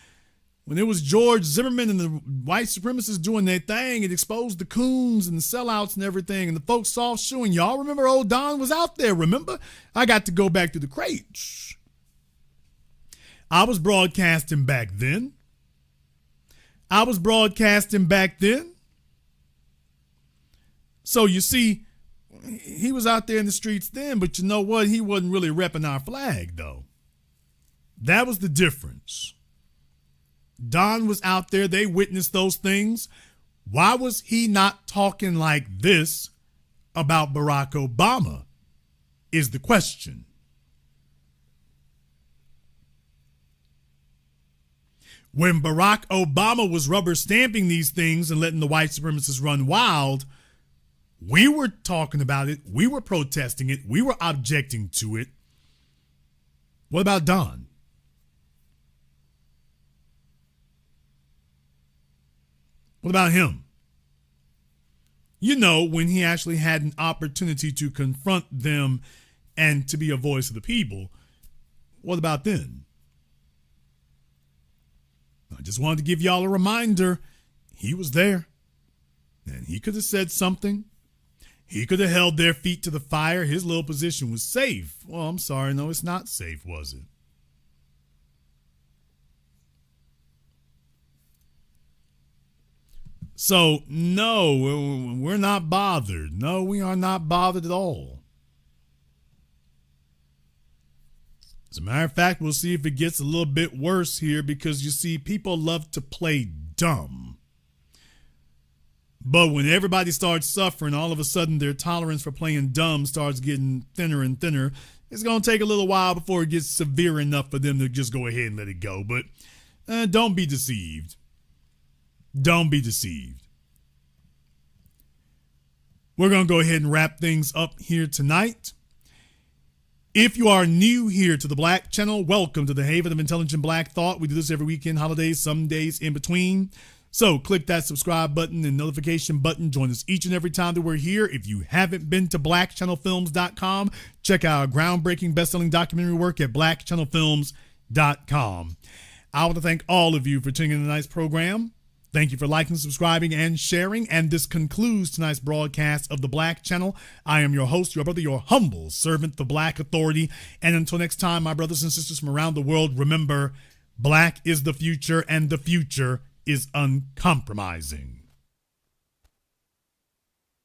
when it was George Zimmerman and the white supremacists doing their thing, it exposed the coons and the sellouts and everything, and the folks soft shoeing. Y'all remember old Don was out there, remember? I got to go back to the crates. I was broadcasting back then. So you see, he was out there in the streets then, but you know what? He wasn't really repping our flag, though. That was the difference. Don was out there. They witnessed those things. Why was he not talking like this about Barack Obama is the question. When Barack Obama was rubber stamping these things and letting the white supremacists run wild, we were talking about it. We were protesting it. We were objecting to it. What about Don? What about him? You know, when he actually had an opportunity to confront them and to be a voice of the people, what about then? I just wanted to give y'all a reminder. He was there, and he could have said something. He could have held their feet to the fire. His little position was safe. Well, I'm sorry. No, it's not safe, was it? So, no, we're not bothered. No, we are not bothered at all. As a matter of fact, we'll see if it gets a little bit worse here because, you see, people love to play dumb. But when everybody starts suffering, all of a sudden their tolerance for playing dumb starts getting thinner and thinner. It's going to take a little while before it gets severe enough for them to just go ahead and let it go. But don't be deceived. Don't be deceived. We're going to go ahead and wrap things up here tonight. If you are new here to the Black Channel, welcome to the Haven of Intelligent Black Thought. We do this every weekend, holidays, some days in between. So click that subscribe button and notification button. Join us each and every time that we're here. If you haven't been to blackchannelfilms.com, check out our groundbreaking best-selling documentary work at blackchannelfilms.com. I want to thank all of you for tuning in to tonight's program. Thank you for liking, subscribing, and sharing. And this concludes tonight's broadcast of the Black Channel. I am your host, your brother, your humble servant, the Black Authority. And until next time, my brothers and sisters from around the world, remember, black is the future, and the future is uncompromising.